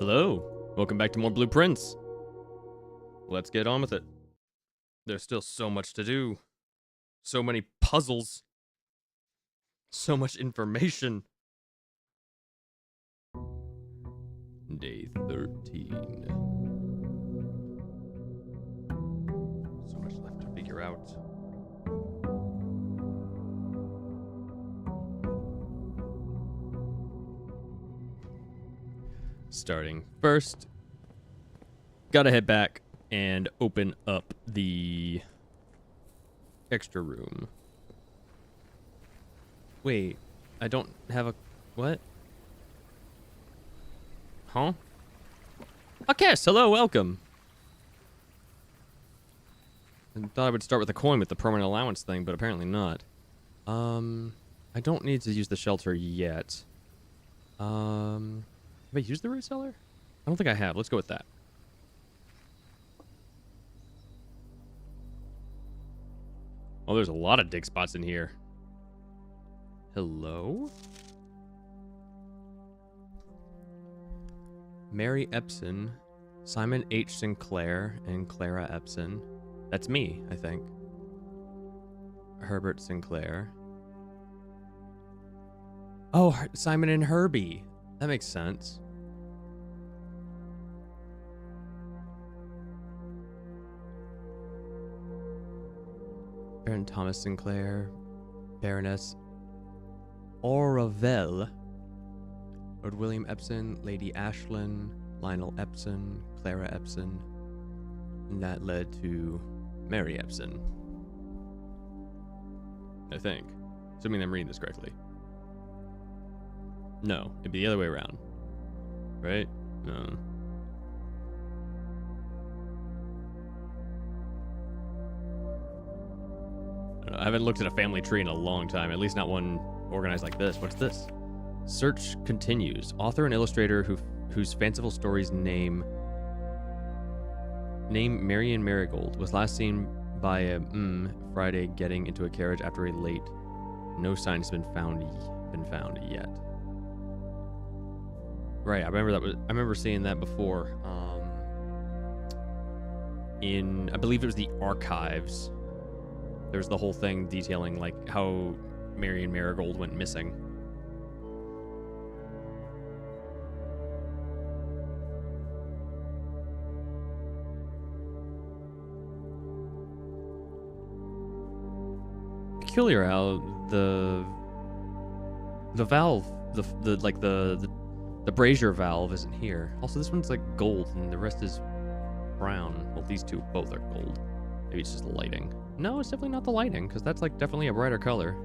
Hello, welcome back to more Blueprints. Let's get on with it. There's still so much to do. So many puzzles. So much information. Day 13. So much left to figure out. Starting first, gotta head back and open up the extra room. Wait, I don't have a... what? Huh? Okay, hello, welcome. I thought I would start with a coin with the permanent allowance thing, but apparently not. I don't need to use the shelter yet. Have I used the root cellar? I don't think I have. Let's go with that. Oh, there's a lot of dig spots in here. Hello? Mary Epson, Simon H. Sinclair, and Clara Epson. That's me, I think. Herbert Sinclair. Oh, Simon and Herbie. That makes sense. Baron Thomas Sinclair, Baroness Aurevel, Lord William Epson, Lady Ashlyn, Lionel Epson, Clara Epson, and that led to Mary Epson. I think. Assuming I'm reading this correctly. No, it'd be the other way around. Right? No. I haven't looked at a family tree in a long time, at least not one organized like this. What's this? Search continues. Author and illustrator whose fanciful stories name Marian Marigold was last seen by a Friday getting into a carriage after a late. No sign has been found yet. Right, I remember seeing that before. In I believe it was the archives. There's the whole thing detailing like how Marian Marigold went missing. Peculiar how the valve, the brazier valve isn't here. Also, this one's like gold and the rest is brown. Well, these two both are gold. Maybe it's just the lighting. No, it's definitely not the lighting, because that's like definitely a brighter color.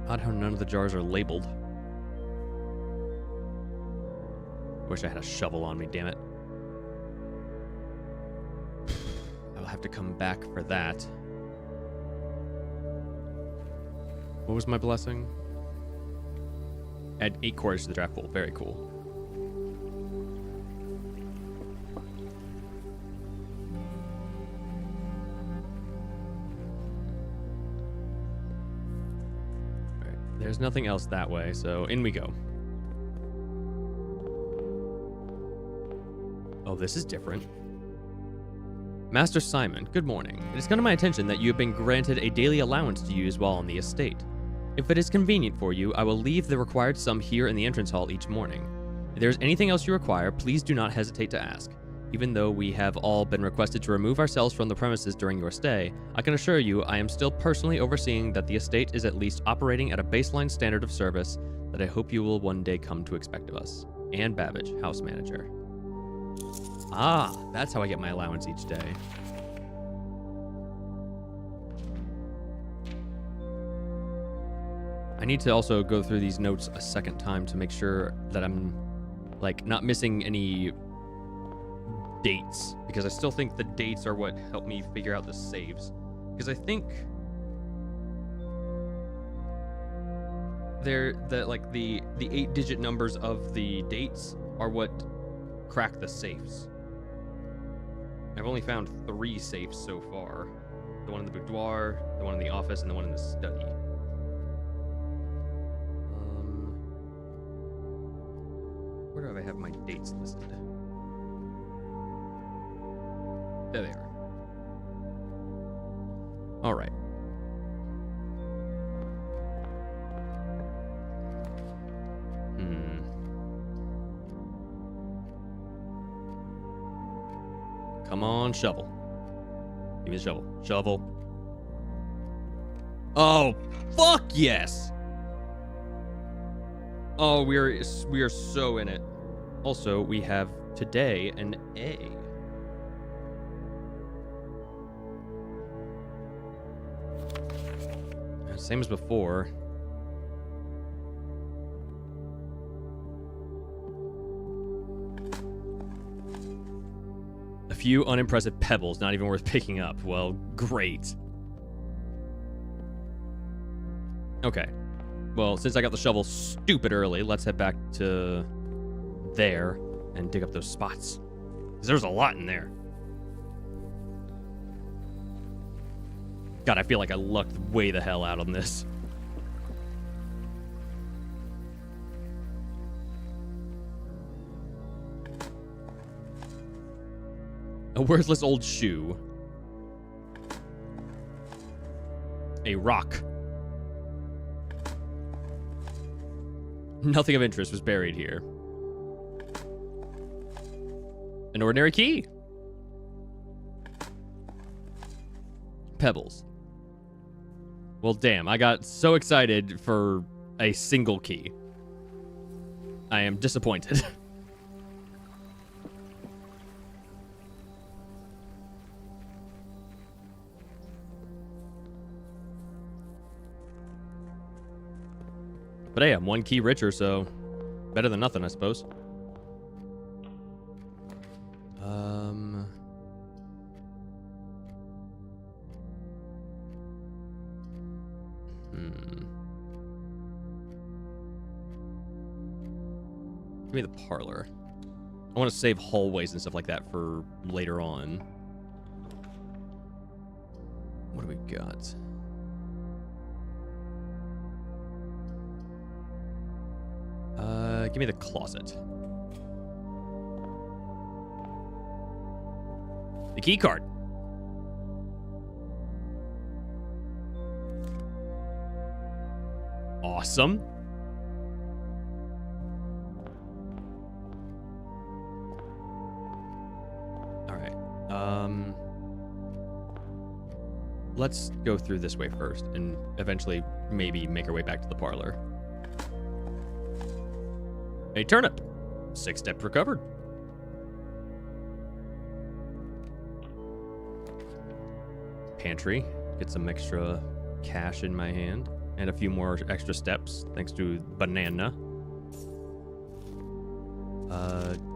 Odd how none of the jars are labeled. Wish I had a shovel on me, damn it. I'll have to come back for that. What was my blessing? Add 8 quarters to the draft pool. Very cool. Alright, there's nothing else that way, so in we go. Oh, this is different. Master Simon, good morning. It has come to my attention that you have been granted a daily allowance to use while on the estate. If it is convenient for you, I will leave the required sum here in the entrance hall each morning. If there is anything else you require, please do not hesitate to ask. Even though we have all been requested to remove ourselves from the premises during your stay, I can assure you I am still personally overseeing that the estate is at least operating at a baseline standard of service that I hope you will one day come to expect of us. Anne Babbage, house manager. Ah, that's how I get my allowance each day. I need to also go through these notes a second time to make sure that I'm like not missing any dates, because I still think the dates are what help me figure out the saves. Because I think they're the 8-digit numbers of the dates are what crack the safes. I've only found 3 safes so far. The one in the boudoir, the one in the office, and the one in the study. Where do I have my dates listed? There they are. All right. Come on, shovel. Give me the shovel. Shovel. Oh, fuck yes! Oh, we are so in it. Also, we have today an A. Same as before. A few unimpressive pebbles, not even worth picking up. Well, great. Okay. Well, since I got the shovel stupid early, let's head back to there and dig up those spots. 'Cause there's a lot in there. God, I feel like I lucked way the hell out on this. A worthless old shoe. A rock. Nothing of interest was buried here. An ordinary key. Pebbles. Well, damn, I got so excited for a single key. I am disappointed. But hey, I'm one key richer, so better than nothing, I suppose. Give me the parlor. I want to save hallways and stuff like that for later on. What do we got? Give me the closet. The key card. Awesome. All right. Let's go through this way first and eventually maybe make our way back to the parlor. A turnip. 6 steps recovered. Pantry. Get some extra cash in my hand. And a few more extra steps thanks to banana.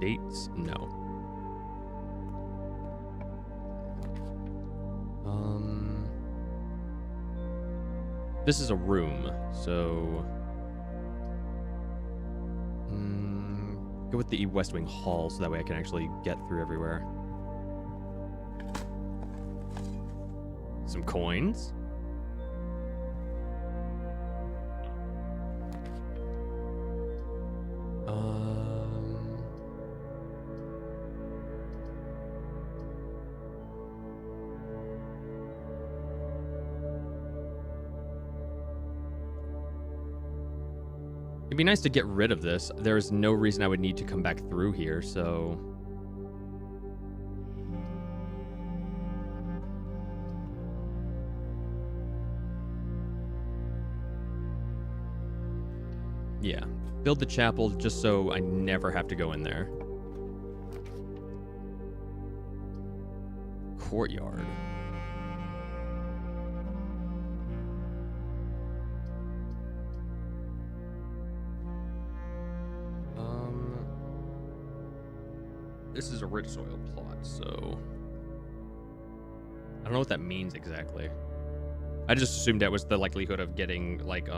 Dates? No. This is a room, so... go with the West Wing Hall so that way I can actually get through everywhere. Some coins. It'd be nice to get rid of this. There's no reason I would need to come back through here, so... yeah. Build the chapel just so I never have to go in there. Courtyard. This is a rich soil plot, so... I don't know what that means exactly. I just assumed that was the likelihood of getting, like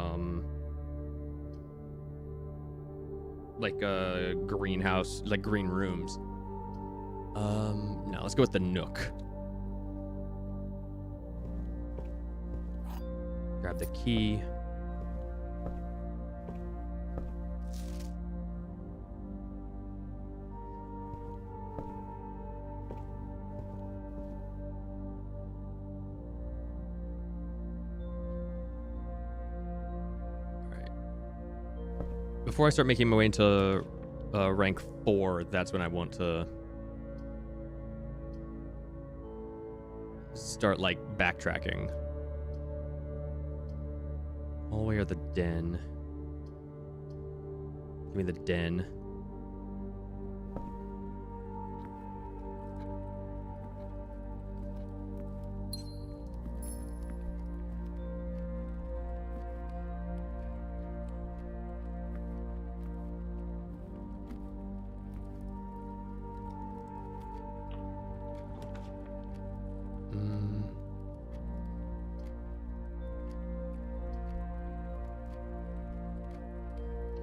a greenhouse, like green rooms. No, let's go with the nook. Grab the key. Before I start making my way into rank 4, that's when I want to start, like, backtracking. Hallway or the den? Give me the den.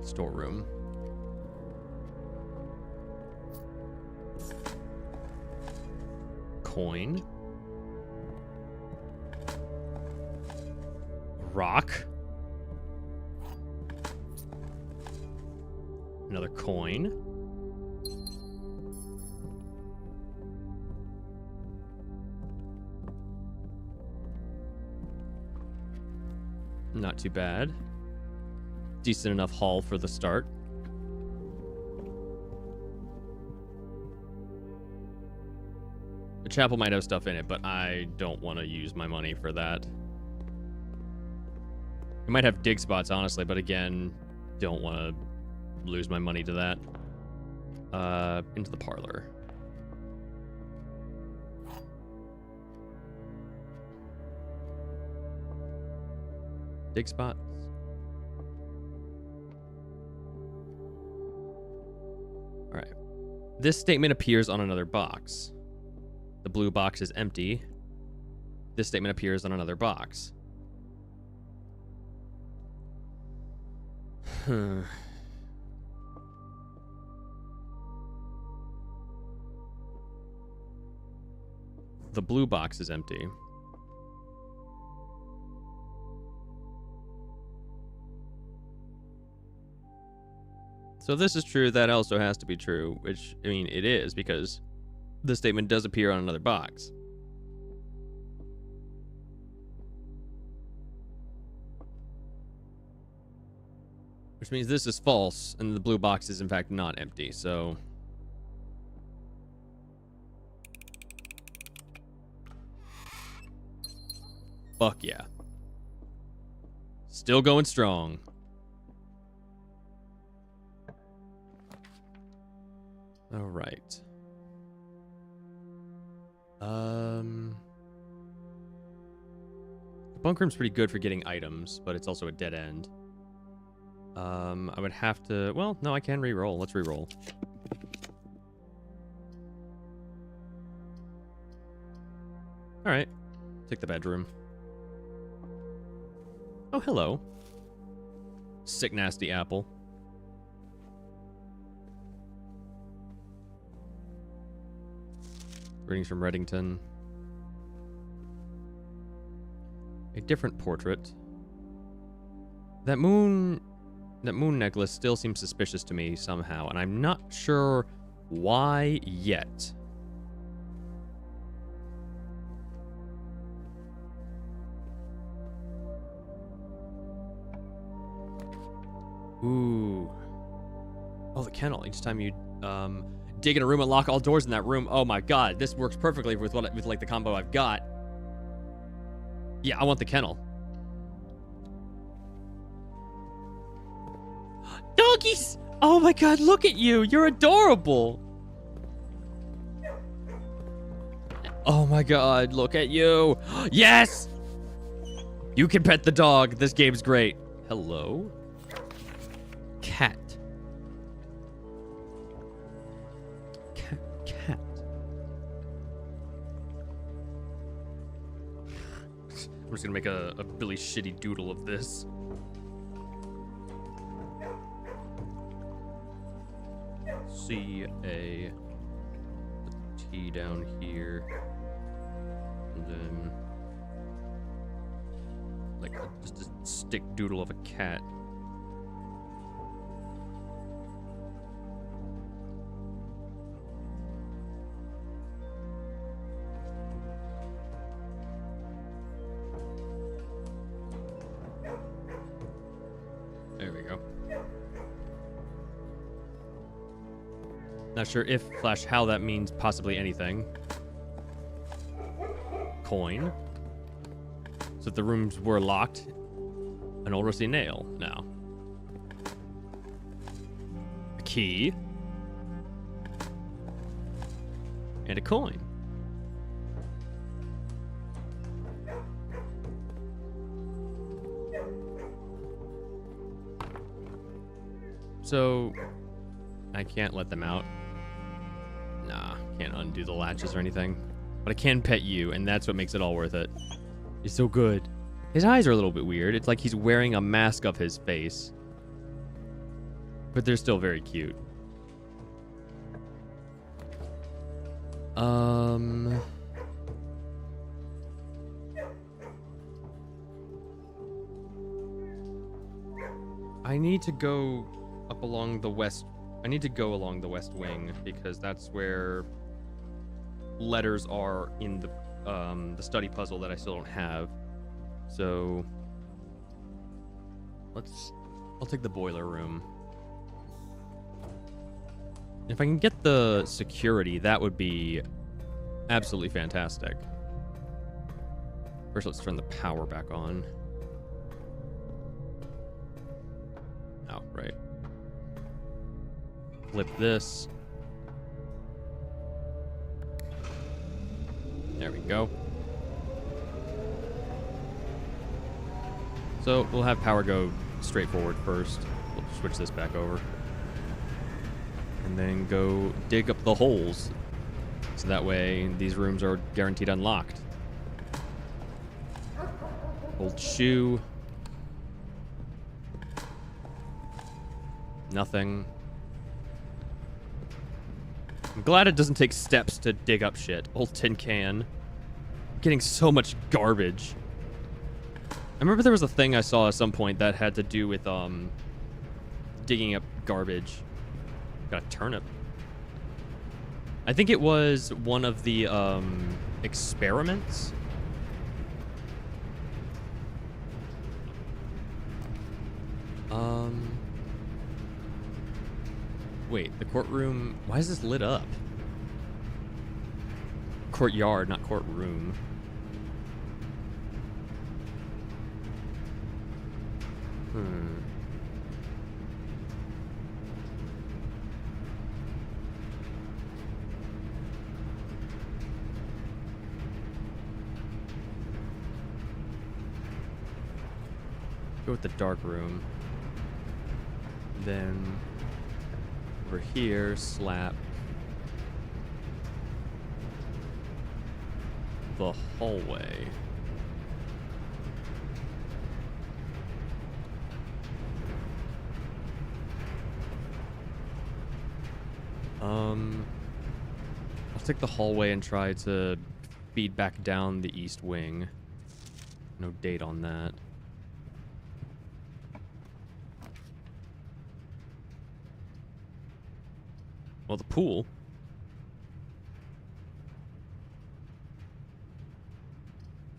Storeroom. Coin. Rock. Another coin. Not too bad. Decent enough haul for the start. The chapel might have stuff in it, but I don't want to use my money for that. It might have dig spots, honestly, but again, don't want to lose my money to that. Into the parlor. Dig spots. All right. This statement appears on another box. The blue box is empty. This statement appears on another box. The blue box is empty. So if this is true, that also has to be true, which, I mean, it is, because the statement does appear on another box. Which means this is false, and the blue box is in fact not empty, so... Fuck yeah. Still going strong. All right. The bunk room's pretty good for getting items, but it's also a dead end. I would have to... Well, no, I can re-roll. Let's re-roll. All right. Take the bedroom. Oh, hello. Sick, nasty apple. Greetings from Reddington. A different portrait. That moon necklace still seems suspicious to me somehow, and I'm not sure why yet. Ooh. Oh, the kennel. Each time you dig in a room and lock all doors in that room. Oh my god, this works perfectly with like the combo I've got. Yeah, I want the kennel. Doggies! Oh my god, look at you. You're adorable. Oh my god, look at you. Yes! You can pet the dog. This game's great. Hello? Cat. Cat. I'm just gonna make a really shitty doodle of this. C-A. T down here. And then... like just a stick doodle of a cat. There we go. Not sure if / how that means possibly anything. Coin. So if the rooms were locked, an old rusty nail now. A key. And a coin. So I can't let them out. Nah, can't undo the latches or anything. But I can pet you, and that's what makes it all worth it. He's so good. His eyes are a little bit weird. It's like he's wearing a mask of his face. But they're still very cute. I need to go up along the west. I need to go along the west wing because that's where letters are in the study puzzle that I still don't have. So I'll take the boiler room. If I can get the security, that would be absolutely fantastic. First, let's turn the power back on. Oh, right. Flip this. There we go. So we'll have power go straight forward first. We'll switch this back over. And then go dig up the holes. So that way these rooms are guaranteed unlocked. Old shoe. Nothing. I'm glad it doesn't take steps to dig up shit. Old tin can. I'm getting so much garbage. I remember there was a thing I saw at some point that had to do with digging up garbage. Got a turnip. I think it was one of the experiments. Wait, the courtroom. Why is this lit up? Courtyard, not courtroom. Go with the dark room. Then over here, slap the hallway. I'll take the hallway and try to feed back down the east wing. No date on that. Well, the pool.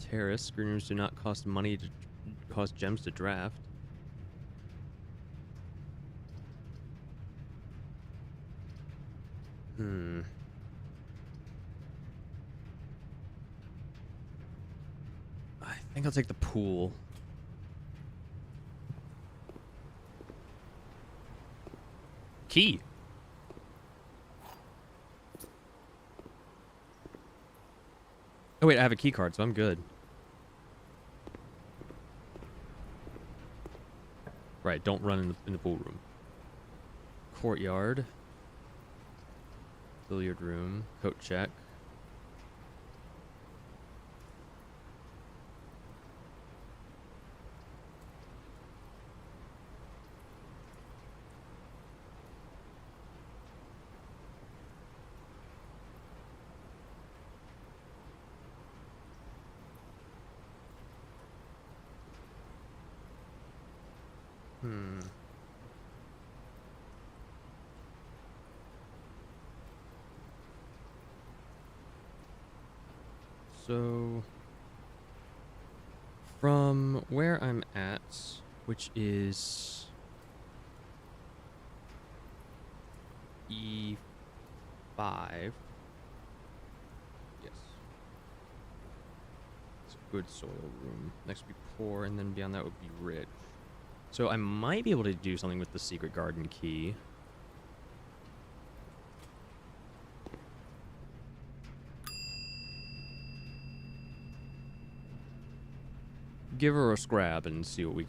Terrace. Screen rooms do not cost money to cost gems to draft. I think I'll take the pool. Key. Oh wait, I have a key card, so I'm good. Right, don't run in the pool room. Courtyard. Billiard room. Coat check. Hmm. So, from where I'm at, which is E5. Yes. It's a good soil room. Next would be poor, and then beyond that would be rich. So I might be able to do something with the secret garden key. Give her a scrap and see what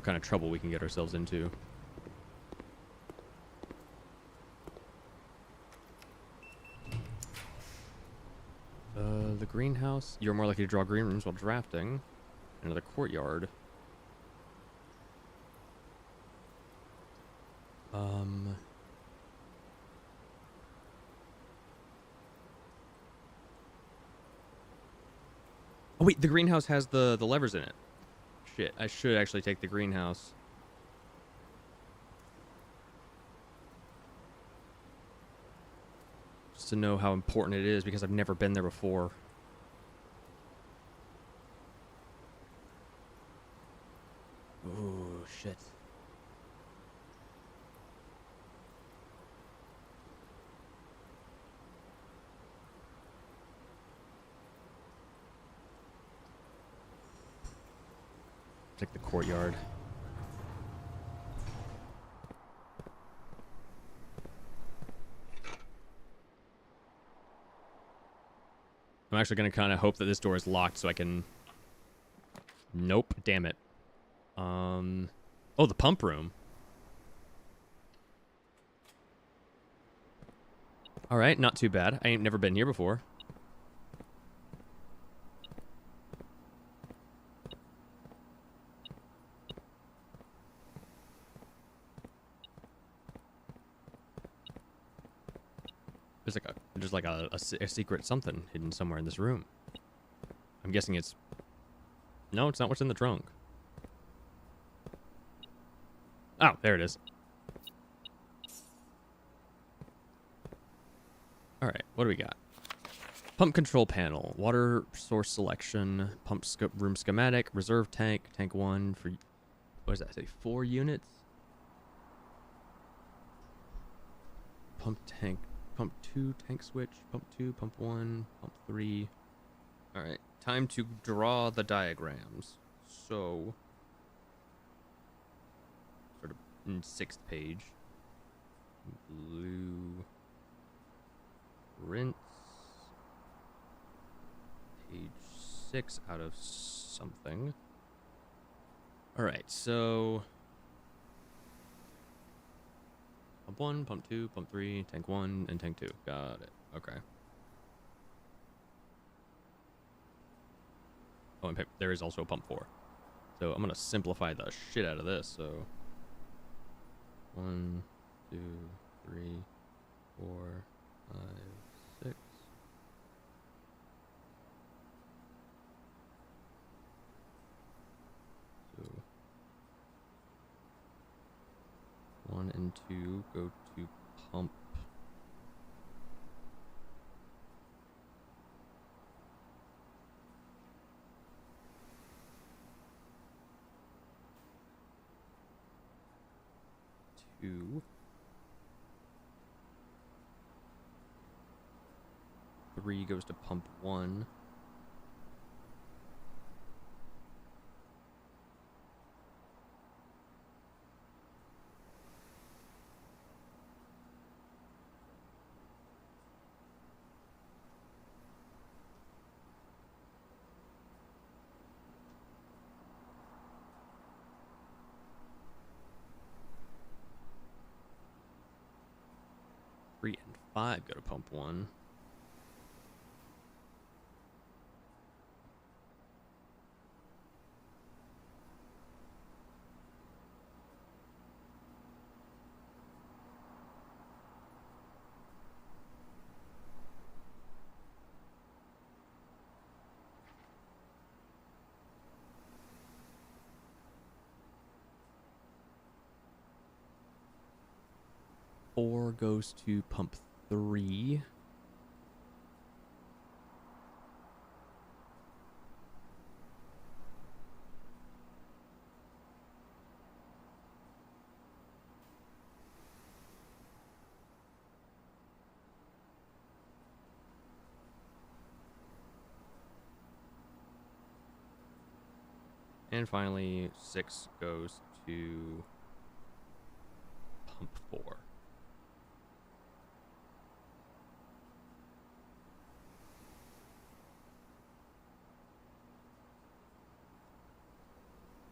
kind of trouble we can get ourselves into. The greenhouse. You're more likely to draw green rooms while drafting. Another courtyard. Oh wait, the greenhouse has the levers in it. Shit, I should actually take the greenhouse. Just to know how important it is, because I've never been there before. Oh, shit. Take the courtyard. I'm actually going to kind of hope that this door is locked so I can... Nope, damn it. Oh, the pump room. Alright, not too bad. I ain't never been here before. There's like a secret something hidden somewhere in this room. I'm guessing it's... No, it's not what's in the trunk. Oh, there it is. Alright, what do we got? Pump control panel, water source selection, room schematic, reserve tank, tank 1 for... What does that say? 4 units? Pump tank, pump 2, tank switch, pump 2, pump 1, pump 3. Alright, time to draw the diagrams. So... Sort of in 6th page. Blue... Rinse. Page 6 out of something. Alright, so... Pump 1, pump 2, pump 3, tank 1, and tank 2. Got it. Okay. Oh, and there is also a pump 4. So I'm going to simplify the shit out of this, so... 1, 2, 3, 4, 5, 6. So 1 and 2 go to pump. Two. 3 goes to pump 1. Three and 5 go to pump 1. 4 goes to pump 3. And finally, 6 goes to pump 4.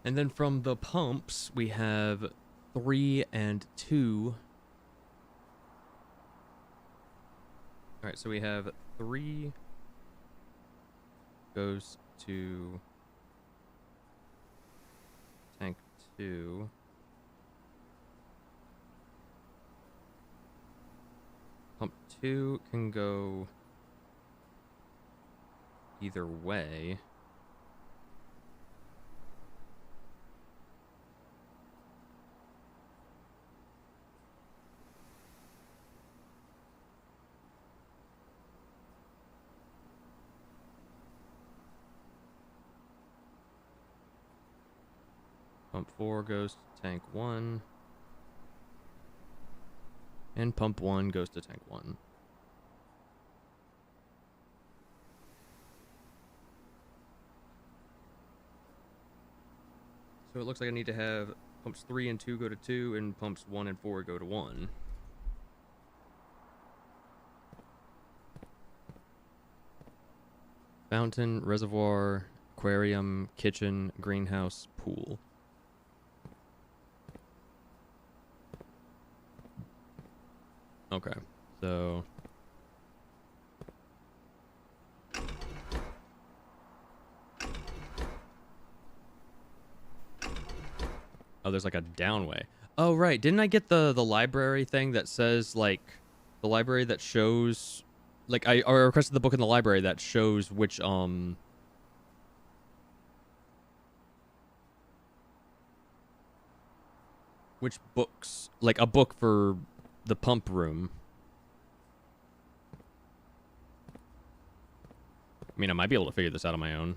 And then from the pumps, we have 3 and 2. All right, so we have 3 goes to tank 2. Pump 2 can go either way. Pump 4 goes to tank 1. And pump 1 goes to tank 1. So it looks like I need to have pumps 3 and 2 go to 2, and pumps 1 and 4 go to 1. Fountain, reservoir, aquarium, kitchen, greenhouse, pool. Okay, so oh, there's like a downway. Oh, right. Didn't I get the library thing that says, like, the library that shows, like, I requested the book in the library that shows which books, like a book for the pump room. I mean, I might be able to figure this out on my own.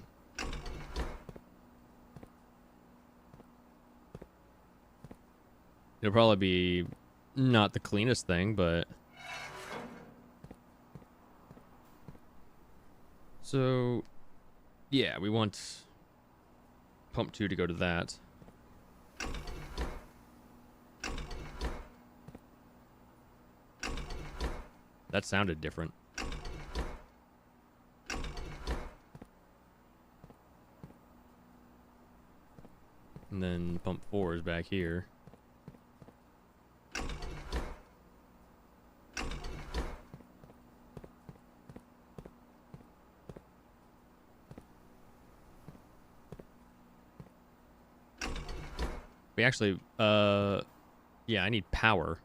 It'll probably be not the cleanest thing, but... So, yeah, we want pump 2 to go to that. That sounded different. And then pump 4 is back here. We actually, yeah, I need power.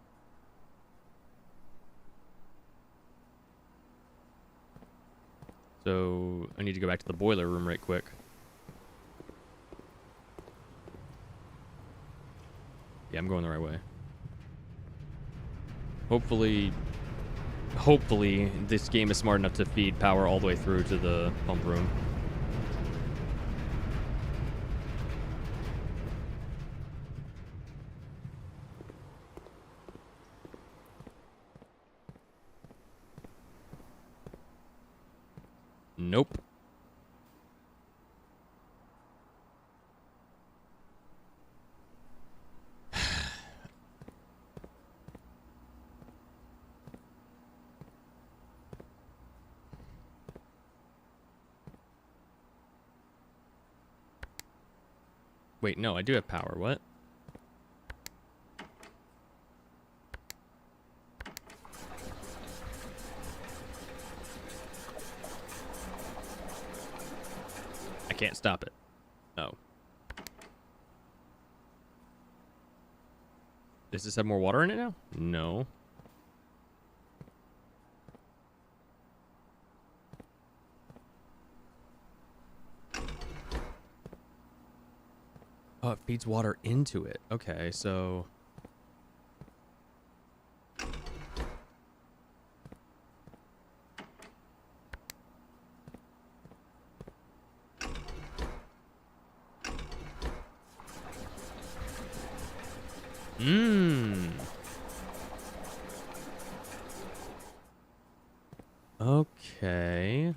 So I need to go back to the boiler room right quick. Yeah, I'm going the right way. Hopefully this game is smart enough to feed power all the way through to the pump room. Nope. Wait, no, I do have power. What? I can't stop it. Oh. Does this have more water in it now? No. Oh, it feeds water into it. Okay, so... Mmm. Okay.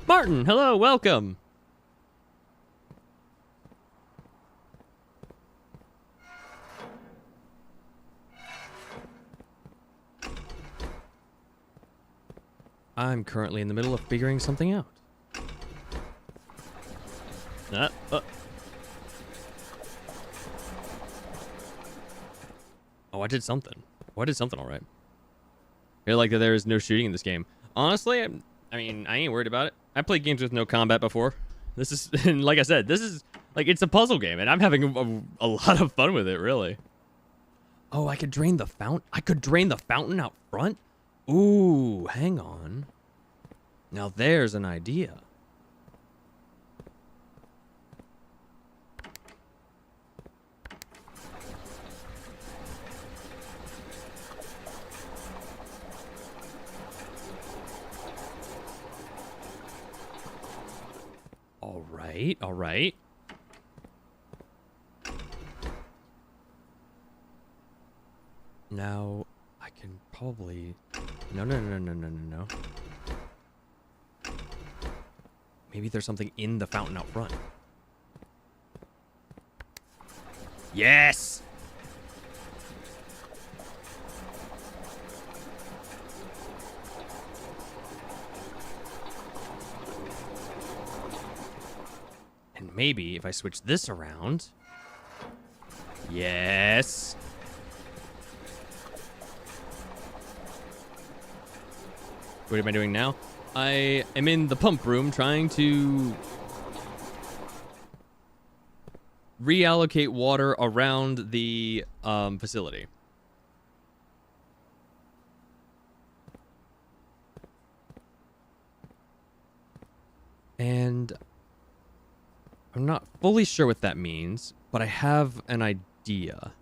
Martin, hello, welcome. I'm currently in the middle of figuring something out. Oh, I did something. Oh, I did something all right. I feel like that there is no shooting in this game. Honestly, I mean, I ain't worried about it. I played games with no combat before. This is, and like I said, this is, like, it's a puzzle game, and I'm having a lot of fun with it, really. Oh, I could drain the fountain? I could drain the fountain out front? Ooh, hang on. Now there's an idea. All right. Now, I can probably... No. Maybe there's something in the fountain out front. Yes! And maybe if I switch this around... Yes! What am I doing now? I am in the pump room trying to reallocate water around the facility. And I'm not fully sure what that means, but I have an idea.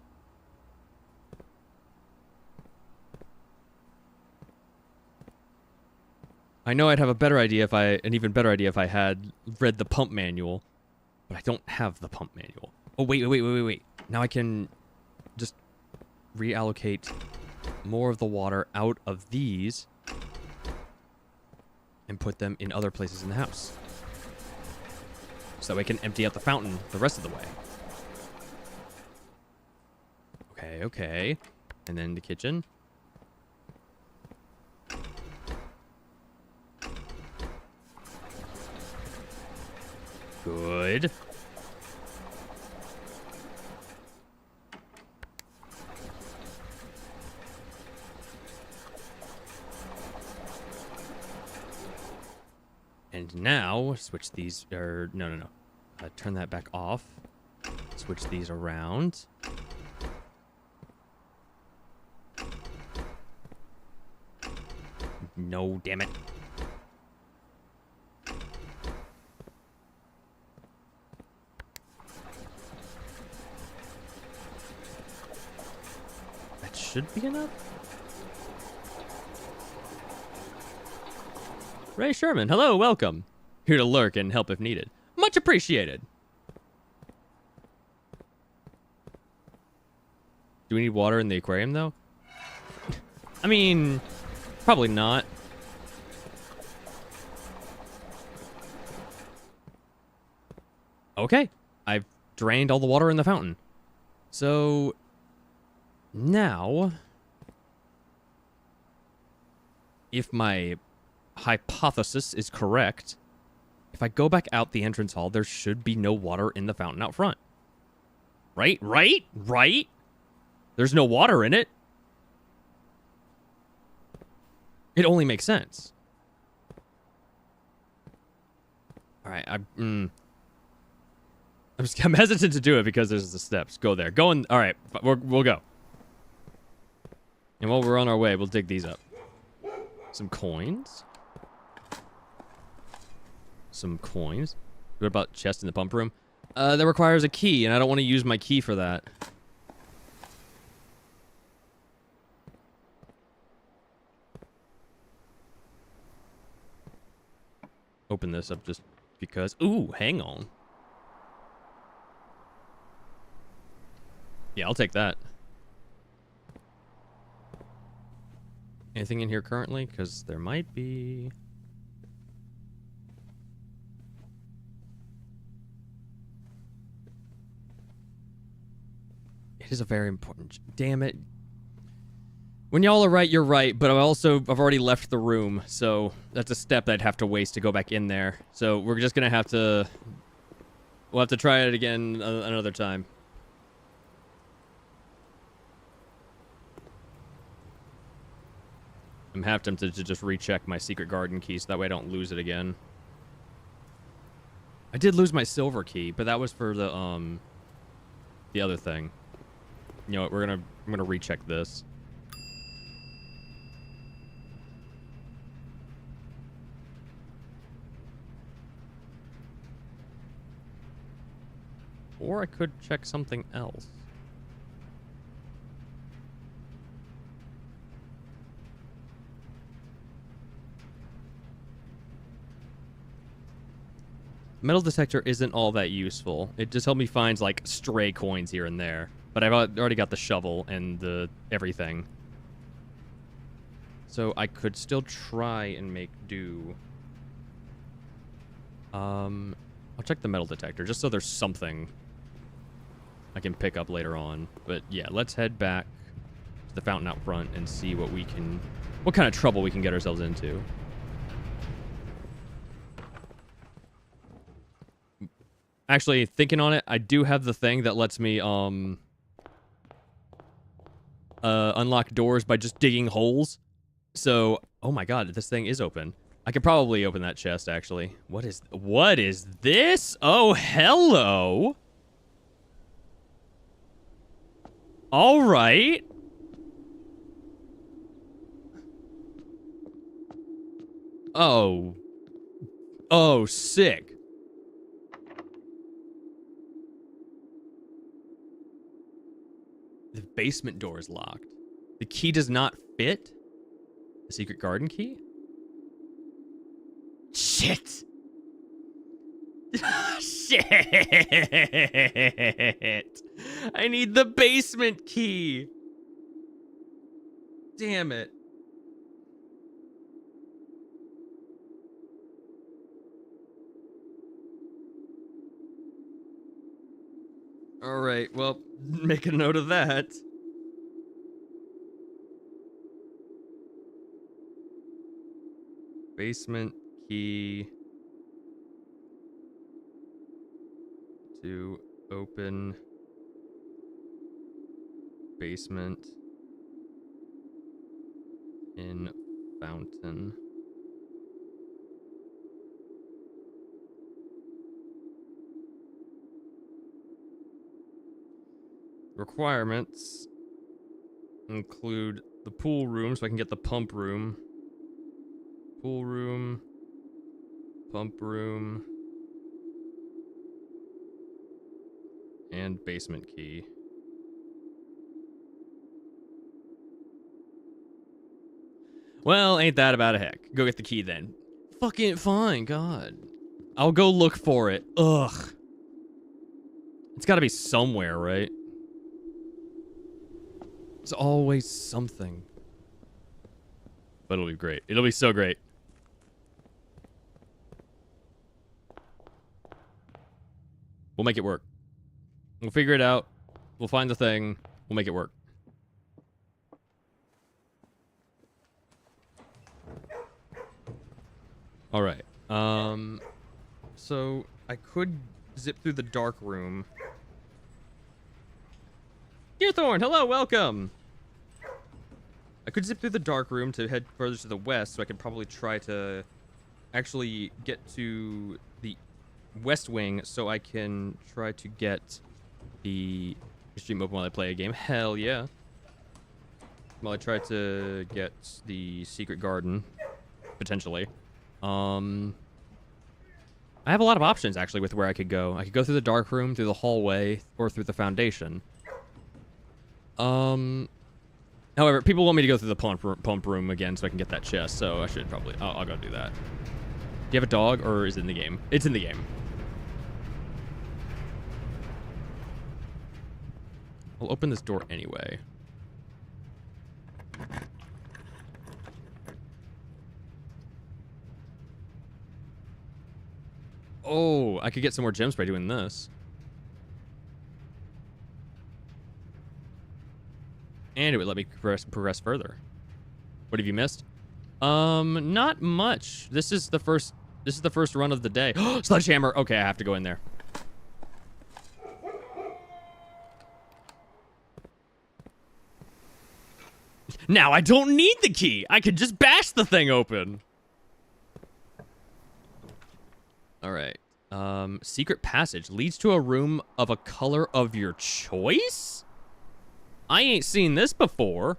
I know I'd have a better idea if an even better idea if I had read the pump manual, but I don't have the pump manual. Oh, wait. Now I can just reallocate more of the water out of these and put them in other places in the house. So that way I can empty out the fountain the rest of the way. Okay. And then the kitchen. Good. And now, switch these, no. Turn that back off. Switch these around. No, damn it. That should be enough. Ray Sherman, hello, welcome. Here to lurk and help if needed. Much appreciated. Do we need water in the aquarium, though? I mean, probably not. Okay, I've drained all the water in the fountain. So, now, if my hypothesis is correct, if I go back out the entrance hall, there should be no water in the fountain out front. Right? There's no water in it. It only makes sense. All right, I'm hesitant to do it because there's the steps. Go there. Go in. All right, we'll go. And while we're on our way, we'll dig these up. Some coins. Some coins. What about chest in the pump room? That requires a key, and I don't want to use my key for that. Open this up just because. Ooh, hang on. Yeah, I'll take that. Anything in here currently? Because there might be. It is a very important. Damn it. When y'all are right, you're right, but I've already left the room, so that's a step I'd have to waste to go back in there. So we're just gonna have to. We'll have to try it again another time. I'm half tempted to just recheck my secret garden key so that way I don't lose it again. I did lose my silver key, but that was for the other thing. You know what? I'm gonna recheck this. Or I could check something else. Metal detector isn't all that useful. It just helped me find like stray coins here and there. But I've already got the shovel and the everything. So I could still try and make do. I'll check the metal detector just so there's something I can pick up later on. But yeah, let's head back to the fountain out front and see what kind of trouble we can get ourselves into. Actually, thinking on it, I do have the thing that lets me unlock doors by just digging holes. So, oh my god, this thing is open. I could probably open that chest, actually. What is this? Oh, hello. All right. Oh. Oh, sick. The basement door is locked. The key does not fit? The secret garden key? Shit! Shit! I need the basement key! Damn it. Alright, well, make a note of that. Basement key to open basement in fountain. Requirements include the pool room, so I can get the pump room. Pool room. Pump room. And basement key. Well, ain't that about a heck. Go get the key then. Fucking fine, god. I'll go look for it. Ugh. It's gotta be somewhere, right? It's always something. But it'll be great. It'll be so great. We'll make it work. We'll figure it out. We'll find the thing. We'll make it work. All right. So I could zip through the dark room. Deerthorn, hello, welcome. I could zip through the dark room to head further to the west, so I could probably try to actually get to the west wing, so I can try to get the stream open while I play a game. Hell yeah. While I try to get the secret garden. potentially. I have a lot of options, actually, with where I could go. I could go through the dark room, through the hallway, or through the foundation. However, people want me to go through the pump room again so I can get that chest, so I should probably... I'll go do that. Do you have a dog, or is it in the game? It's in the game. I'll open this door anyway. Oh, I could get some more gems by doing this. And it would let me progress further. What have you missed? Not much. This is the first run of the day. Sledgehammer. Okay, I have to go in there. Now I don't need the key. I could just bash the thing open. All right. Secret passage leads to a room of a color of your choice? I ain't seen this before.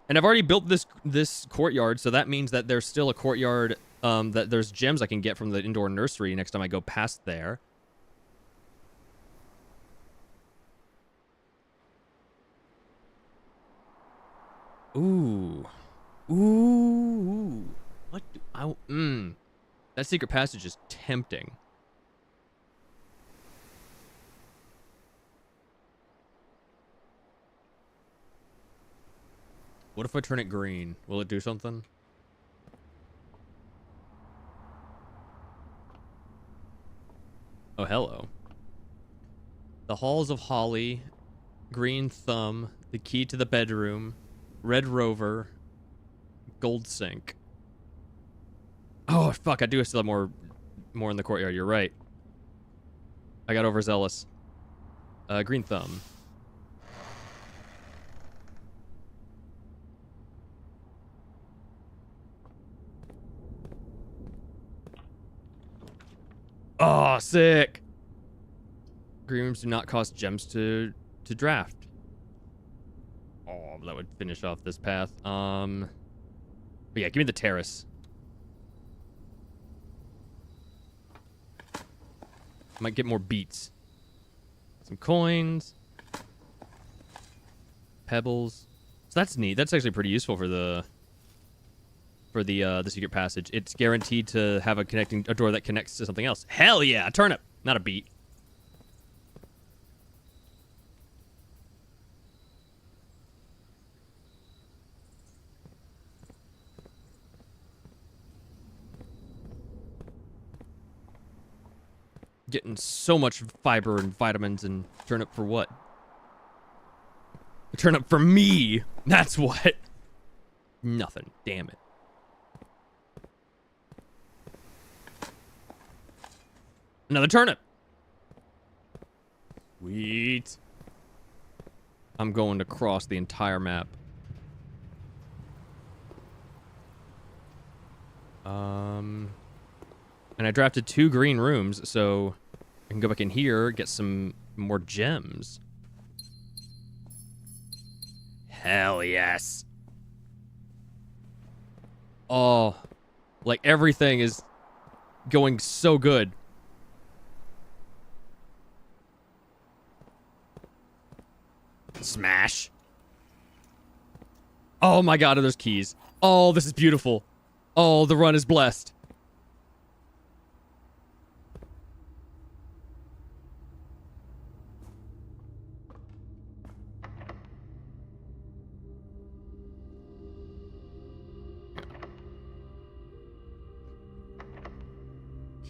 And I've already built this courtyard, so that means that there's still a courtyard, that there's gems I can get from the indoor nursery next time I go past there. Ooh. Ooh. What do I... That secret passage is tempting. What if I turn it green? Will it do something? Oh, hello. The halls of Holly, green thumb, the key to the bedroom, red rover, gold sink. Oh, fuck, I do still have more in the courtyard. You're right. I got overzealous. Green thumb. Oh, sick. Green rooms do not cost gems to draft. Oh, that would finish off this path. But yeah, give me the terrace. Might get more beats. Some coins. Pebbles. So that's neat. That's actually pretty useful for the secret passage. It's guaranteed to have a door that connects to something else. Hell yeah, a turnip, not a beet. Getting so much fiber and vitamins and turnip for what? A turnip for me. That's what. Nothing. Damn it. Another turnip. Sweet. I'm going to cross the entire map. And I drafted 2 green rooms, so I can go back in here, get some more gems. Hell yes. Oh, like everything is going so good. Smash. Oh my god, there's keys. Oh, this is beautiful. Oh, the run is blessed.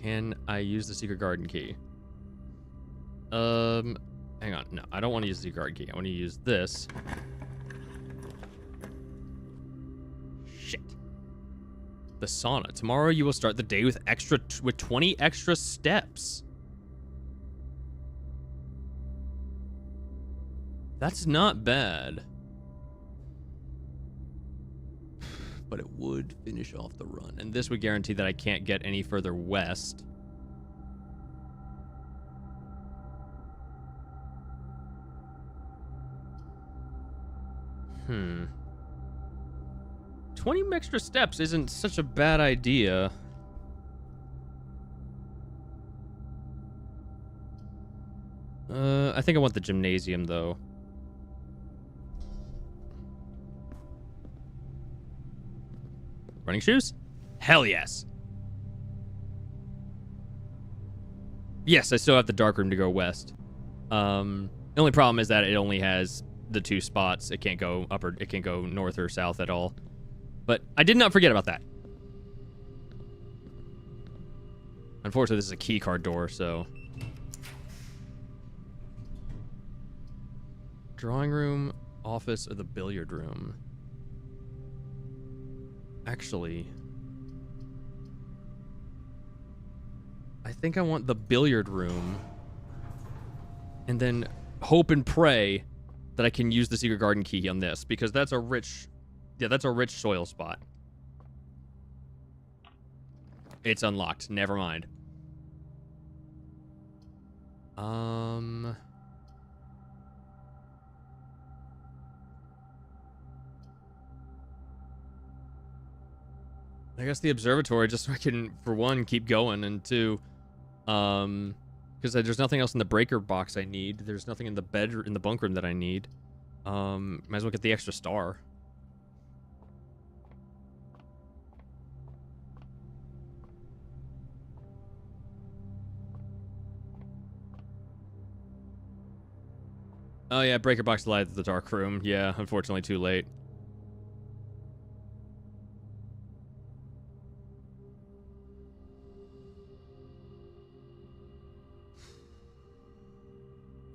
Can I use the secret garden key? Hang on. No, I don't want to use the secret garden key. I want to use this. Shit. The sauna. Tomorrow you will start the day with 20 extra steps. That's not bad. But it would finish off the run. And this would guarantee that I can't get any further west. 20 extra steps isn't such a bad idea. I think I want the gymnasium, though. Running shoes? Hell yes. Yes, I still have the dark room to go west. The only problem is that it only has the 2 spots. It can't go up or it can't go north or south at all. But I did not forget about that. Unfortunately, this is a key card door, so. Drawing room, office, or the billiard room? Actually, I think I want the billiard room, and then hope and pray that I can use the secret garden key on this, because that's a rich, that's a rich soil spot. It's unlocked. Never mind. I guess the observatory, just so I can, for one, keep going, and 2, because there's nothing else in the breaker box I need. There's nothing in the in the bunk room that I need. Might as well get the extra star. Oh yeah, breaker box light at the dark room. Yeah, unfortunately too late.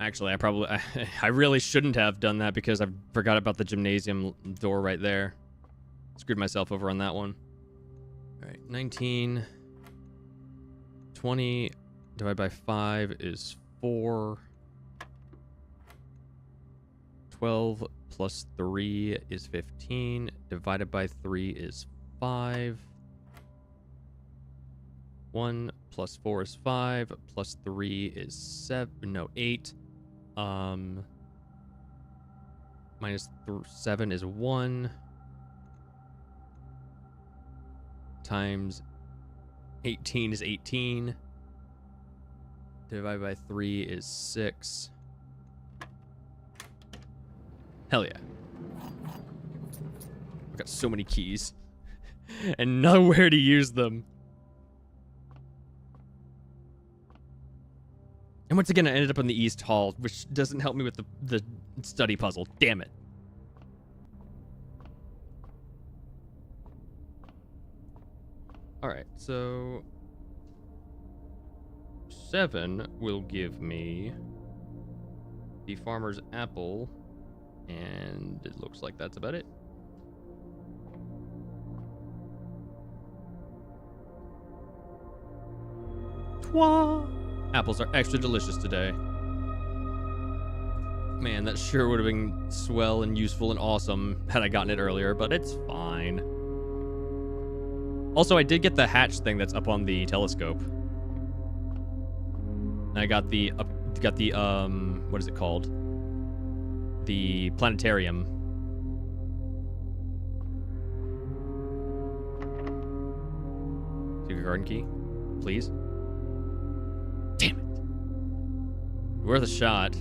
Actually, I really shouldn't have done that because I forgot about the gymnasium door right there. Screwed myself over on that one. All right, 19. 20 divided by 5 is 4. 12 plus 3 is 15. Divided by 3 is 5. 1 plus 4 is 5. Plus 3 is 7. No, 8. Minus 7 is 1. Times 18 is 18. Divided by 3 is 6. Hell yeah. I've got so many keys. And nowhere to use them. And once again, I ended up in the East Hall, which doesn't help me with the study puzzle. Damn it. Alright, so 7 will give me the farmer's apple, and it looks like that's about it. Twa! Apples are extra delicious today. Man, that sure would have been swell and useful and awesome had I gotten it earlier, but it's fine. Also, I did get the hatch thing that's up on the telescope. And I got the what is it called? The planetarium. Secret garden key, please. Damn it. Worth a shot.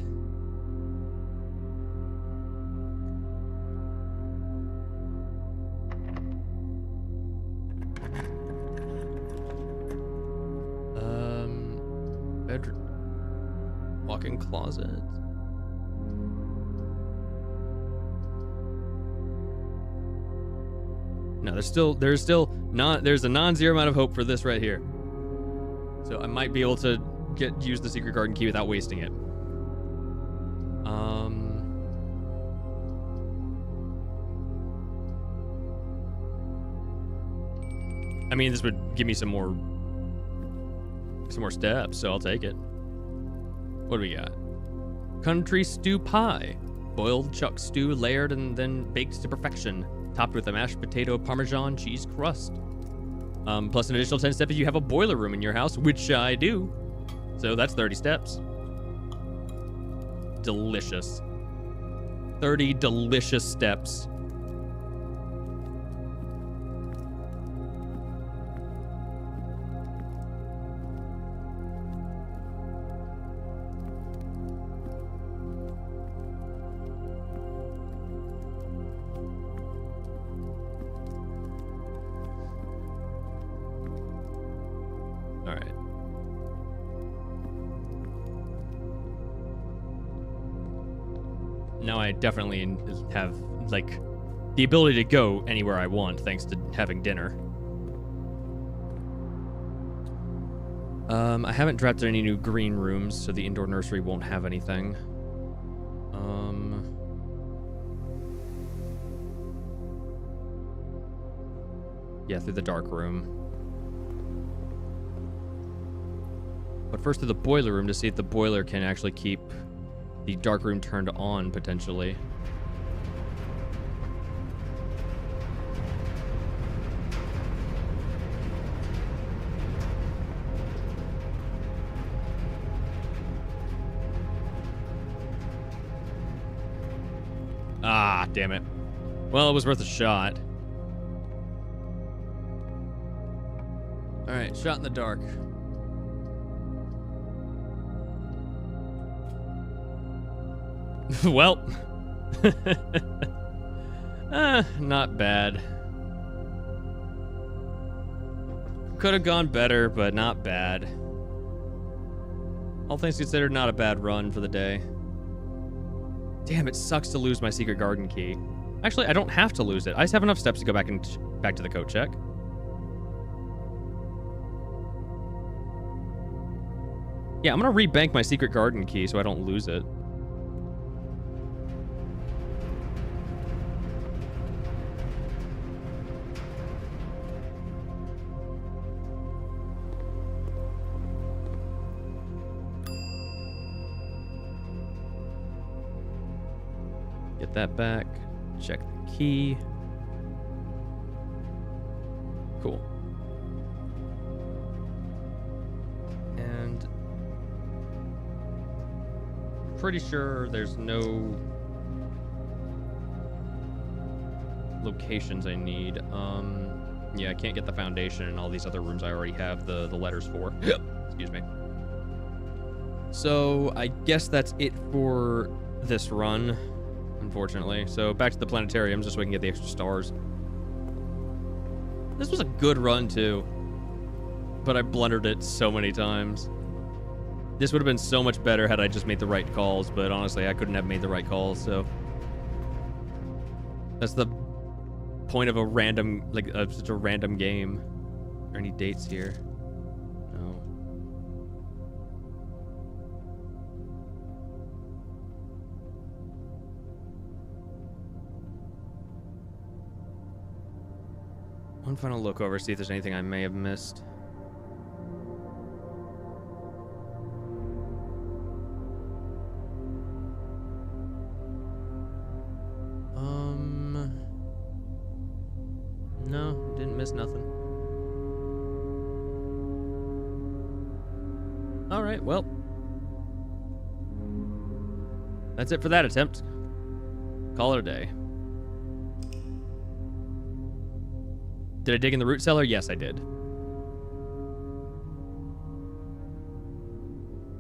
Bedroom. Walk-in closet. No, there's a non-zero amount of hope for this right here. So I might be able to use the secret garden key without wasting it. I mean, this would give me some more steps, so I'll take it. What do we got? Country stew pie. Boiled chuck stew layered and then baked to perfection, topped with a mashed potato Parmesan cheese crust. Plus an additional 10 steps if you have a boiler room in your house, which I do. So that's 30 steps. Delicious. 30 delicious steps. All right. Now I definitely have, like, the ability to go anywhere I want thanks to having dinner. I haven't drafted any new green rooms, so the indoor nursery won't have anything. Yeah, through the dark room. But first through the boiler room to see if the boiler can actually keep the dark room turned on, potentially. Ah, damn it. Well, it was worth a shot. Alright, shot in the dark. Well. Not bad. Could have gone better, but not bad. All things considered, not a bad run for the day. Damn, it sucks to lose my secret garden key. Actually, I don't have to lose it. I just have enough steps to go back to the coat check. Yeah, I'm gonna rebank my secret garden key so I don't lose it. Get that back. Check the key. Cool. And pretty sure there's no locations I need. Yeah, I can't get the foundation and all these other rooms I already have the letters for. Excuse me. So I guess that's it for this run, unfortunately. So back to the planetarium just so we can get the extra stars. This was a good run too, but I blundered it so many times. This would have been so much better had I just made the right calls, but honestly, I couldn't have made the right calls, so that's the point of a random, like, such a random game. Are there any dates here? No. One final look over, see if there's anything I may have missed. No, didn't miss nothing. All right, well, that's it for that attempt. Call it a day. Did I dig in the root cellar? Yes, I did.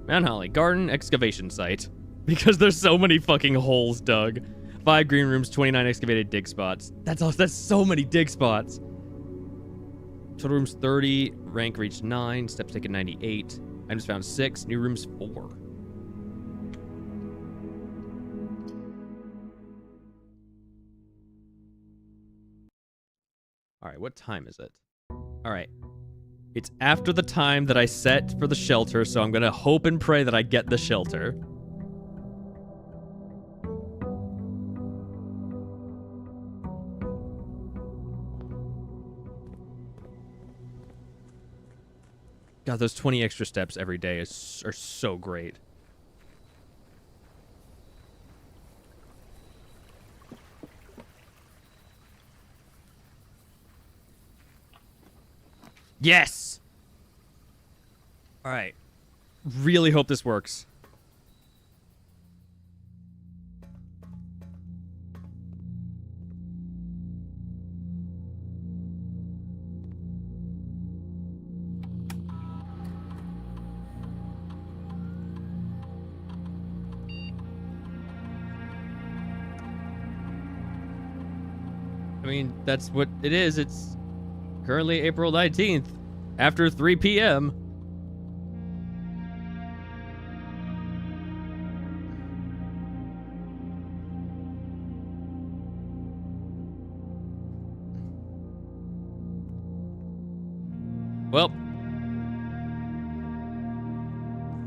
Mount Holly, garden excavation site. Because there's so many fucking holes dug. 5 green rooms, 29 excavated dig spots. That's so many dig spots. Total rooms 30, rank reached 9, steps taken 98. Items found 6, new rooms 4. All right, what time is it? All right. It's after the time that I set for the shelter, so I'm gonna hope and pray that I get the shelter. God, those 20 extra steps every day are so great. Yes! All right. Really hope this works. I mean, that's what it is. It's currently April 19th, after 3 p.m. Well.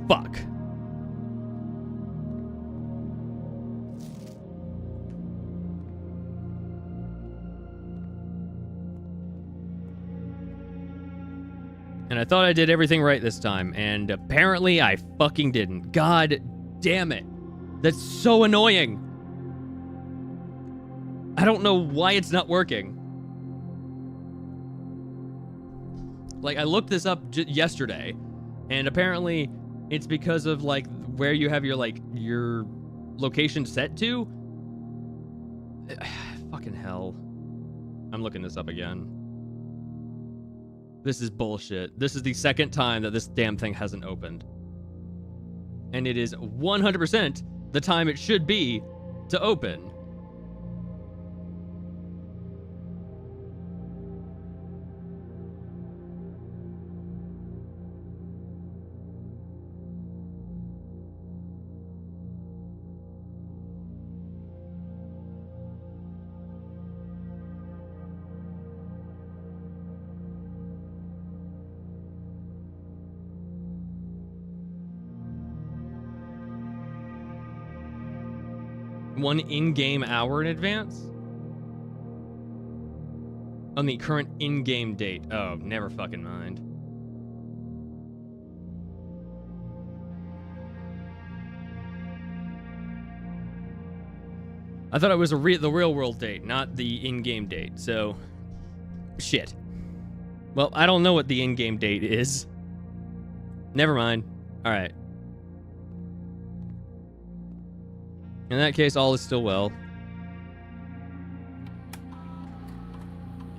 Fuck. And I thought I did everything right this time, and apparently I fucking didn't. God damn it. That's so annoying. I don't know why it's not working. Like, I looked this up yesterday, and apparently it's because of, like, where you have your, like, your location set to. Fucking hell. I'm looking this up again. This is bullshit. This is the second time that this damn thing hasn't opened. And it is 100% the time it should be to open. One in-game hour in advance? On the current in-game date. Oh, never fucking mind. I thought it was the real world date, not the in-game date, so... Shit. Well, I don't know what the in-game date is. Never mind. Alright. In that case, all is still well.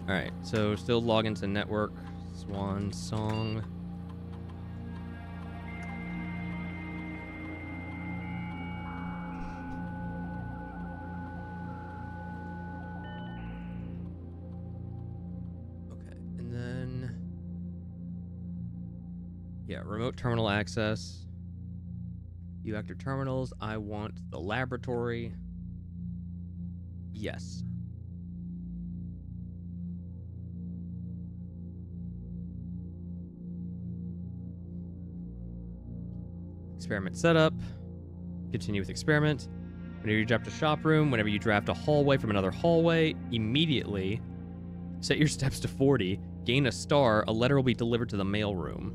Alright, so still log into network. Swan Song. Okay, and then... Yeah, remote terminal access. View active terminals. I want the laboratory. Yes. Experiment setup. Continue with experiment. Whenever you draft a shop room, whenever you draft a hallway from another hallway, immediately set your steps to 40. Gain a star. A letter will be delivered to the mail room.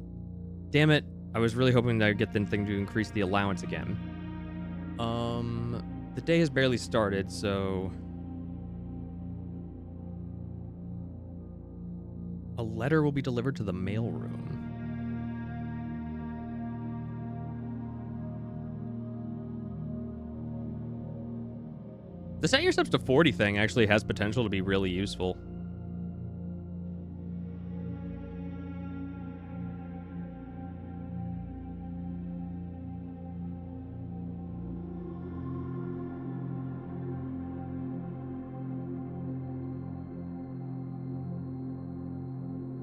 Damn it. I was really hoping that I'd get the thing to increase the allowance again. The day has barely started, so... A letter will be delivered to the mailroom. The set your steps to 40 thing actually has potential to be really useful.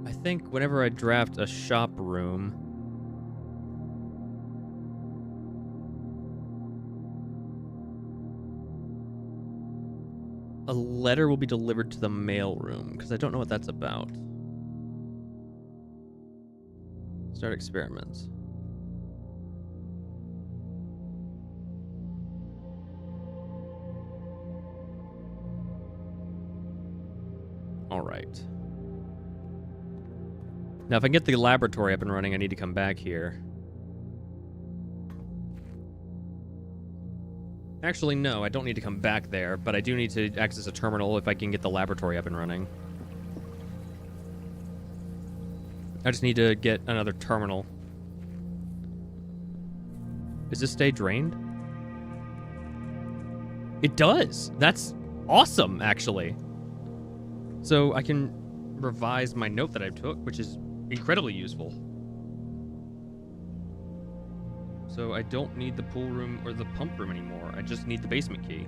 I think whenever I draft a shop room, a letter will be delivered to the mail room, because I don't know what that's about. Start experiments. All right. Now, if I can get the laboratory up and running, I need to come back here. Actually, no, I don't need to come back there, but I do need to access a terminal if I can get the laboratory up and running. I just need to get another terminal. Does this stay drained? It does! That's awesome, actually. So I can revise my note that I took, which is incredibly useful. So I don't need the pool room or the pump room anymore. I just need the basement key.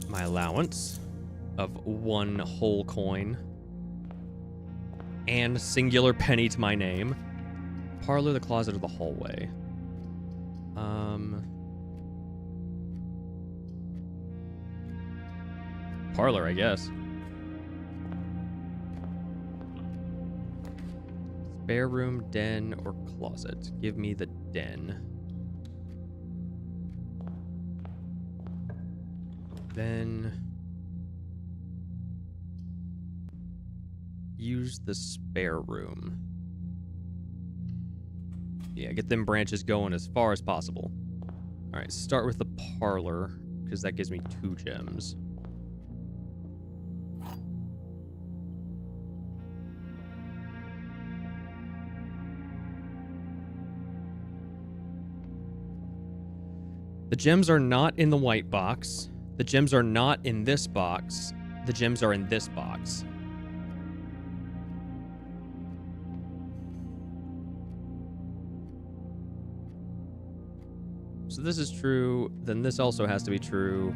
My allowance of 1 whole coin. And singular penny to my name. Parlor, the closet, or the hallway. parlor, I guess. Spare room, den, or closet? Give me the den. Then use the spare room. Yeah, get them branches going as far as possible. All right, start with the parlor, because that gives me 2 gems. The gems are not in the white box. The gems are not in this box. The gems are in this box. So this is true, then this also has to be true.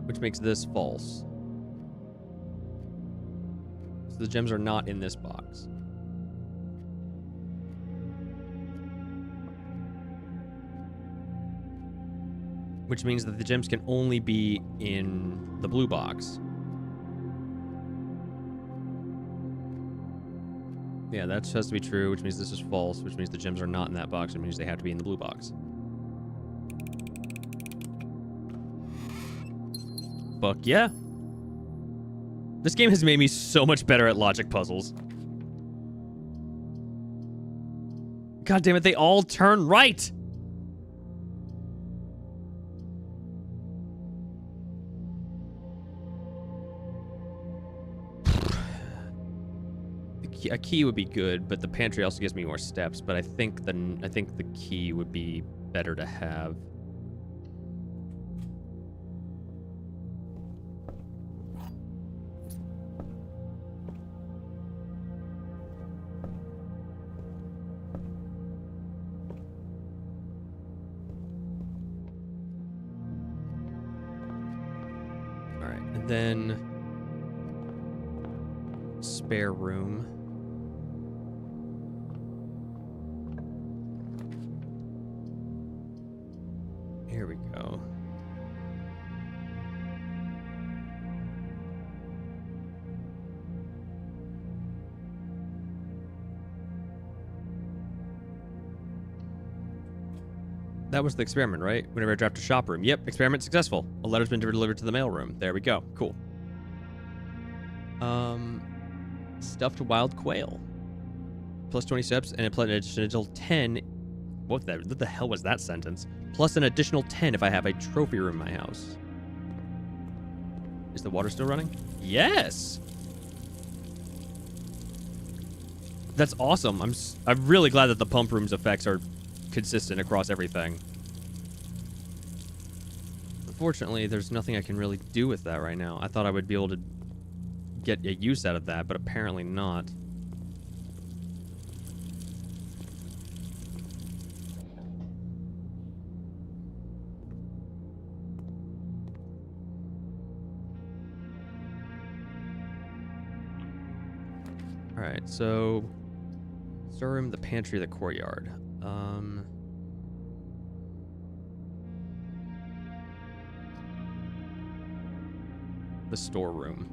Which makes this false. So the gems are not in this box. Which means that the gems can only be in the blue box. Yeah, that has to be true, which means this is false, which means the gems are not in that box, which means they have to be in the blue box. Fuck yeah. This game has made me so much better at logic puzzles. God damn it, they all turn right! A key would be good, but the pantry also gives me more steps. But I think the key would be better to have. All right, and then spare room. Here we go. That was the experiment, right? Whenever I dropped a shop room. Yep, experiment successful. A letter's been delivered to the mail room. There we go. Cool. Stuffed wild quail. Plus 20 steps and an additional 10. What the hell was that sentence? Plus an additional 10 if I have a trophy room in my house. Is the water still running? Yes! That's awesome. I'm really glad that the pump room's effects are consistent across everything. Unfortunately, there's nothing I can really do with that right now. I thought I would be able to get a use out of that, but apparently not. Alright, so storeroom, the pantry, the courtyard. The storeroom.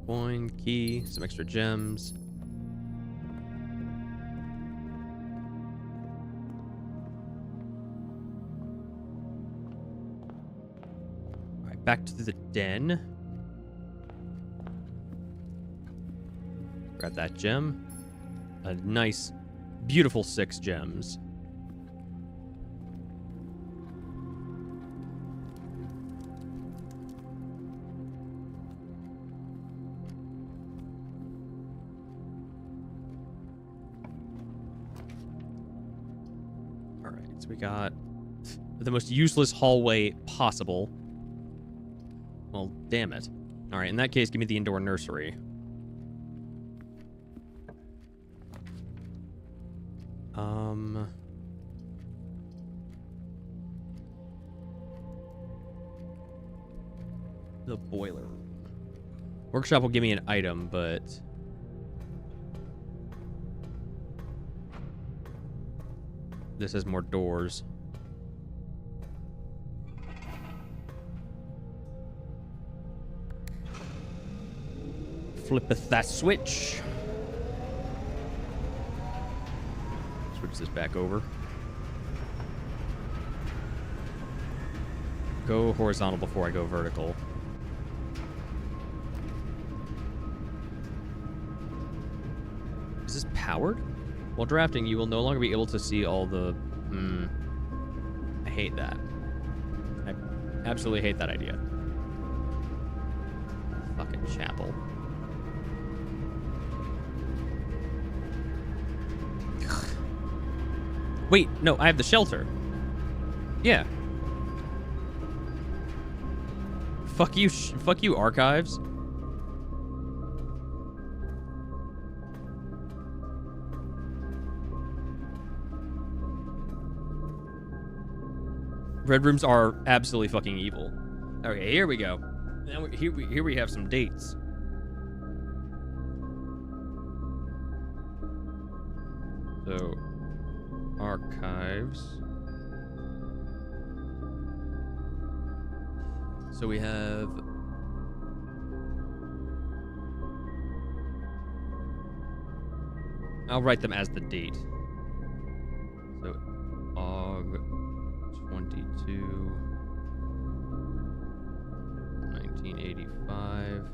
Coin, key, some extra gems. Alright, back to the den. Grab that gem. A nice, beautiful 6 gems. Alright, so we got the most useless hallway possible. Well, damn it. Alright, in that case, give me the indoor nursery. The boiler room. Workshop will give me an item, but this has more doors. Flippeth that switch. Switch this back over. Go horizontal before I go vertical. Is this powered? While drafting, you will no longer be able to see all the... I hate that. I absolutely hate that idea. Fucking chapel. Wait, no, I have the shelter. Yeah. Fuck you, archives. Red rooms are absolutely fucking evil. Okay, here we go. Now here we have some dates. So, archives. So we have I'll write them as the date. So AUG 22 1985.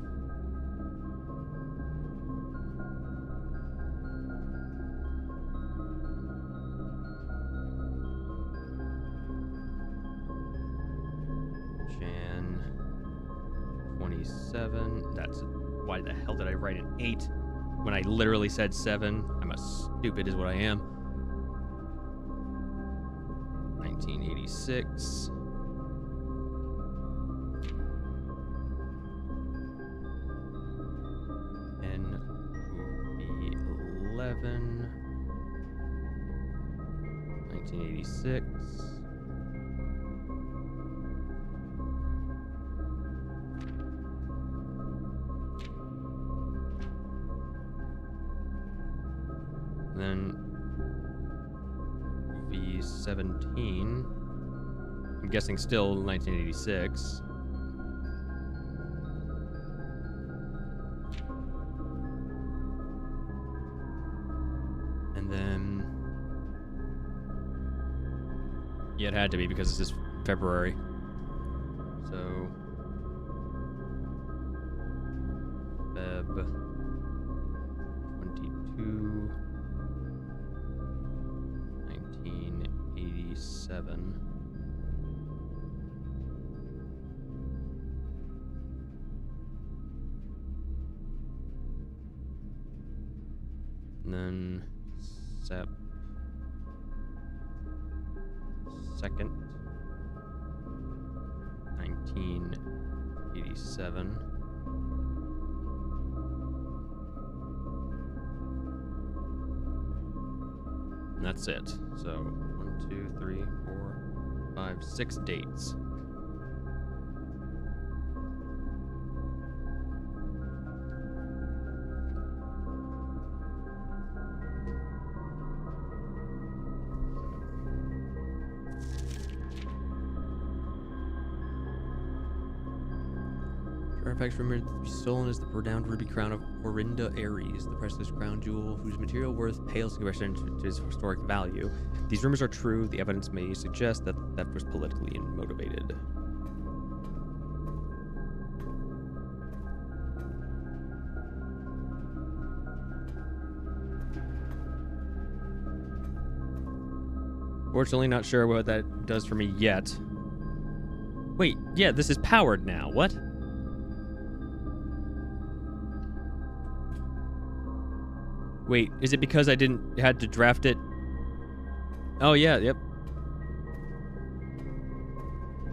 Jan 27. That's why the hell did I write an 8 when I literally said 7? I'm a stupid is what I am. 1986. NV11. 1986. Then V17. I'm guessing still 1986. And then yeah, it had to be because this is February. So Feb 22 1987. And then Sep 2nd 1987. And that's it. So 1, 2, 3, 4, 5, 6 dates. Artifacts rumored to be stolen is the renowned ruby crown of Orinda Ares, the priceless crown jewel whose material worth pales in comparison to its historic value. If these rumors are true, the evidence may suggest that theft was politically motivated. Fortunately, not sure what that does for me yet. Wait, yeah, this is powered now. What? Wait, is it because I had to draft it? Oh yeah, yep.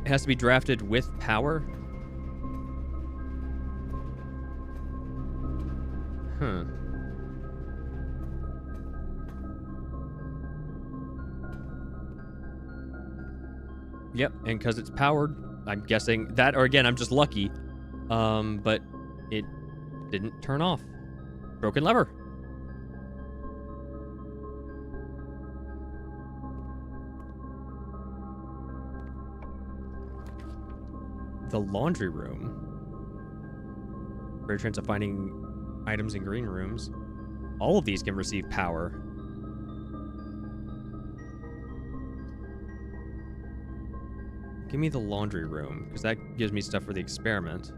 It has to be drafted with power? Huh. Yep, and because it's powered, I'm guessing that, or again, I'm just lucky. But it didn't turn off. Broken lever. The laundry room. Greater chance of finding items in green rooms. All of these can receive power. Give me the laundry room, because that gives me stuff for the experiment.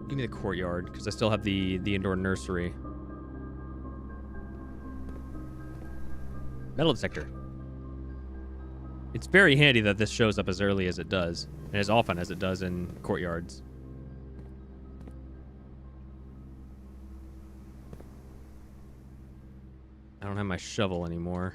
Give me the courtyard, because I still have the indoor nursery. Metal detector. It's very handy that this shows up as early as it does, and as often as it does in courtyards. I don't have my shovel anymore.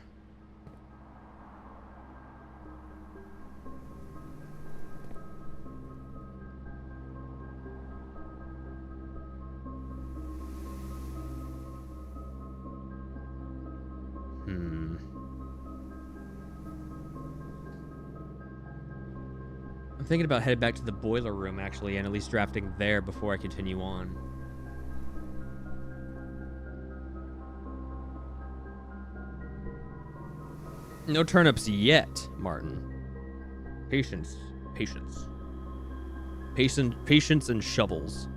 I'm thinking about heading back to the boiler room, actually, and at least drafting there before I continue on. No turnips yet, Martin. Patience. Patience. Patience and shovels.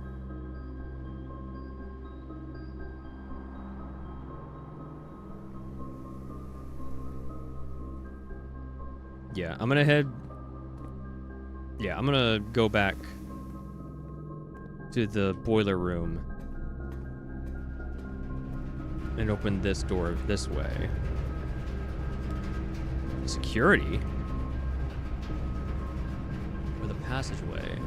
Yeah, I'm gonna head... Yeah, I'm gonna go back to the boiler room and open this door this way. Security? Or the passageway?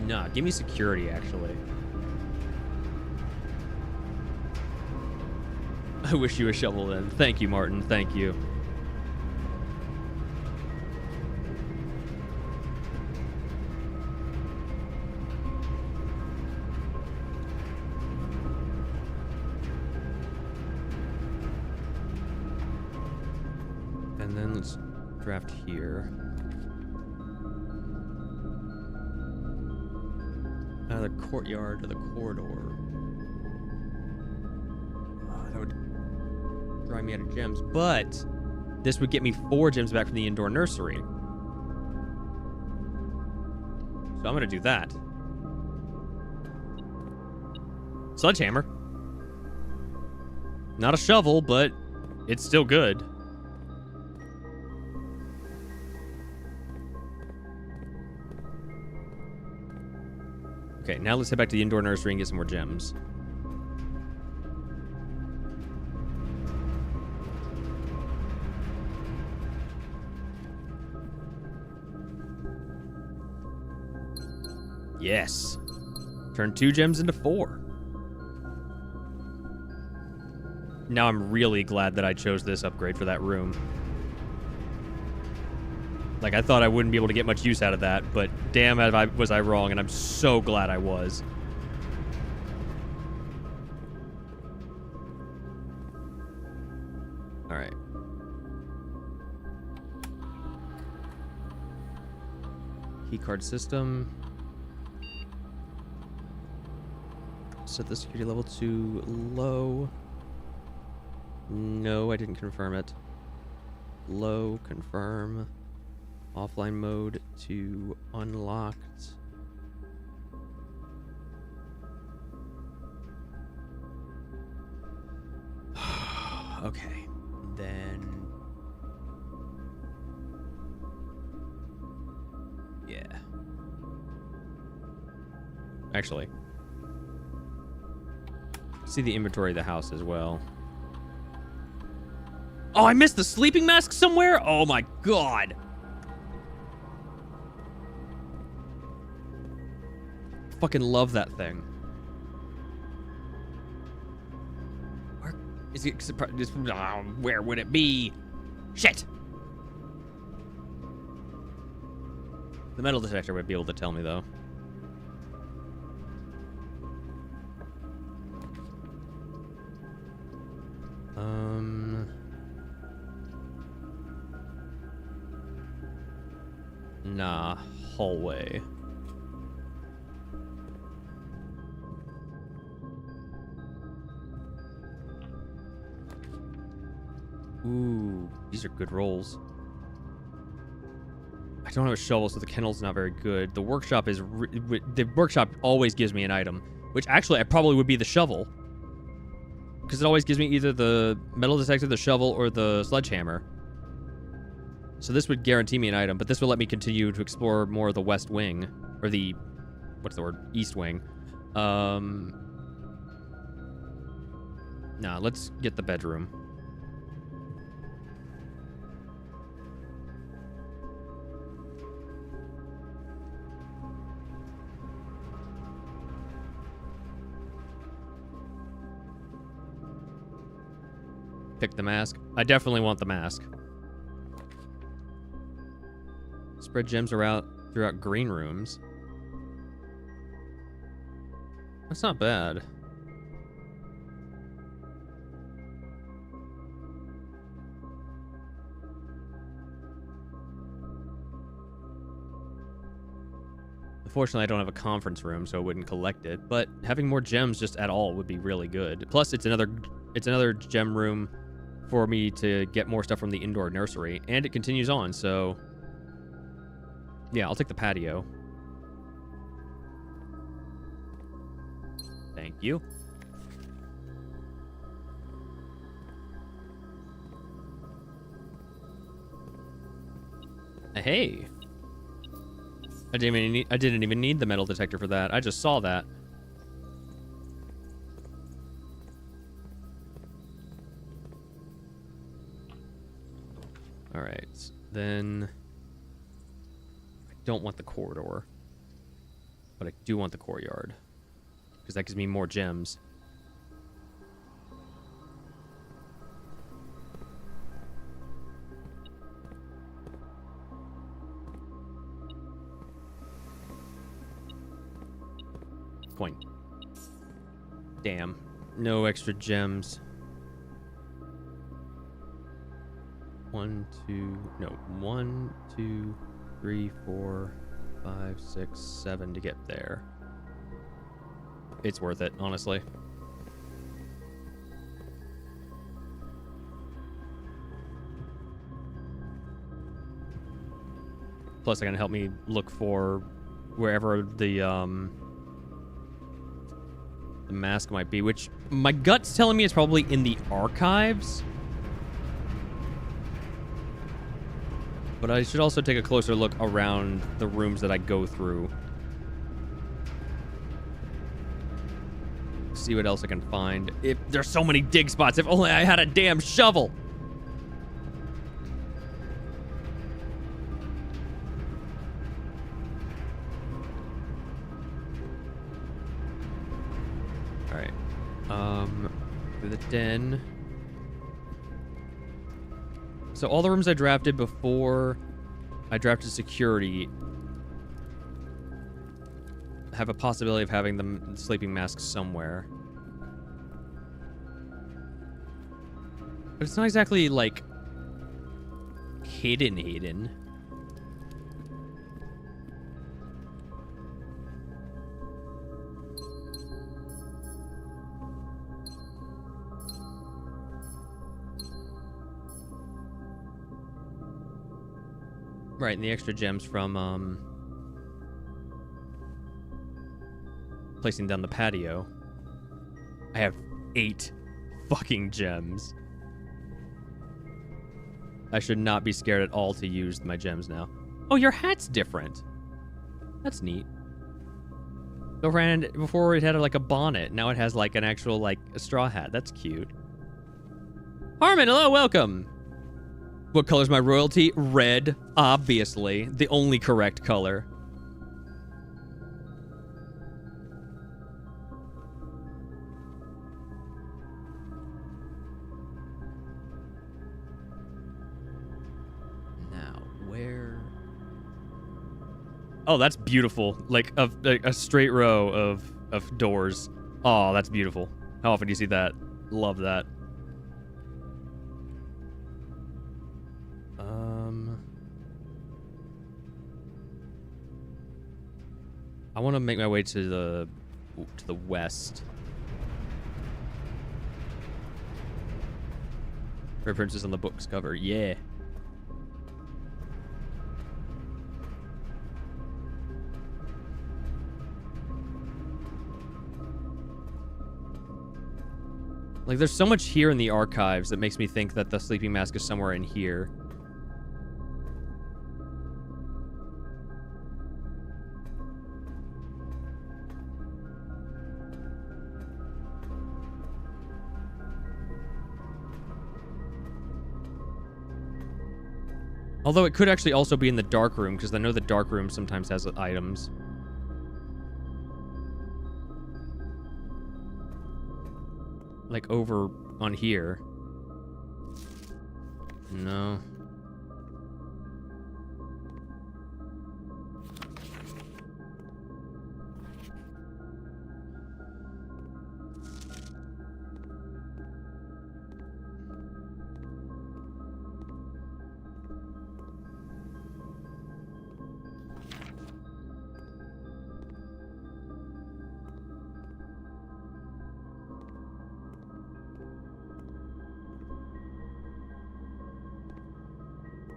Nah, give me security, actually. I wish you a shovel then. Thank you, Martin. Thank you. And then let's draft here. The courtyard to the corridor. That would drive me out of gems, but this would get me 4 gems back from the indoor nursery. So I'm gonna do that. Sledgehammer. Not a shovel, but it's still good. Okay, now let's head back to the indoor nursery and get some more gems. Yes. Turn 2 gems into 4. Now I'm really glad that I chose this upgrade for that room. Like, I thought I wouldn't be able to get much use out of that, but damn was I wrong, and I'm so glad I was. Alright. Keycard system. Set the security level to low. No, I didn't confirm it. Low, confirm. Offline mode to unlocked. Okay, then... Yeah. Actually. See the inventory of the house as well. Oh, I missed the sleeping mask somewhere? Oh my god. Fucking love that thing. Where is it? Where would it be? Shit. The metal detector would be able to tell me, though. Nah, hallway. Ooh, these are good rolls. I don't have a shovel, so the kennel's not very good. The workshop is... the workshop always gives me an item, which actually I probably would be the shovel. Because it always gives me either the metal detector, the shovel, or the sledgehammer. So this would guarantee me an item, but this will let me continue to explore more of the west wing. Or the... what's the word? East wing. Nah, let's get the bedroom. Pick the mask. I definitely want the mask. Spread gems around throughout green rooms. That's not bad. Unfortunately, I don't have a conference room, so I wouldn't collect it. But having more gems just at all would be really good. Plus, it's another gem room for me to get more stuff from the indoor nursery, and it continues on, so yeah, I'll take the patio. Thank you. Hey. I didn't even need the metal detector for that. I just saw that. All right, then I don't want the corridor, but I do want the courtyard because that gives me more gems. Coin. Damn, no extra gems. 1, 2, 3, 4, 5, 6, 7 to get there. It's worth it, honestly. Plus, they're gonna help me look for wherever the mask might be, which my gut's telling me it's probably in the archives. But I should also take a closer look around the rooms that I go through. See what else I can find. If there's so many dig spots, if only I had a damn shovel. All right. Through the den. So all the rooms I drafted before I drafted security have a possibility of having the sleeping masks somewhere. But it's not exactly, like, hidden. Right, and the extra gems from, placing down the patio. I have 8 fucking gems. I should not be scared at all to use my gems now. Oh, your hat's different. That's neat. Before it had like a bonnet. Now it has like an actual like a straw hat. That's cute. Harmon, hello, welcome. What color's my royalty? Red, obviously. The only correct color. Now, where... Oh, that's beautiful. Like a straight row of doors. Oh, that's beautiful. How often do you see that? Love that. I want to make my way to the west. References on the book's cover. Yeah. Like, there's so much here in the archives that makes me think that the sleeping mask is somewhere in here. Although it could actually also be in the dark room, because I know the dark room sometimes has items. Like over on here. No.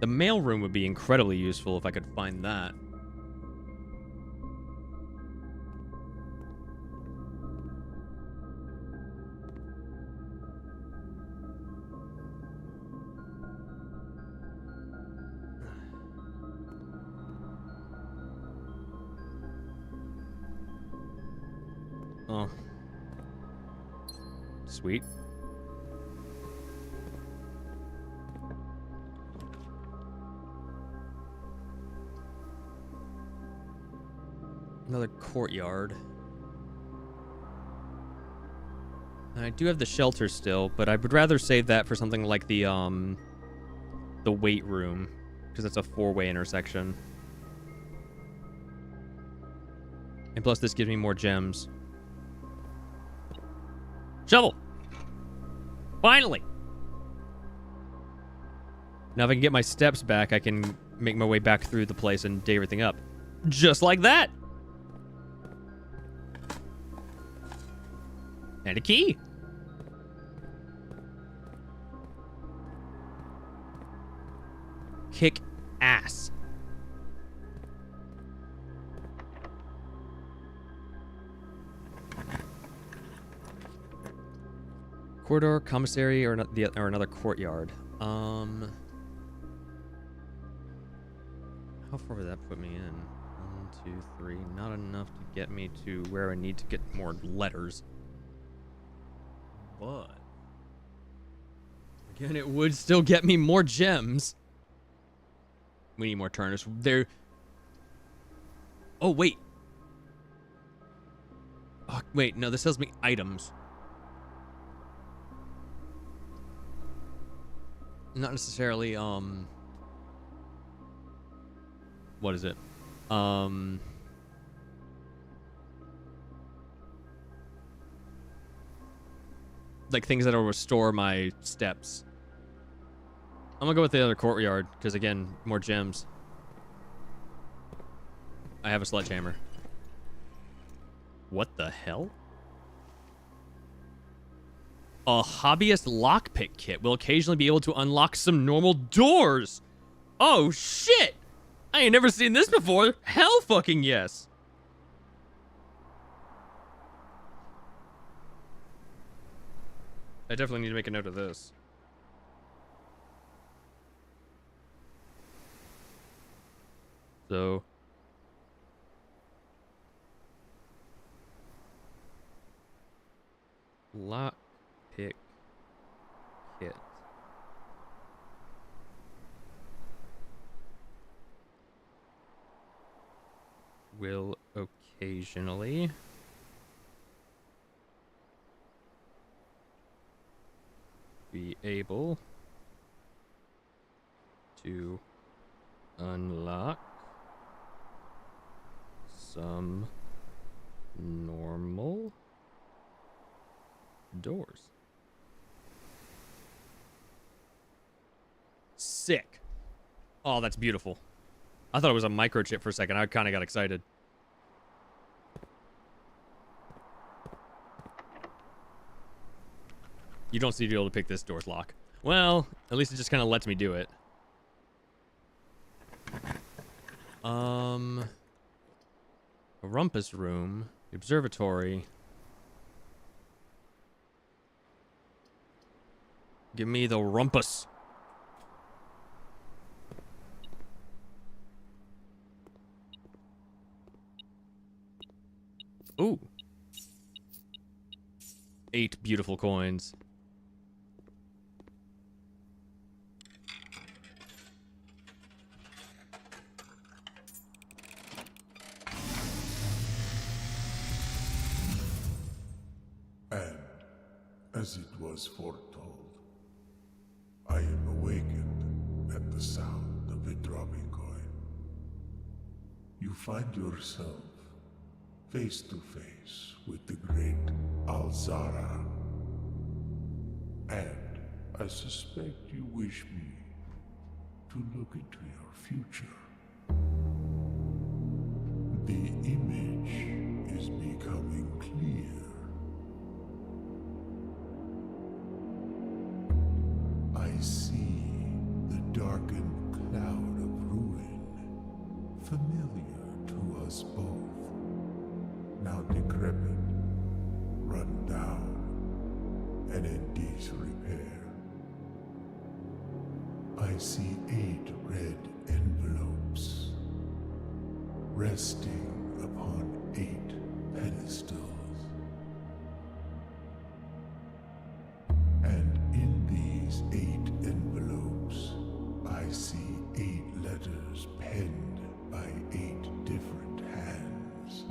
The mailroom would be incredibly useful if I could find that. Oh. Sweet. Another courtyard. And I do have the shelter still, but I would rather save that for something like the weight room, because it's a 4-way intersection. And plus this gives me more gems. Shovel! Finally! Now if I can get my steps back, I can make my way back through the place and dig everything up. Just like that! And a key. Kick ass. Corridor, commissary, or another courtyard. How far would that put me in? 1, 2, 3. Not enough to get me to where I need to get more letters. But again, it would still get me more gems. We need more turners. There. Oh wait. Oh wait, no, this tells me items. Not necessarily, what is it? Like things that'll restore my steps. I'm gonna go with the other courtyard, because again, more gems. I have a sledgehammer. What the hell? A hobbyist lockpick kit will occasionally be able to unlock some normal doors. Oh shit! I ain't never seen this before. Hell fucking yes. I definitely need to make a note of this. So lock pick kit. Will occasionally be able to unlock some normal doors. Sick. Oh, that's beautiful. I thought it was a microchip for a second. I kind of got excited. You don't seem to be able to pick this door's lock. Well, at least it just kind of lets me do it. A rumpus room, the observatory. Give me the rumpus. Ooh. 8 beautiful coins. And, as it was foretold, I am awakened at the sound of a dropping coin. You find yourself face to face with the great Alzara. And I suspect you wish me to look into your future. The image is becoming clear. I see the darkened cloud of ruin, familiar to us both, now decrepit, run down, and in disrepair. I see 8 red envelopes, resting upon 8 pedestals. And in these 8 envelopes, I see 8 letters penned by 8 different hands.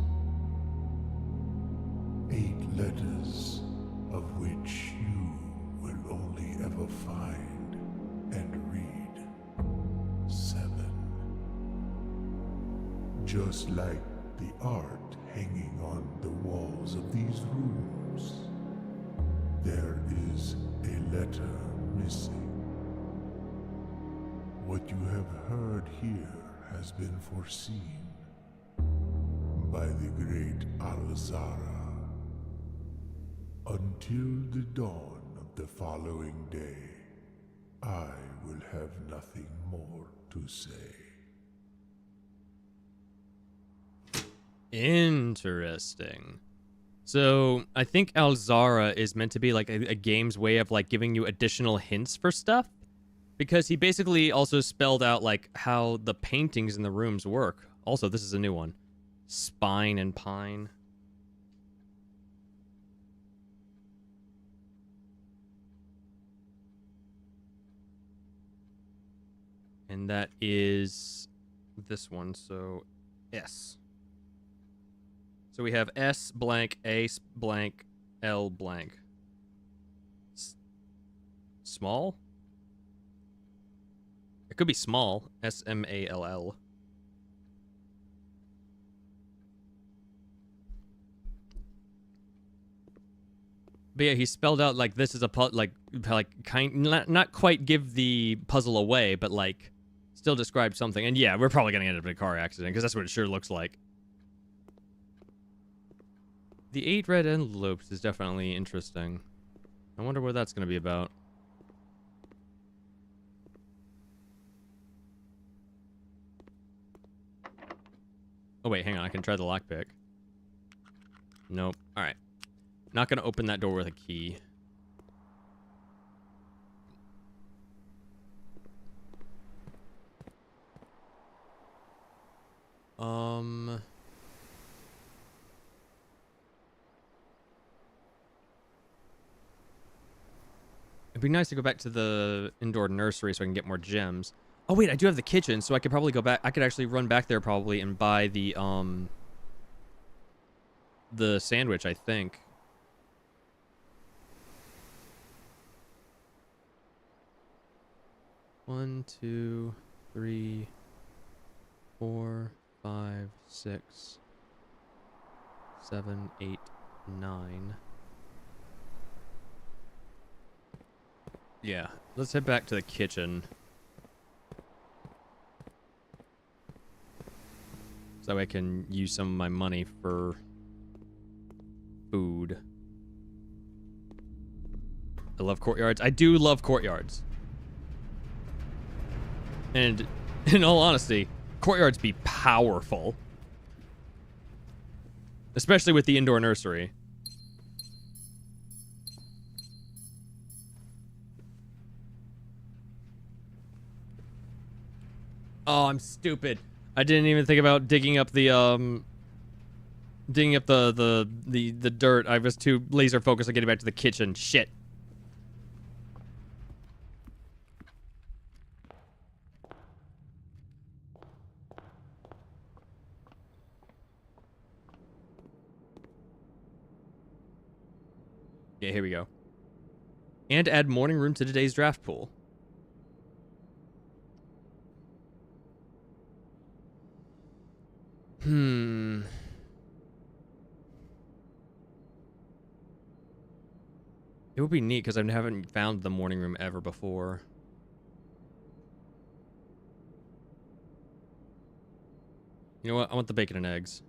8 letters of which you will only ever find and read 7. Just like the art hanging on the walls of these rooms, there is a letter missing. What you have heard here has been foreseen by the great Alzara. Until the dawn of the following day, I will have nothing more to say. Interesting. So I think Alzara is meant to be like a game's way of like giving you additional hints for stuff, because he basically also spelled out like how the paintings in the rooms work. Also, this is a new one. Spine and Pine. And that is this one, so S. So we have S blank, A blank, L blank. Small? It could be small. S-M-A-L-L. But yeah, he spelled out like this is a not quite give the puzzle away, but like still describe something. And yeah, we're probably gonna end up in a car accident because that's what it sure looks like. The 8 red envelopes is definitely interesting. I wonder what that's gonna be about. Oh wait, hang on, I can try the lockpick. Nope. Alright. Not gonna open that door with a key. It'd be nice to go back to the indoor nursery so I can get more gems. Oh wait, I do have the kitchen, so I could probably go back. I could actually run back there probably and buy the sandwich, I think. One, 2, 3, 4, 5, 6. 7, 8, 9. Yeah, let's head back to the kitchen. So I can use some of my money for food. I love courtyards. I do love courtyards. And in all honesty, courtyards be powerful. Especially with the indoor nursery. Oh, I'm stupid. I didn't even think about digging up the the dirt. I was too laser focused on getting back to the kitchen. Shit. Yeah, here we go. And add morning room to today's draft pool. It would be neat because I haven't found the morning room ever before. You know what? I want the bacon and eggs.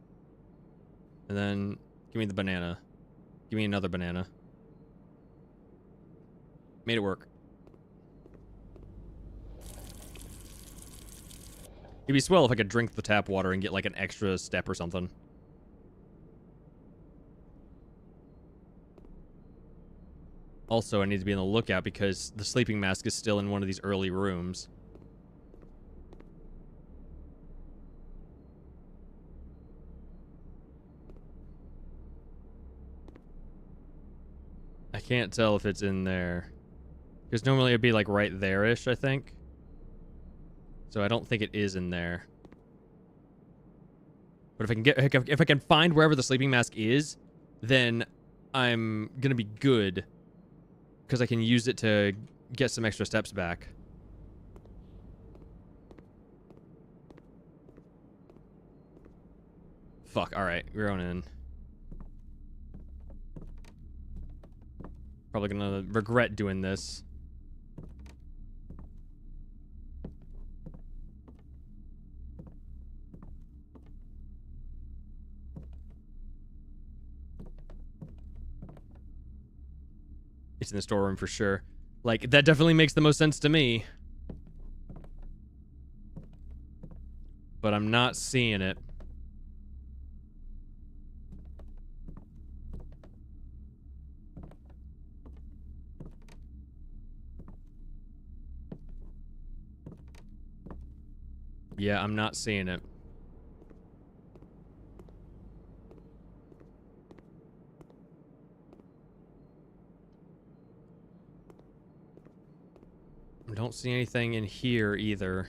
And then give me the banana. Give me another banana. Made it work. It'd be swell if I could drink the tap water and get like an extra step or something. Also, I need to be on the lookout because the sleeping mask is still in one of these early rooms. I can't tell if it's in there. Because normally it'd be like right there-ish, I think. So I don't think it is in there. But if I can find wherever the sleeping mask is, then I'm gonna be good. Because I can use it to get some extra steps back. Fuck, alright, we're going in. Probably gonna regret doing this. It's in the storeroom for sure. Like, that definitely makes the most sense to me. But I'm not seeing it. Yeah, I'm not seeing it. I don't see anything in here either.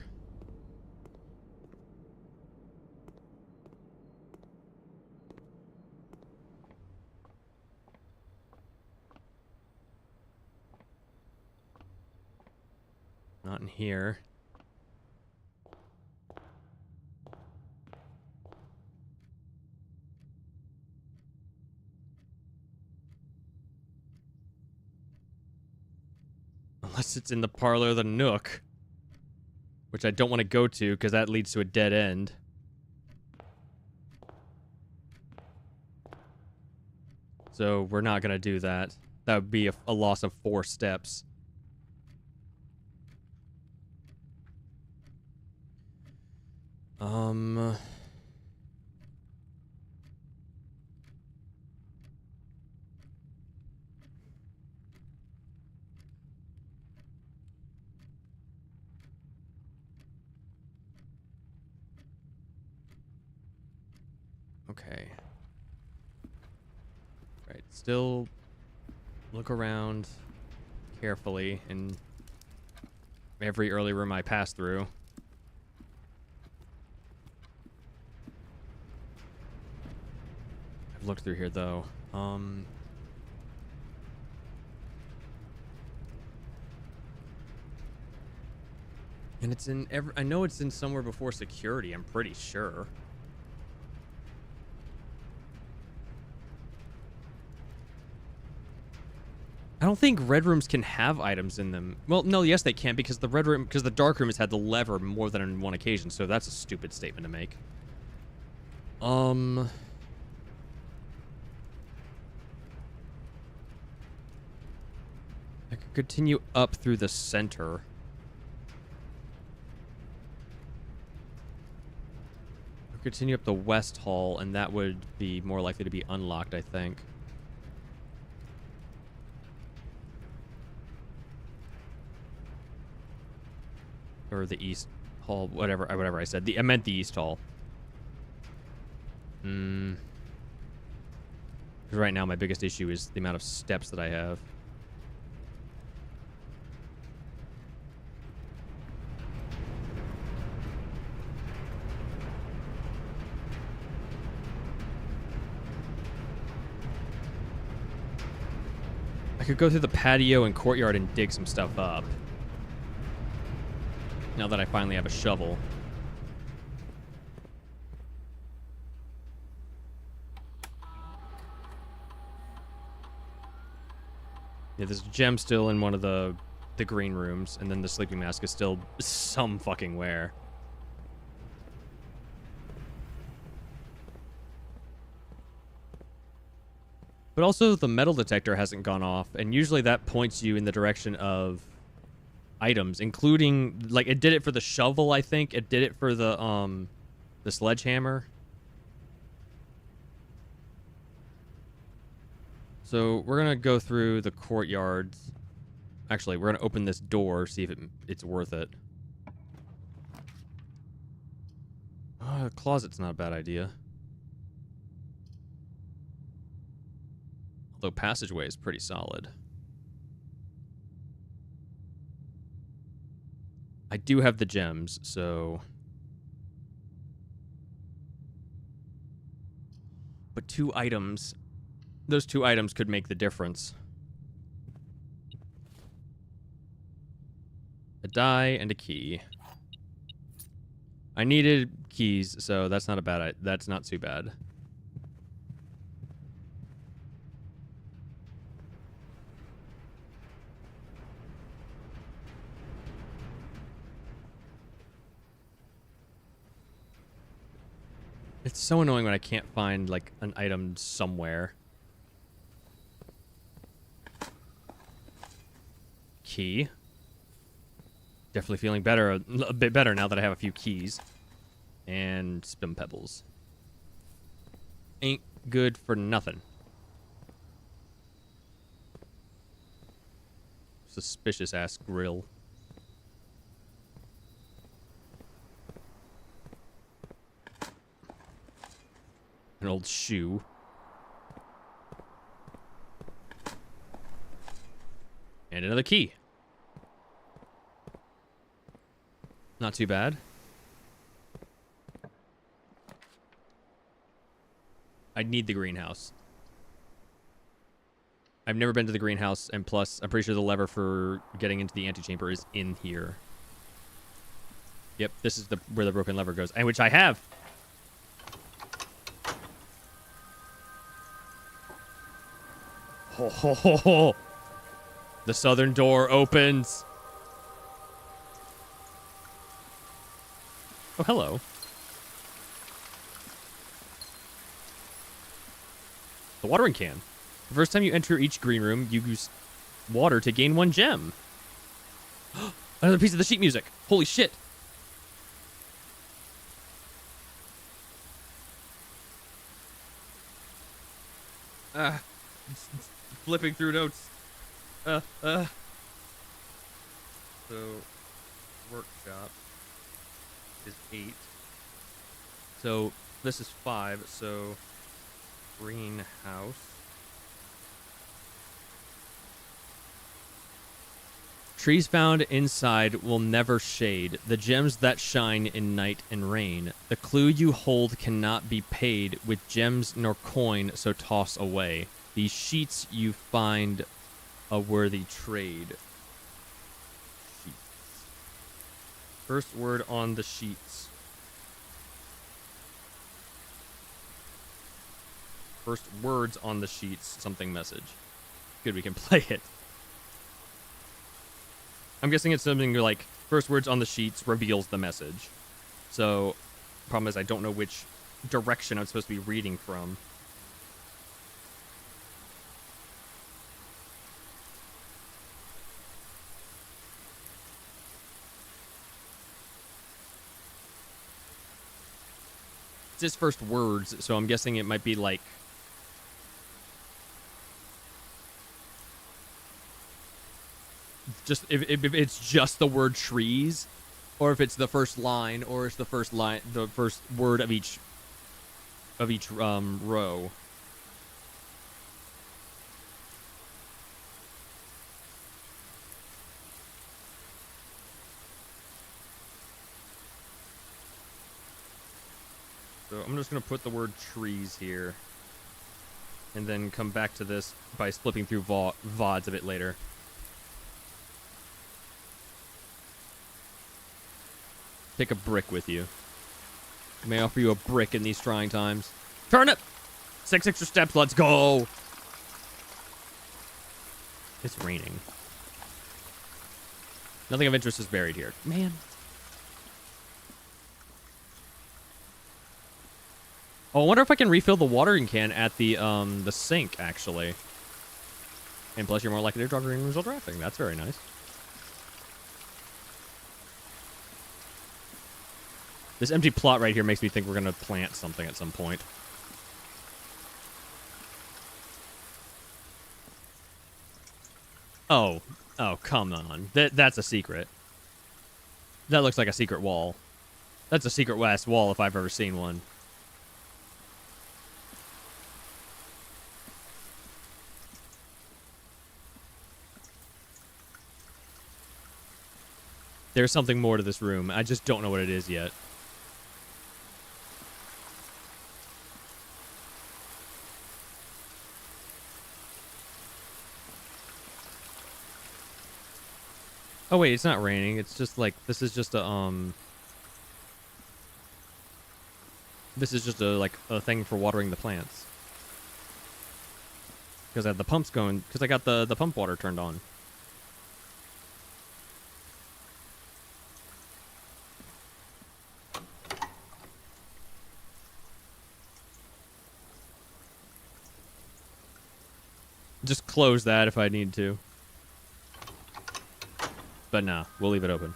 Not in here. Unless it's in the parlor of the Nook. Which I don't want to go to, because that leads to a dead end. So we're not going to do that. That would be a loss of 4 steps. Okay. Right, still look around carefully in every early room I pass through. I've looked through here though. And it's in I know it's in somewhere before security, I'm pretty sure. don't think red rooms can have items in them. Well, no, yes they can, because the dark room has had the lever more than on one occasion, so that's a stupid statement to make. I could continue up through the center. Or continue up the west hall, and that would be more likely to be unlocked, I think. Or the east hall, whatever I said. I meant the east hall. Because right now my biggest issue is the amount of steps that I have. I could go through the patio and courtyard and dig some stuff up. Now that I finally have a shovel. Yeah, there's a gem still in one of the green rooms, and then the sleeping mask is still some fucking where. But also, the metal detector hasn't gone off, and usually that points you in the direction of items, including, like, it did it for the shovel, I think. It did it for the sledgehammer. So we're gonna go through the courtyards. Actually, we're gonna open this door, see if it's worth it. Closet's not a bad idea. Although passageway is pretty solid. I do have the gems, so... But 2 items... Those 2 items could make the difference. A die and a key. I needed keys, so that's not a bad... That's not too bad. It's so annoying when I can't find, like, an item somewhere. Key. Definitely feeling better, a bit better now that I have a few keys. And spin pebbles. Ain't good for nothing. Suspicious ass grill. An old shoe. And another key. Not too bad. I need the greenhouse. I've never been to the greenhouse, and plus, I'm pretty sure the lever for getting into the antechamber is in here. Yep, this is where the broken lever goes, and which I have. Ho ho ho ho! The southern door opens. Oh, hello. The watering can. The first time you enter each green room, you use water to gain 1 gem. Another piece of the sheet music. Holy shit. Flipping through notes. So, workshop is 8. So, this is 5, so greenhouse. Trees found inside will never shade. The gems that shine in night and rain. The clue you hold cannot be paid with gems nor coin, so toss away. These sheets you find a worthy trade. Sheets. First word on the sheets. First words on the sheets. Something message. Good, we can play it. I'm guessing it's something like first words on the sheets reveals the message. So, problem is I don't know which direction I'm supposed to be reading from. It's his first words, so I'm guessing it might be like... just if it's just the word trees, or if it's the first line, or it's the first word of each row. So I'm just gonna put the word trees here, and then come back to this by flipping through VODs a bit later. Take a brick with you. I may offer you a brick in these trying times. Turnip! 6 extra steps, let's go! It's raining. Nothing of interest is buried here. Man. Oh, I wonder if I can refill the watering can at the sink, actually. And plus, you're more likely to draw green result drafting. That's very nice. This empty plot right here makes me think we're going to plant something at some point. Oh. Oh, come on. That's a secret. That looks like a secret wall. That's a secret west wall if I've ever seen one. There's something more to this room. I just don't know what it is yet. Oh wait, it's not raining. It's just like this is just a this is just like a thing for watering the plants. Because I have the pumps going. Because I got the pump water turned on. Just close that if I need to. But nah, we'll leave it open.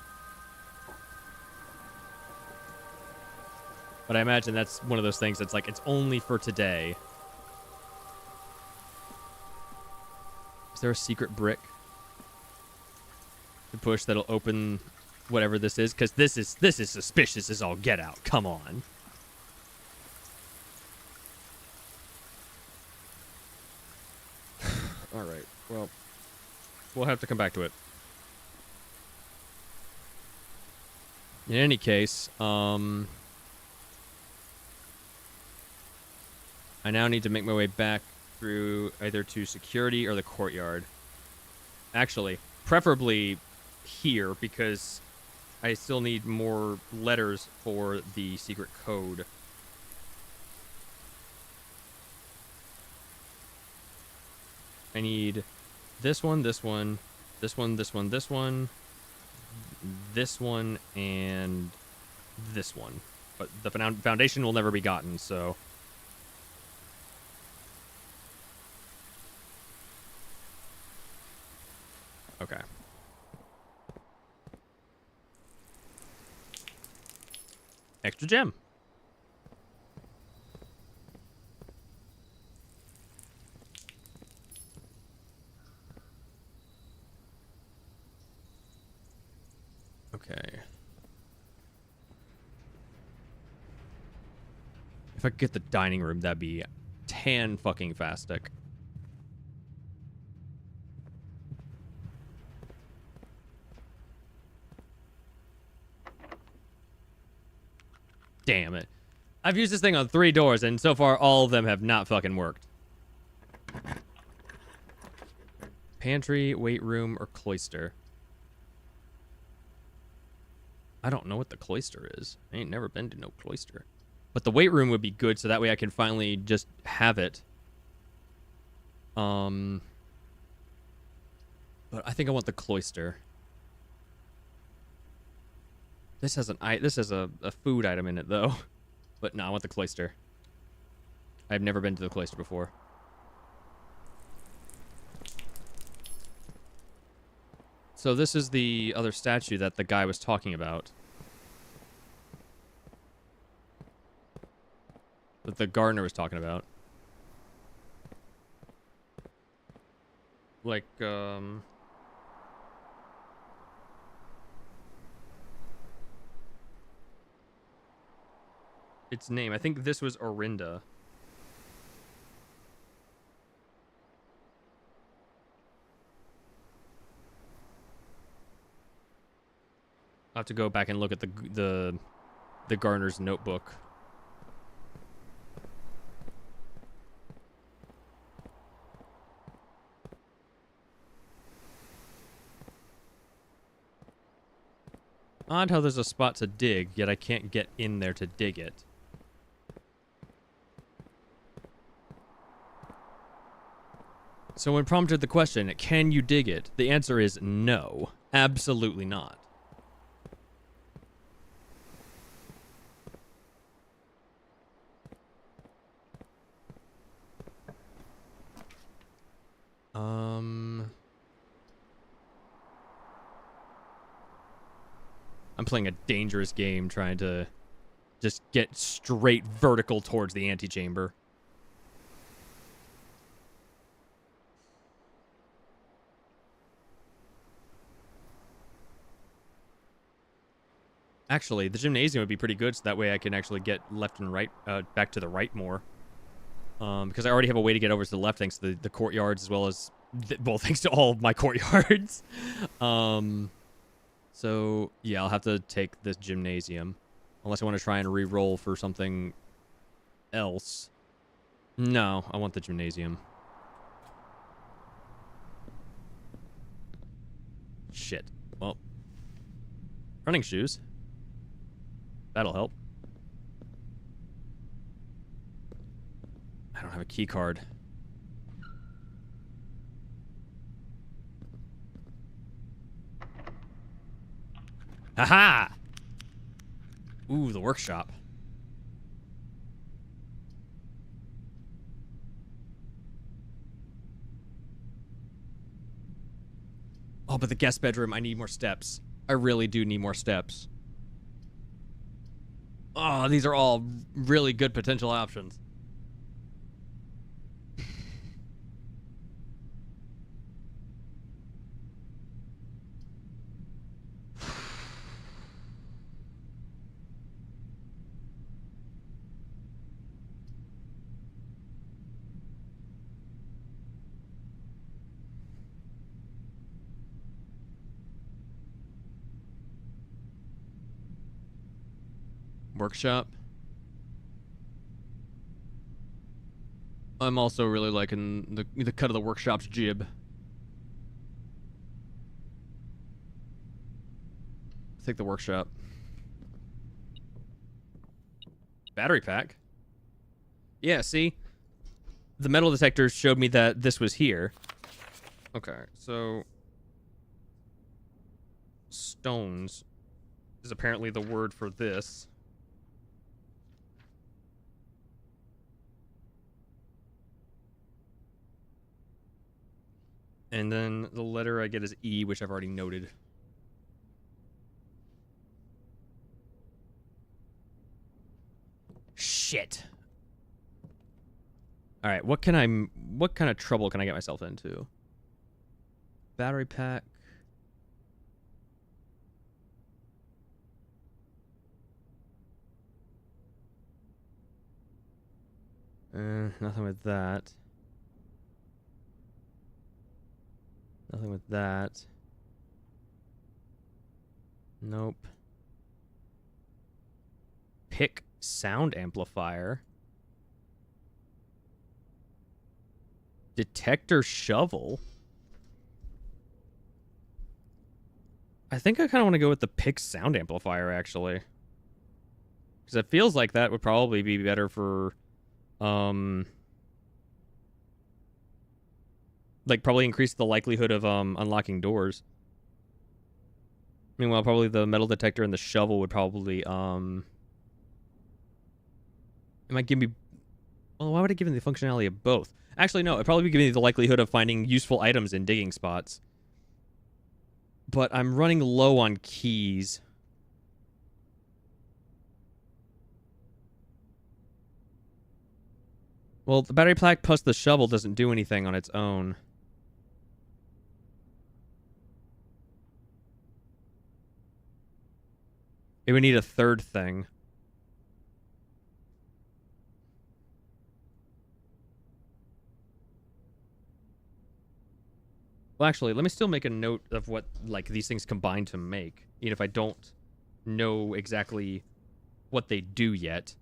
But I imagine that's one of those things that's like, it's only for today. Is there a secret brick to push that'll open whatever this is? Because this is suspicious as all get out. Come on. All right. Well, we'll have to come back to it. In any case, I now need to make my way back through either to security or the courtyard. Actually, preferably here, because I still need more letters for the secret code. I need this one, this one, this one, this one, this one, this one, and this one. But the foundation will never be gotten, so... Okay. Extra gem. Okay. If I could get the dining room, that'd be tan-fucking-fastic. Damn it. I've used this thing on 3 doors, and so far all of them have not fucking worked. Pantry, weight room, or cloister? I don't know what the cloister is. I ain't never been to no cloister. But the weight room would be good, so that way I can finally just have it. But I think I want the cloister. This has a food item in it though. But no, I want the cloister. I've never been to the cloister before. So this is the other statue that the guy was talking about. That the gardener was talking about. Like, its name. I think this was Orinda. I'll have to go back and look at the gardener's notebook. Odd how there's a spot to dig, yet I can't get in there to dig it. So when prompted the question, can you dig it? The answer is no. Absolutely not. I'm playing a dangerous game trying to just get straight vertical towards the antechamber. Actually, the gymnasium would be pretty good, so that way I can actually get left and right, back to the right more. Because I already have a way to get over to the left thanks to the courtyards, as well as, well, thanks to all of my courtyards. So, yeah, I'll have to take this gymnasium. Unless I want to try and re-roll for something else. No, I want the gymnasium. Shit. Well. Running shoes. That'll help. I don't have a key card. Haha! Ooh, the workshop. Oh, but the guest bedroom, I need more steps. I really do need more steps. Oh, these are all really good potential options. Workshop. I'm also really liking the cut of the workshop's jib. Take the workshop. Battery pack. Yeah, see? The metal detectors showed me that this was here. Okay, so stones is apparently the word for this. And then the letter I get is E, which I've already noted. Shit. All right, what kind of trouble can I get myself into? Battery pack. Nothing with that. Nothing with that. Nope. Pick sound amplifier. Detector shovel. I think I kind of want to go with the pick sound amplifier, actually. Because it feels like that would probably be better for, like, probably increase the likelihood of, unlocking doors. Meanwhile, probably the metal detector and the shovel would probably, it might give me... Well, why would it give me the functionality of both? Actually, no. It'd probably give me the likelihood of finding useful items in digging spots. But I'm running low on keys. Well, the battery pack plus the shovel doesn't do anything on its own. It would need a third thing. Well, actually, let me still make a note of what, like, these things combine to make, even if I don't know exactly what they do yet.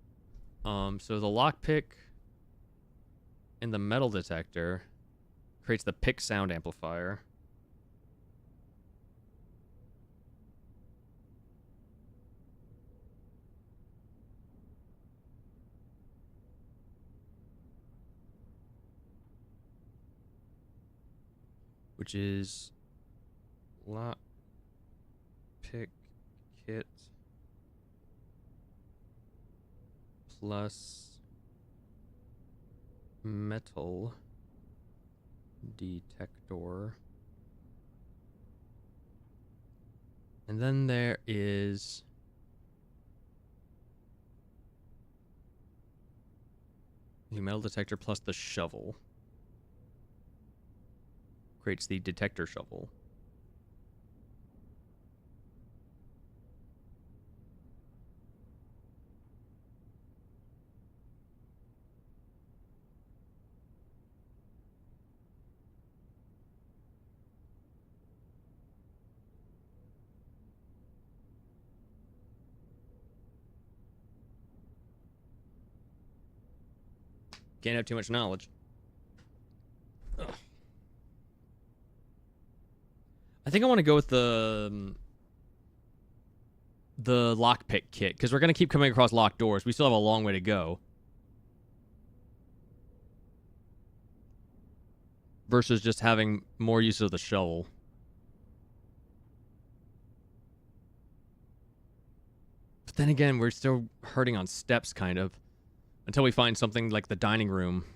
So the lockpick and the metal detector creates the pick sound amplifier. Which is lock pick kit plus metal detector. And then there is the metal detector plus the shovel. Creates the detector shovel. Can't have too much knowledge. Ugh. I think I want to go with the lockpick kit, because we're going to keep coming across locked doors. We still have a long way to go. Versus just having more use of the shovel. But then again, we're still hurting on steps, kind of. Until we find something like the dining room.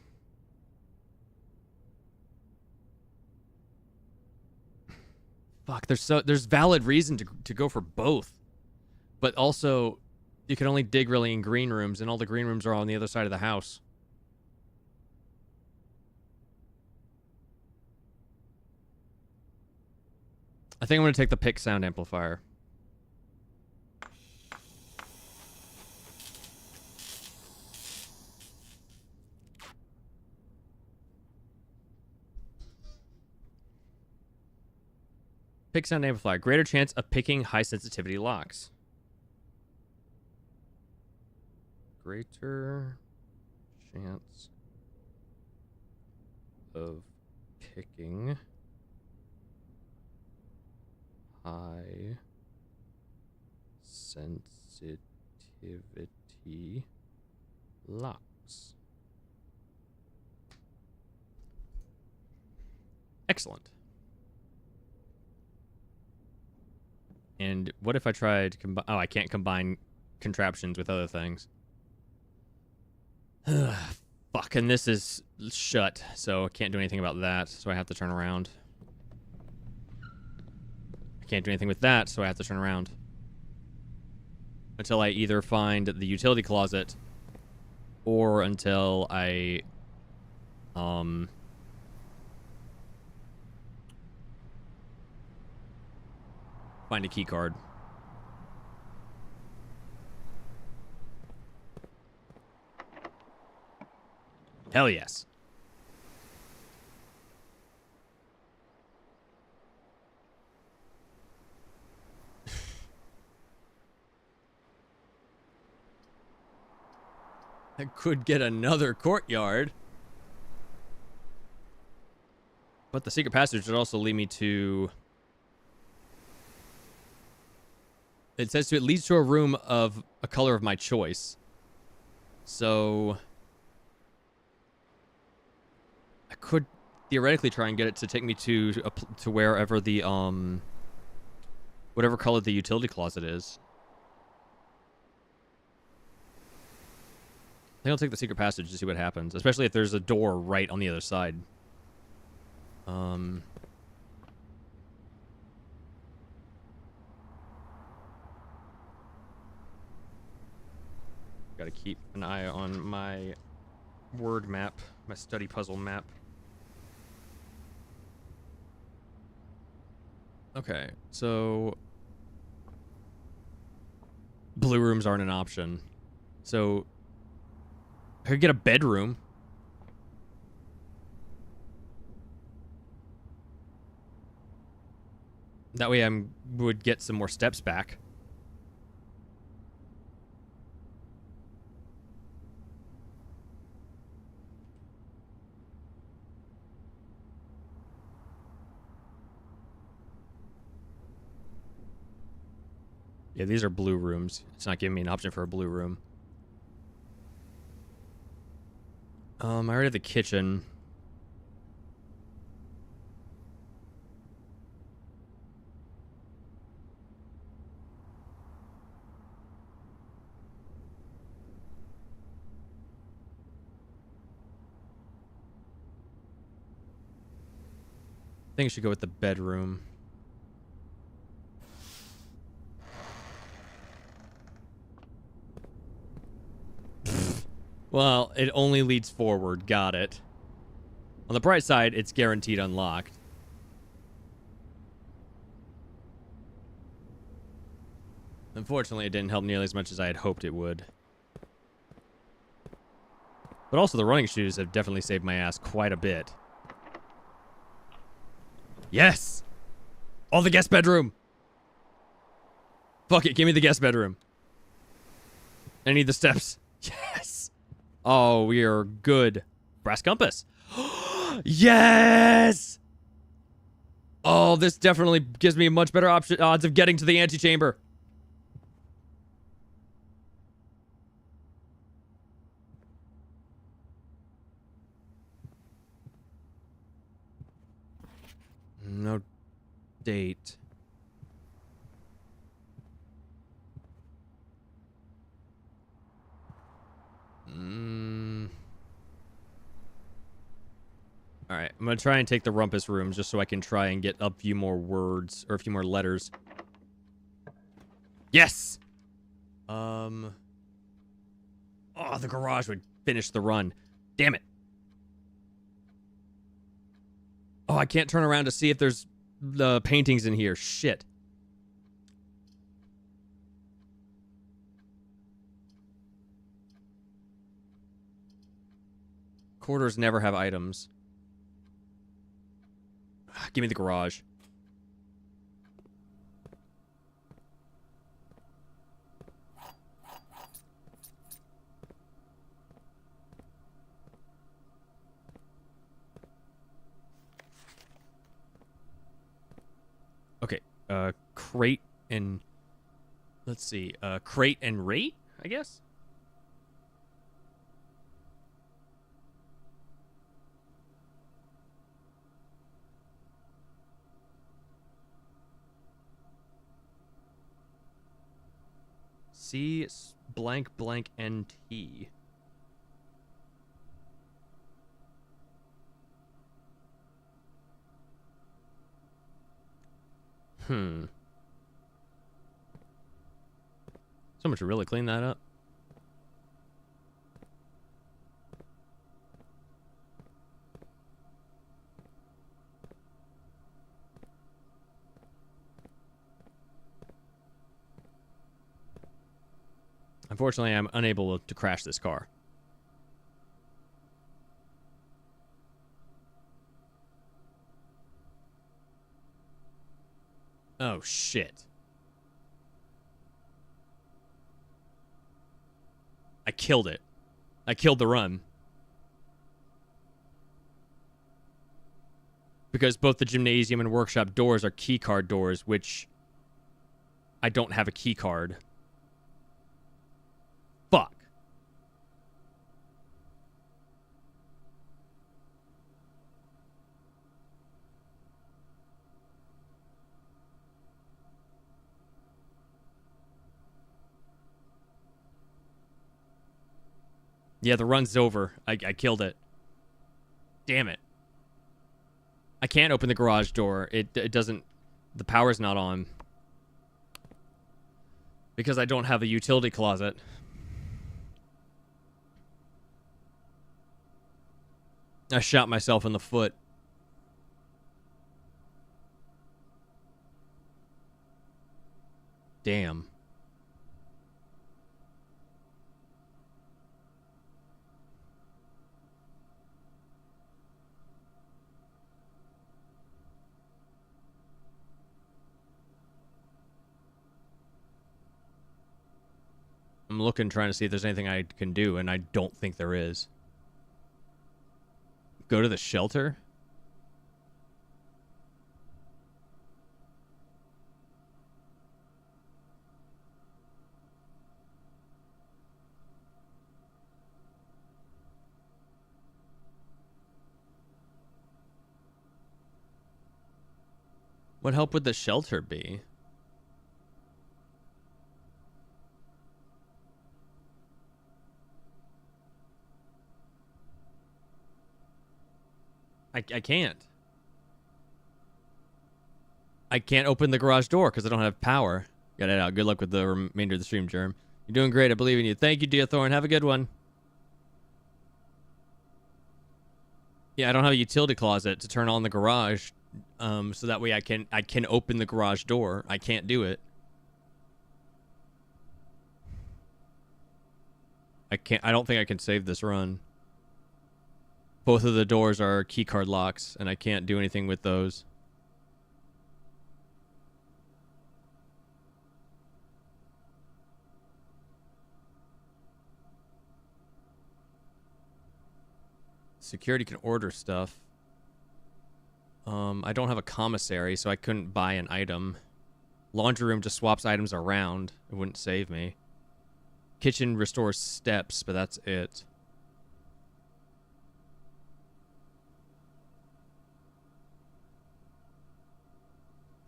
Fuck, there's valid reason to go for both. But also, you can only dig really in green rooms, and all the green rooms are on the other side of the house. I think I'm going to take the pick sound amplifier. Pick sound amplifier. Greater chance of picking high sensitivity locks. Greater chance of picking high sensitivity locks. Excellent. And what if I tried combine? Oh, I can't combine contraptions with other things. Fuck, and this is shut, so I can't do anything about that, so I have to turn around. I can't do anything with that, so I have to turn around. Until I either find the utility closet, or until I, find a key card. Hell yes. I could get another courtyard. But the secret passage would also lead me to... It says it leads to a room of a color of my choice. So... I could theoretically try and get it to take me to wherever the Whatever color the utility closet is. I think I'll take the secret passage to see what happens, especially if there's a door right on the other side. Gotta keep an eye on my word map, my study puzzle map. Okay, so blue rooms aren't an option. So I could get a bedroom. That way I would get some more steps back. Yeah, these are blue rooms. It's not giving me an option for a blue room. I already have the kitchen. I think I should go with the bedroom. Well, it only leads forward. Got it. On the bright side, it's guaranteed unlocked. Unfortunately, it didn't help nearly as much as I had hoped it would. But also, the running shoes have definitely saved my ass quite a bit. Yes! Oh, the guest bedroom! Fuck it, give me the guest bedroom. I need the steps. Yes! Oh, we are good. Brass compass. Yes! Oh, this definitely gives me a much better odds of getting to the antechamber. No date. Alright, I'm gonna try and take the rumpus room just so I can try and get a few more words, or a few more letters. Yes! Oh, the garage would finish the run. Damn it. Oh, I can't turn around to see if there's the paintings in here. Shit. Corridors never have items. Give me the garage. Okay, crate and... Let's see, crate and rate, I guess? C blank blank NT. Someone should really clean that up. Unfortunately, I'm unable to crash this car. Oh, shit. I killed it. I killed the run. Because both the gymnasium and workshop doors are keycard doors, which I don't have a keycard. Fuck. Yeah, the run's over. I killed it. Damn it. I can't open the garage door. It doesn't... The power's not on. Because I don't have a utility closet. I shot myself in the foot. Damn. I'm looking, trying to see if there's anything I can do, and I don't think there is. Go to the shelter? What help would the shelter be? I can't. I can't open the garage door because I don't have power. Got it out. Good luck with the remainder of the stream, Germ. You're doing great. I believe in you. Thank you, Dear Thorn. Have a good one. Yeah, I don't have a utility closet to turn on the garage, so that way I can open the garage door. I can't do it. I don't think I can save this run. Both of the doors are keycard locks, and I can't do anything with those. Security can order stuff. I don't have a commissary, so I couldn't buy an item. Laundry room just swaps items around. It wouldn't save me. Kitchen restores steps, but that's it.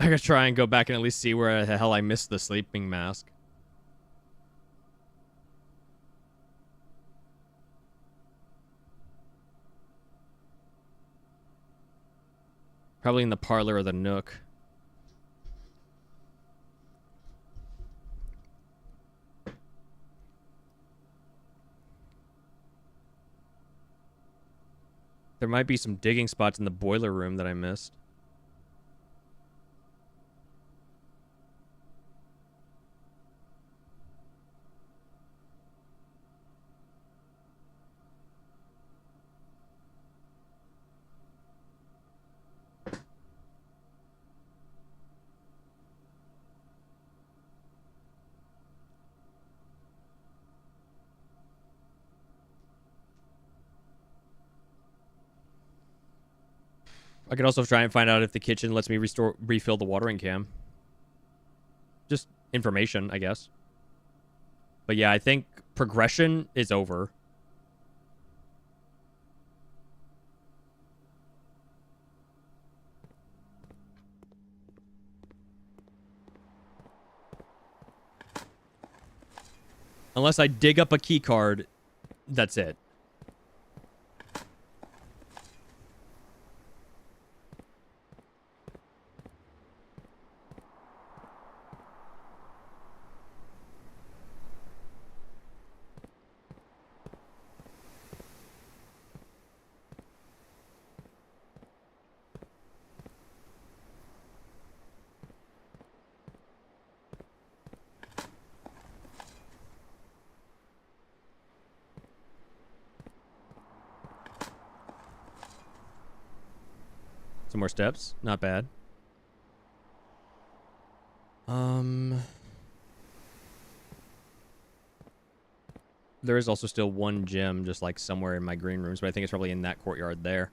I gotta try and go back and at least see where the hell I missed the sleeping mask. Probably in the parlor or the nook. There might be some digging spots in the boiler room that I missed. I could also try and find out if the kitchen lets me refill the watering can. Just information, I guess. But yeah, I think progression is over. Unless I dig up a key card, that's it. Some more steps. Not bad. There is also still one gem just like somewhere in my green rooms, but I think it's probably in that courtyard there.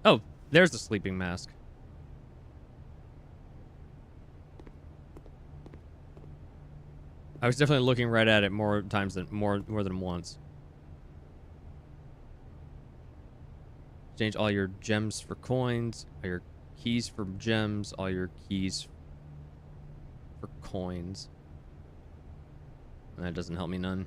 Oh, there's the sleeping mask. I was definitely looking right at it more than once. Exchange all your gems for coins, all your keys for gems, all your keys for coins. That doesn't help me none.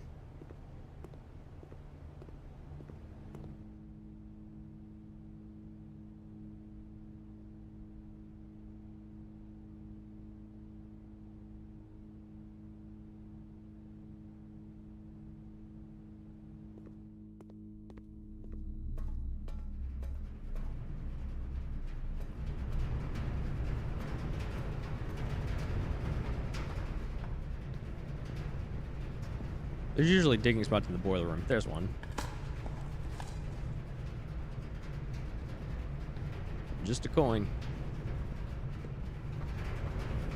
There's usually digging spots in the boiler room. There's one. Just a coin.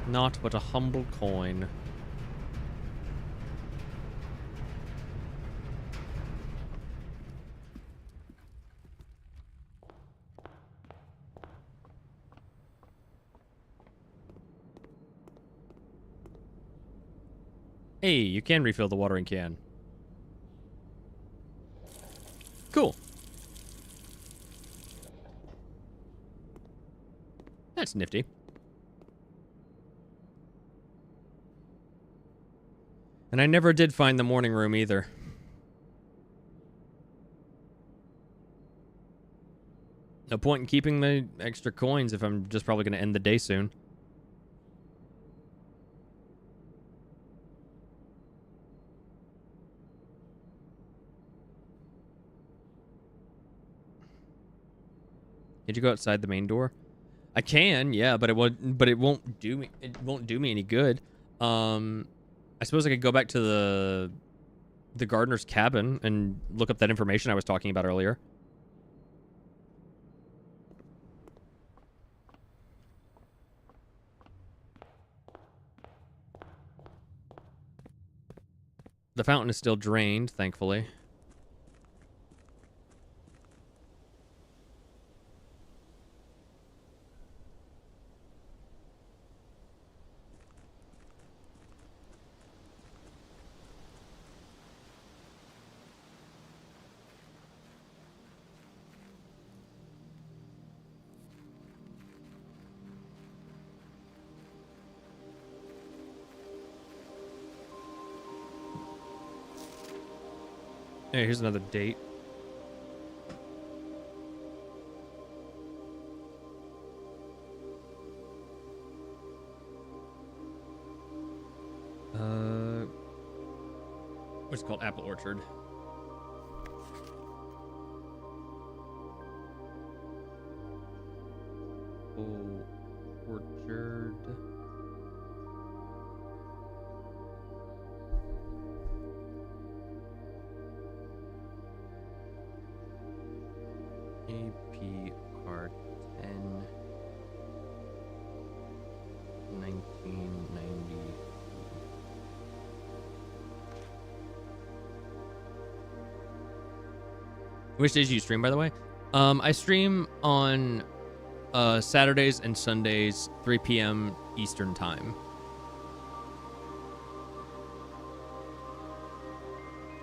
Naught but a humble coin. Hey, you can refill the watering can. Cool. That's nifty. And I never did find the morning room either. No point in keeping the extra coins if I'm just probably going to end the day soon. Did you go outside the main door? I can, yeah, but it won't do me. It won't do me any good. I suppose I could go back to the gardener's cabin and look up that information I was talking about earlier. The fountain is still drained, thankfully. Hey, here's another date. What's it called? Apple Orchard. Oh, Orchard. APR 10 1990. Which days do you stream, by the way? I stream on Saturdays and Sundays, 3 p.m. Eastern time.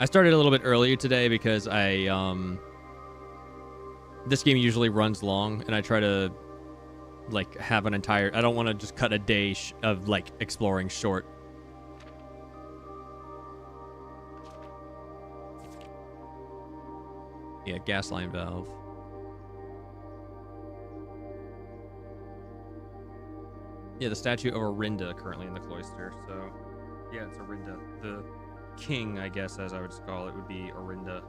I started a little bit earlier today because this game usually runs long, and I try to like have an entire. I don't want to just cut a day of like exploring short. Yeah, gas line valve. Yeah, the statue of Orinda currently in the cloister. So, yeah, it's Orinda. The king, I guess, as I would call it, would be Orinda.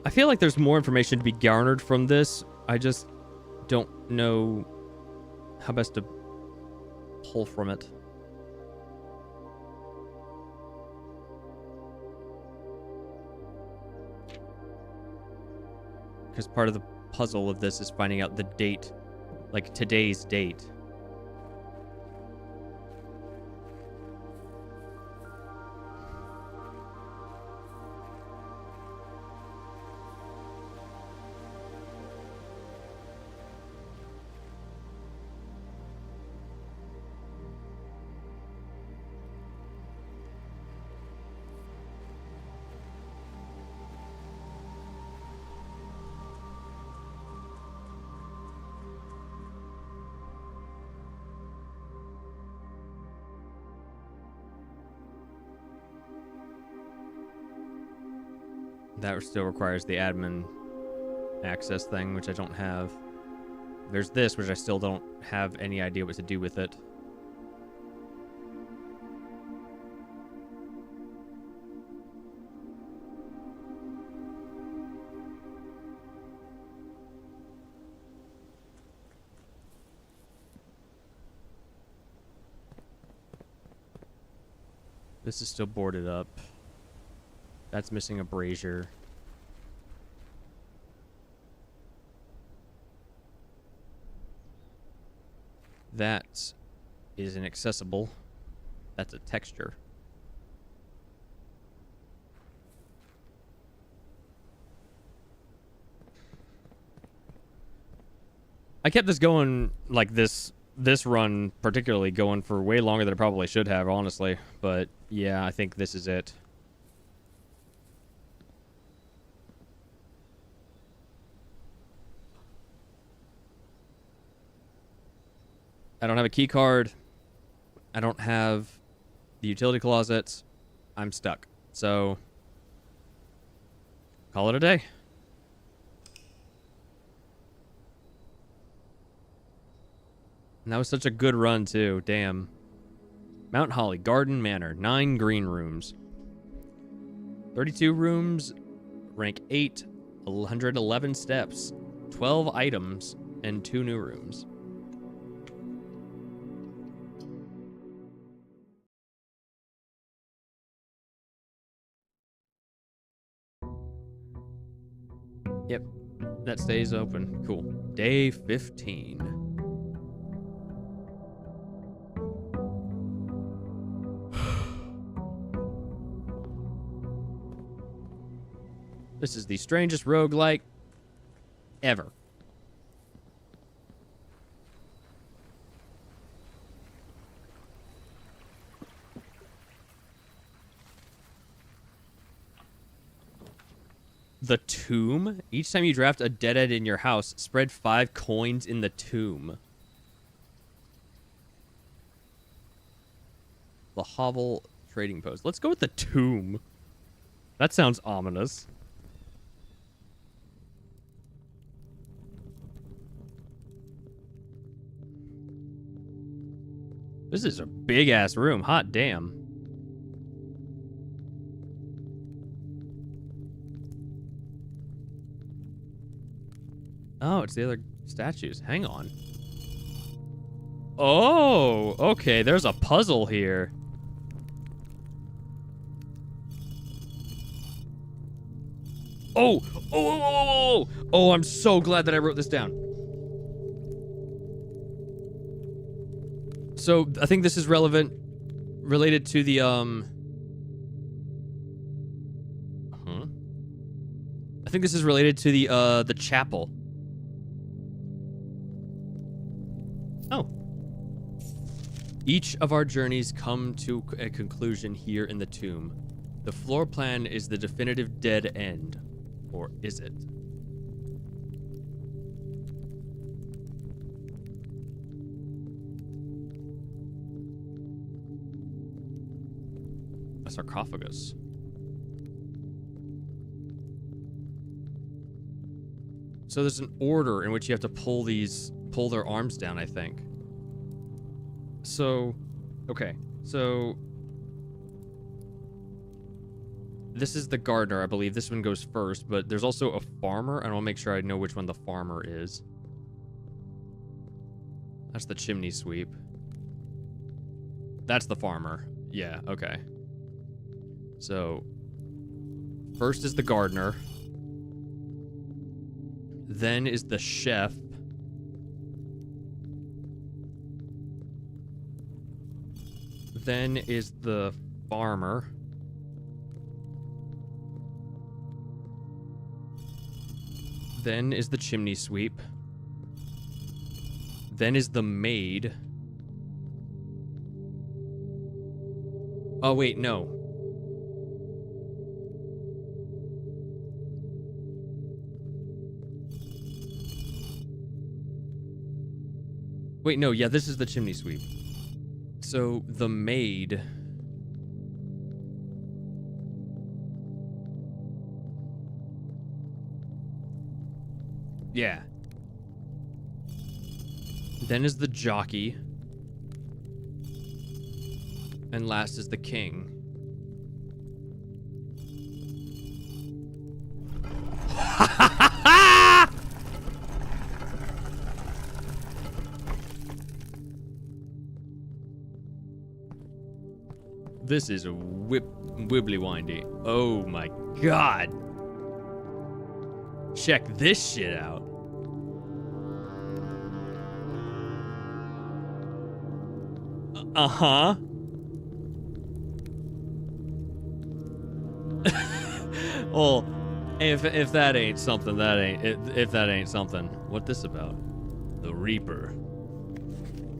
I feel like there's more information to be garnered from this. I just don't know how best to pull from it. Because part of the puzzle of this is finding out the date, like today's date. That still requires the admin access thing, which I don't have. There's this, which I still don't have any idea what to do with it. This is still boarded up. That's missing a brazier. That is inaccessible. That's a texture. I kept this going, like this run particularly going for way longer than I probably should have, honestly. But yeah, I think this is it. I don't have a key card. I don't have the utility closet. I'm stuck. So, call it a day. And that was such a good run, too. Damn. Mount Holly, Garden Manor, 9 green rooms. 32 rooms, rank 8, 111 steps, 12 items, and 2 new rooms. Yep, that stays open. Cool. Day 15. This is the strangest roguelike ever. The tomb? Each time you draft a dead end in your house, spread 5 coins in the tomb. The hovel trading post. Let's go with the tomb. That sounds ominous. This is a big ass room. Hot damn. Oh, it's the other statues. Hang on. Oh, okay. There's a puzzle here. Oh, oh, I'm so glad that I wrote this down. So, I think this is related to the, I think this is related to the chapel. Oh. Each of our journeys come to a conclusion here in the tomb. The floor plan is the definitive dead end. Or is it? A sarcophagus. So there's an order in which you have to pull their arms down, I think. So, okay. So, this is the gardener, I believe. This one goes first, but there's also a farmer. I want to make sure I know which one the farmer is. That's the chimney sweep. That's the farmer. Yeah, okay. So, first is the gardener. Then is the chef. Then is the farmer. Then is the chimney sweep. Then is the maid. Oh, wait, no. Wait, no, yeah, this is the chimney sweep. So, the maid... Yeah. Then is the jockey. And last is the king. This is wibbly windy. Oh my god. Check this shit out. Uh-huh. Well, if that ain't something, that ain't if that ain't something. What this about? The Reaper.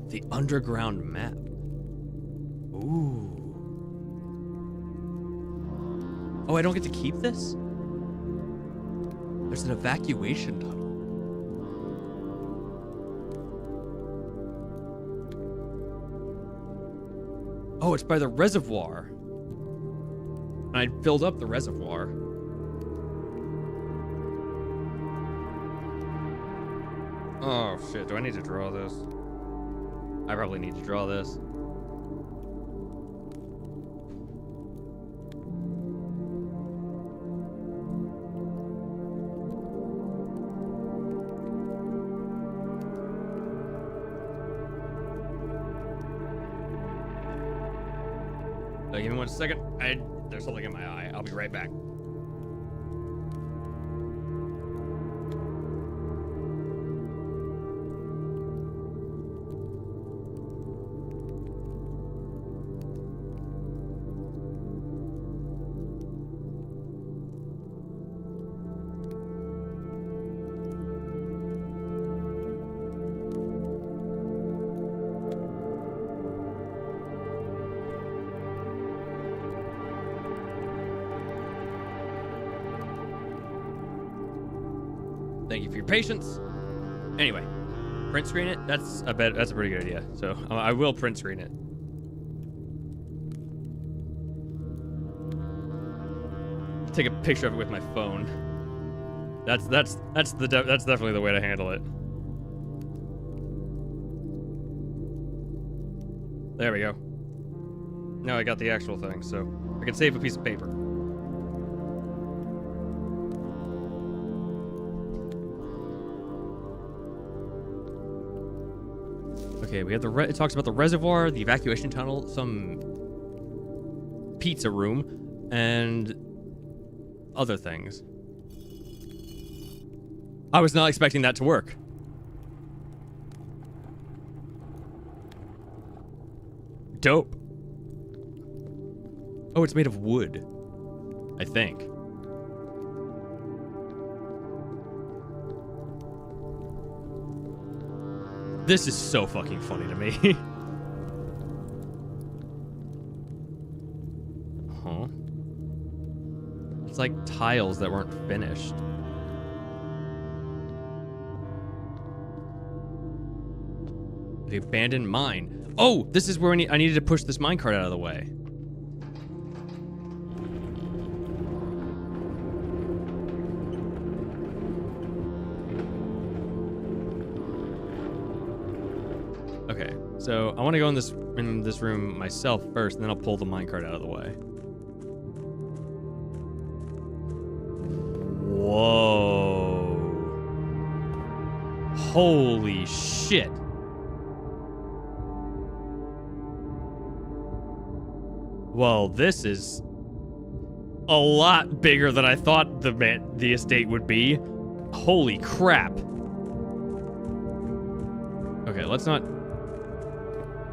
The underground map. Ooh. Oh, I don't get to keep this? There's an evacuation tunnel. Oh, it's by the reservoir. And I filled up the reservoir. Oh, shit. Do I need to draw this? I probably need to draw this. Give me 1 second. There's something in my eye. I'll be right back. Thank you for your patience. Anyway, print screen it. That's a pretty good idea. So I will print screen it. Take a picture of it with my phone. That's definitely the way to handle it. There we go. Now I got the actual thing, so I can save a piece of paper. Okay, we have it talks about the reservoir, the evacuation tunnel, some pizza room, and other things. I was not expecting that to work. Dope. Oh, it's made of wood, I think. This is so fucking funny to me. Huh? It's like tiles that weren't finished. The abandoned mine. Oh, this is where I needed to push this minecart out of the way. Okay, so I want to go in this room myself first, and then I'll pull the minecart out of the way. Whoa. Holy shit. Well, this is a lot bigger than I thought the estate would be. Holy crap. Okay, let's not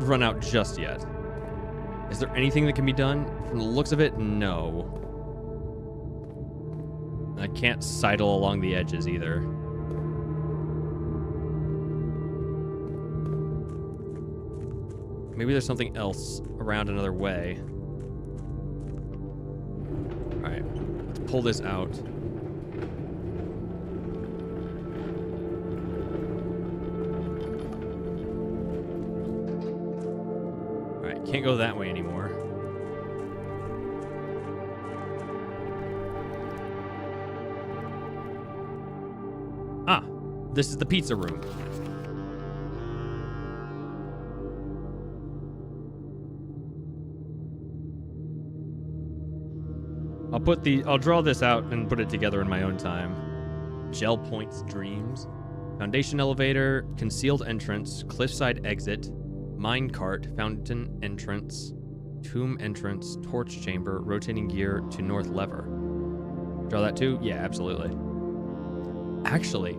run out just yet. Is there anything that can be done? From the looks of it, no. I can't sidle along the edges either. Maybe there's something else around another way. Alright, let's pull this out. Alright, can't go that way anymore. Ah, this is the pizza room. I'll draw this out and put it together in my own time. Gel Point's Dreams. Foundation elevator, concealed entrance, cliffside exit, minecart, fountain entrance, tomb entrance, torch chamber, rotating gear to north lever. Draw that too? Yeah, absolutely. Actually,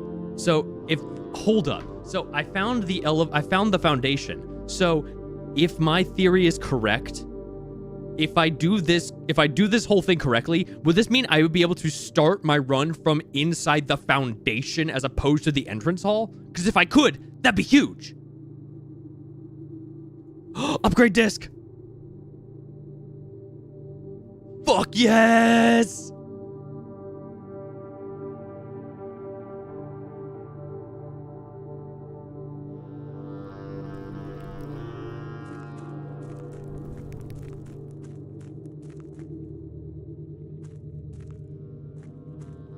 hold up. So I found the foundation. So if my theory is correct, if I do this whole thing correctly, would this mean I would be able to start my run from inside the foundation as opposed to the entrance hall? Because if I could, that'd be huge. Upgrade disc. Fuck yes.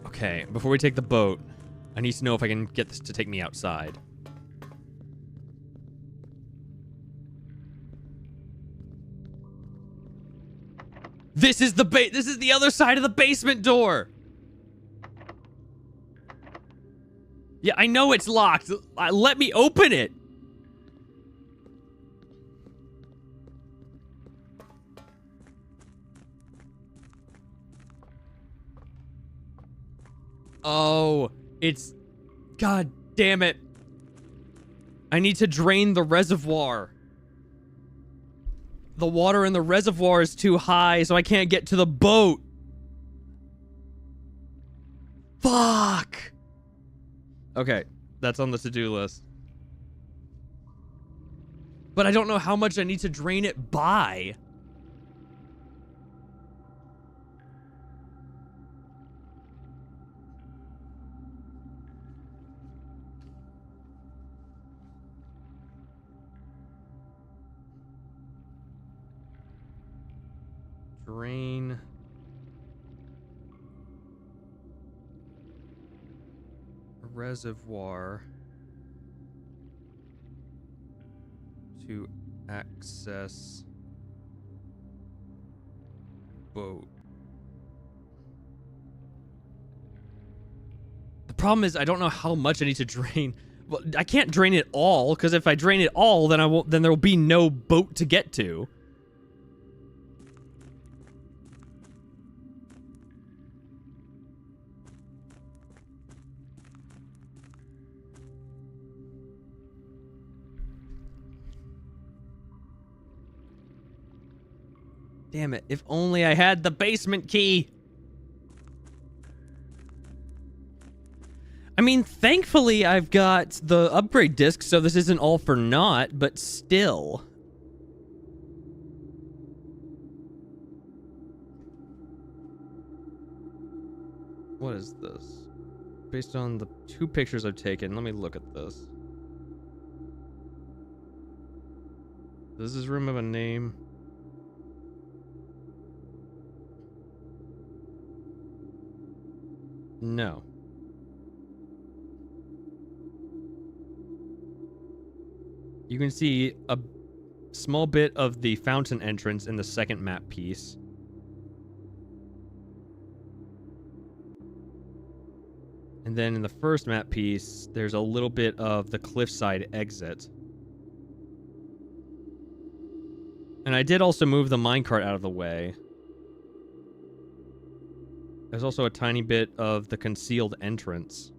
Okay, before we take the boat, I need to know if I can get this to take me outside. This is the other side of the basement door. Yeah, I know it's locked. Let me open it. Oh, it's... God damn it. I need to drain the reservoir. The water in the reservoir is too high, so I can't get to the boat. Fuck. Okay, that's on the to-do list. But I don't know how much I need to drain it by. Drain. Reservoir to access boat. The problem is I don't know how much I need to drain. Well, I can't drain it all, because if I drain it all, then there will be no boat to get to. Damn it, if only I had the basement key. I mean, thankfully I've got the upgrade disc, so this isn't all for naught, but still. What is this? Based on the 2 pictures I've taken, let me look at this. Does this room have a name? No. You can see a small bit of the fountain entrance in the second map piece. And then in the first map piece, there's a little bit of the cliffside exit. And I did also move the minecart out of the way. There's also a tiny bit of the concealed entrance.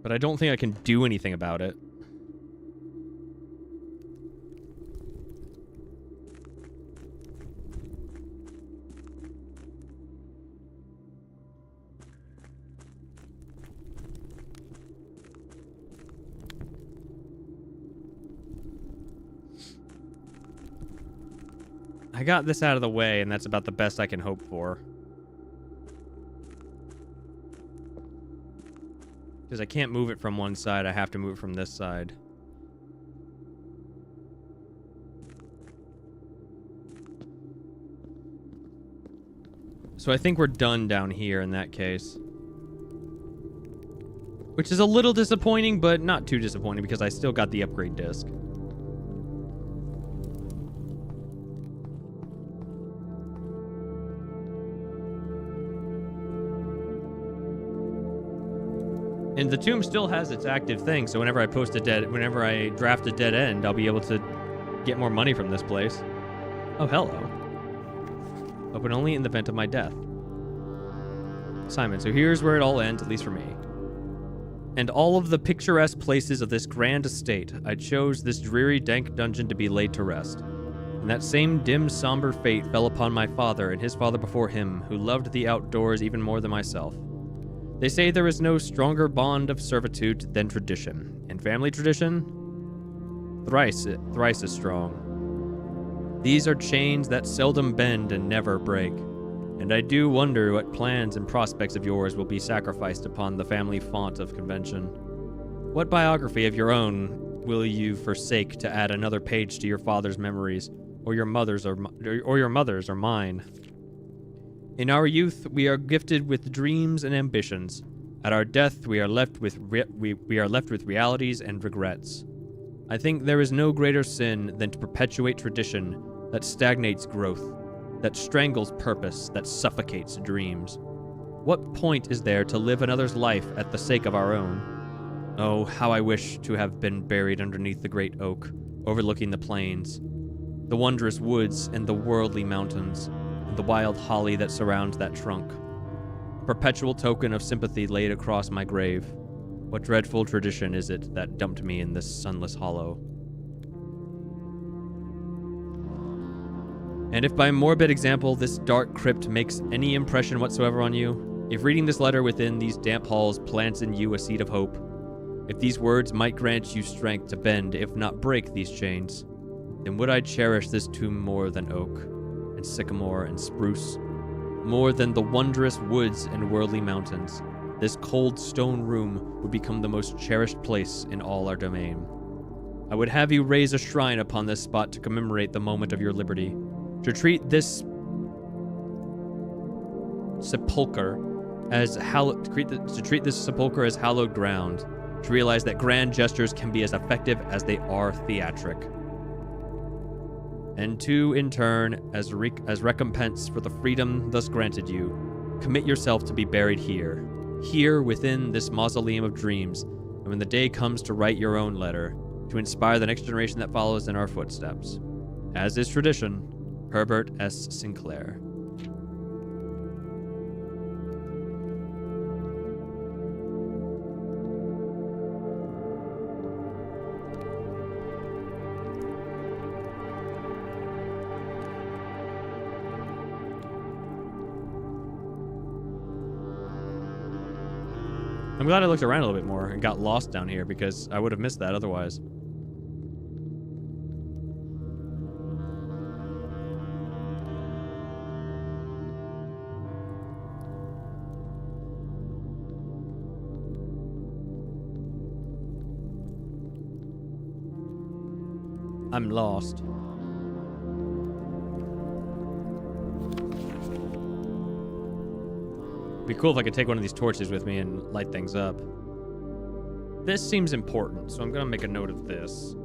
But I don't think I can do anything about it. I got this out of the way, and that's about the best I can hope for. Because I can't move it from one side, I have to move it from this side. So I think we're done down here in that case. Which is a little disappointing, but not too disappointing because I still got the upgrade disc. And the tomb still has its active thing, so whenever I draft a dead end, I'll be able to get more money from this place. Oh, hello. Open only in the event of my death. Simon, so here's where it all ends, at least for me. And all of the picturesque places of this grand estate, I chose this dreary, dank dungeon to be laid to rest. And that same dim, somber fate fell upon my father and his father before him, who loved the outdoors even more than myself. They say there is no stronger bond of servitude than tradition. And family tradition? Thrice is strong. These are chains that seldom bend and never break. And I do wonder what plans and prospects of yours will be sacrificed upon the family font of convention. What biography of your own will you forsake to add another page to your father's memories, or your mother's or mine? In our youth, we are gifted with dreams and ambitions. At our death, we are left with realities and regrets. I think there is no greater sin than to perpetuate tradition that stagnates growth, that strangles purpose, that suffocates dreams. What point is there to live another's life at the sake of our own? Oh, how I wish to have been buried underneath the great oak, overlooking the plains, the wondrous woods and the worldly mountains, and the wild holly that surrounds that trunk. A perpetual token of sympathy laid across my grave. What dreadful tradition is it that dumped me in this sunless hollow? And if by morbid example this dark crypt makes any impression whatsoever on you, if reading this letter within these damp halls plants in you a seed of hope, if these words might grant you strength to bend, if not break, these chains, then would I cherish this tomb more than oak, and sycamore and spruce, more than the wondrous woods and worldly mountains. This cold stone room would become the most cherished place in all our domain. I would have you raise a shrine upon this spot to commemorate the moment of your liberty, to treat this sepulcher as hallowed ground, to realize that grand gestures can be as effective as they are theatric. And to, in turn, as recompense for the freedom thus granted you, commit yourself to be buried here within this mausoleum of dreams, and when the day comes to write your own letter, to inspire the next generation that follows in our footsteps. As is tradition, Herbert S. Sinclair. I'm glad I looked around a little bit more and got lost down here because I would have missed that otherwise. I'm lost. It'd be cool if I could take one of these torches with me and light things up. This seems important, so I'm gonna make a note of this.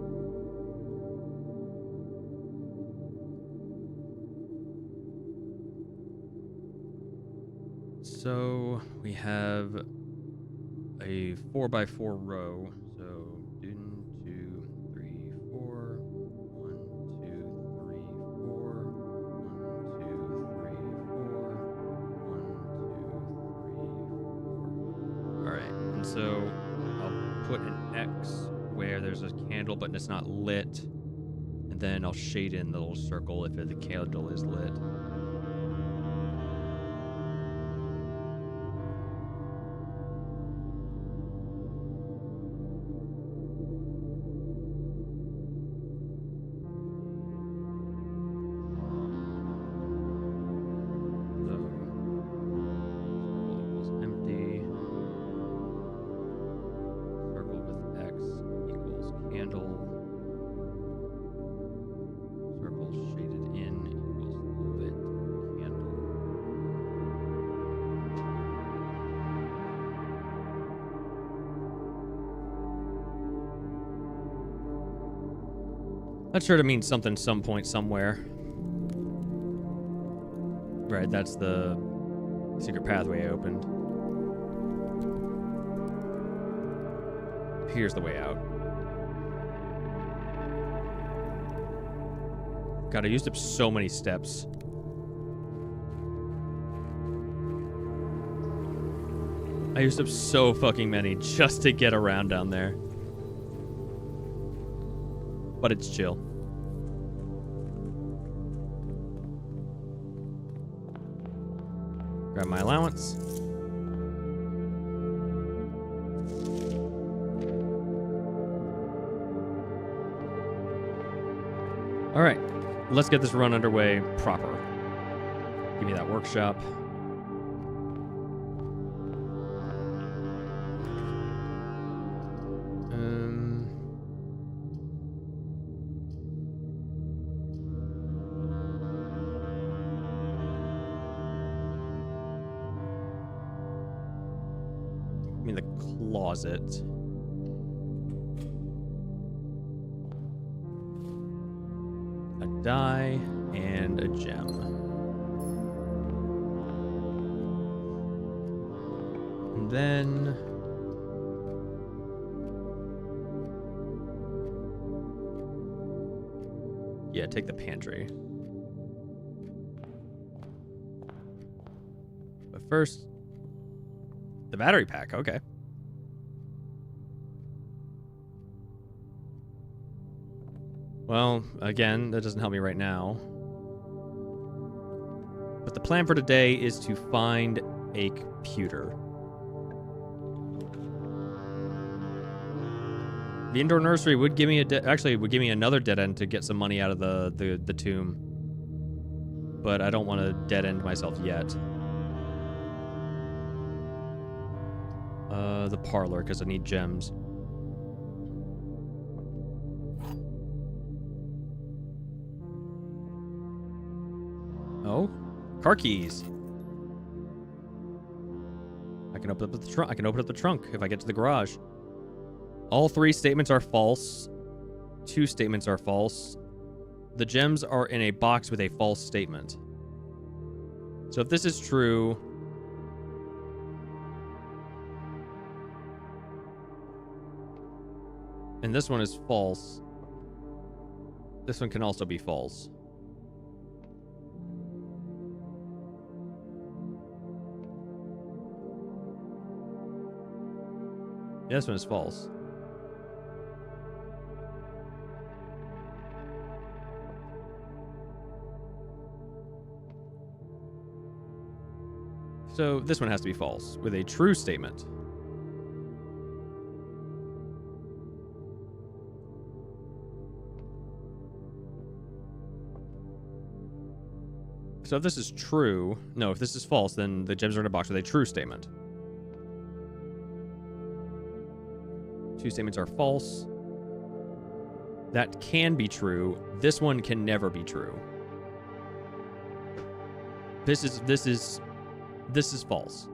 So we have a 4x4 row. So 1, 2, 3, 4. 1, 2, 3, 4. 1, 2, 3, 4. 1, 2, 3, 4. All right, and so I'll candle, but it's not lit. And then I'll shade in the little circle if the candle is lit. That's sure to mean something some point somewhere. Right, that's the secret pathway I opened. Here's the way out. God, I used up so many steps. I used up so fucking many just to get around down there. But it's chill. Grab my allowance. All right, let's get this run underway proper. Give me that workshop. Closet. A die and a gem. And then yeah, take the pantry. But first, the battery pack, okay. Well, again, that doesn't help me right now. But the plan for today is to find a computer. The indoor nursery would give me would give me another dead end to get some money out of the tomb. But I don't want to dead end myself yet. The parlor, because I need gems. Oh, car keys. I can open up the trunk. I can open up the trunk if I get to the garage. All 3 statements are false. 2 statements are false. The gems are in a box with a false statement. So if this is true, and this one is false, this one can also be false. Yeah, this one is false. So this one has to be false with a true statement. So if this is true, no, if this is false, then the gems are in a box with a true statement. 2 statements are false. That can be true. This one can never be true. This is false.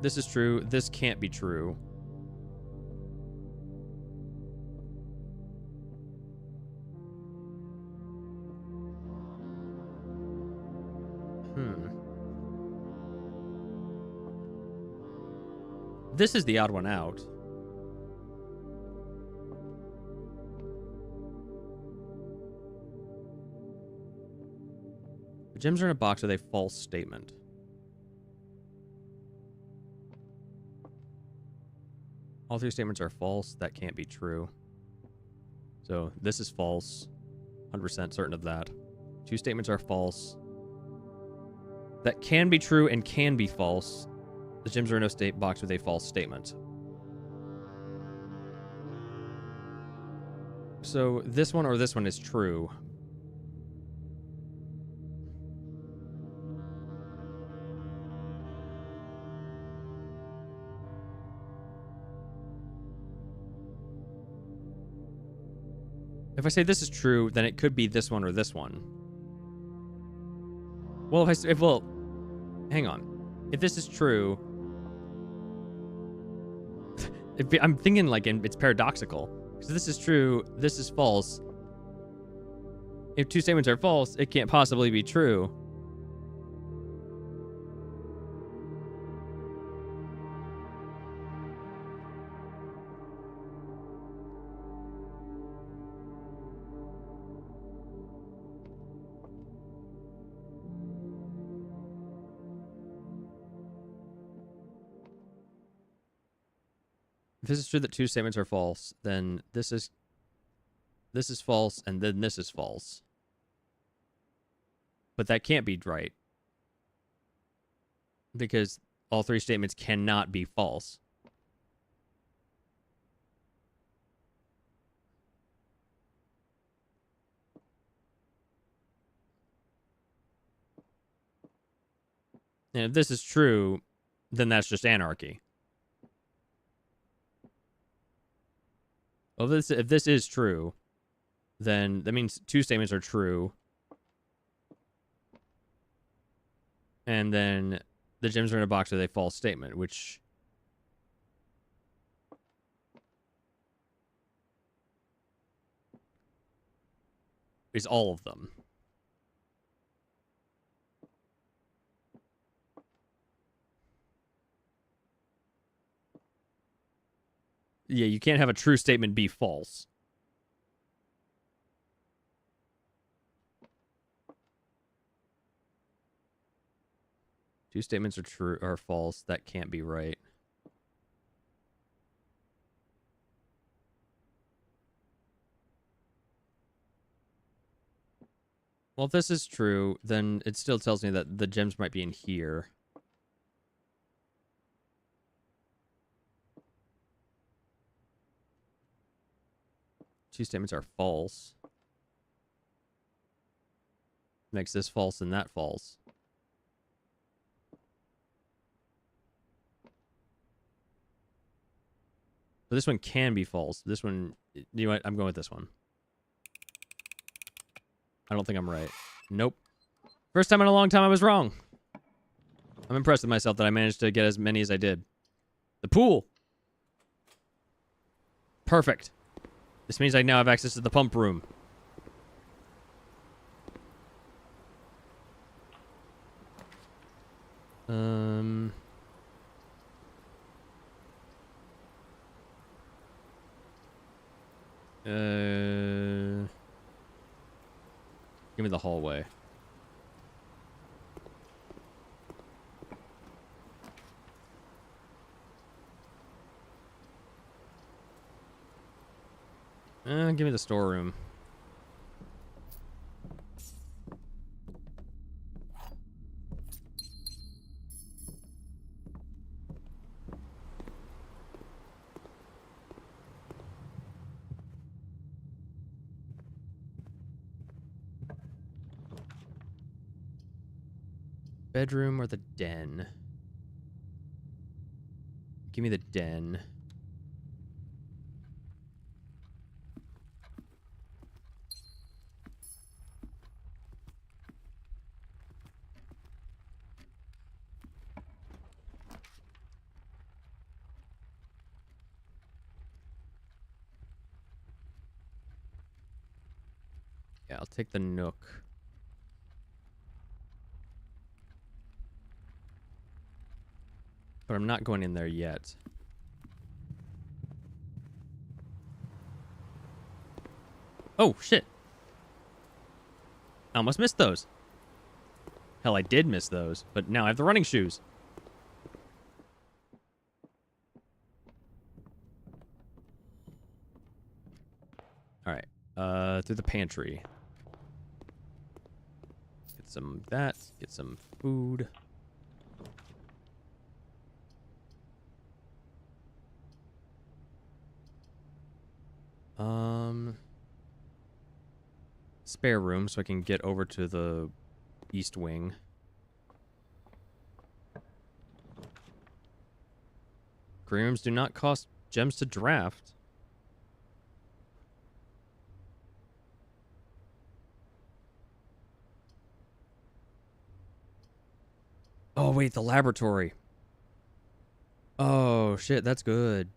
This is true. This can't be true. This is the odd one out. Gems are in a box with a false statement. All three statements are false. That can't be true. So this is false. 100% certain of that. Two statements are false. That can be true and can be false. The gems are in a state box with a false statement. So this one or this one is true. If I say this is true, then it could be this one or this one. Well, well, hang on. If this is true, I'm thinking like it's paradoxical. Because if this is true, this is false. If two statements are false, it can't possibly be true. If this is true that two statements are false, then this is false, and then this is false. But that can't be right. Because all three statements cannot be false. And if this is true, then that's just anarchy. Well, if this is true, then that means two statements are true. And then the gems are in a box with a false statement, which is all of them. Yeah, you can't have a true statement be false. Two statements are true or false. That can't be right. Well, if this is true, then it still tells me that the gems might be in here. Two statements are false. Makes this false and that false. But this one can be false. This one, you know what? I'm going with this one. I don't think I'm right. Nope. First time in a long time I was wrong. I'm impressed with myself that I managed to get as many as I did. The pool. Perfect. This means I now have access to the pump room. Give me the hallway. Give me the storeroom. Bedroom or the den? Give me the den. Yeah, I'll take the nook. But I'm not going in there yet. Oh, shit. I almost missed those. Hell, I did miss those, but now I have the running shoes. All right, through the pantry. Get some of that, get some food. Spare room so I can get over to the east wing. Green rooms do not cost gems to draft. Oh, wait, the laboratory. Oh, shit, that's good.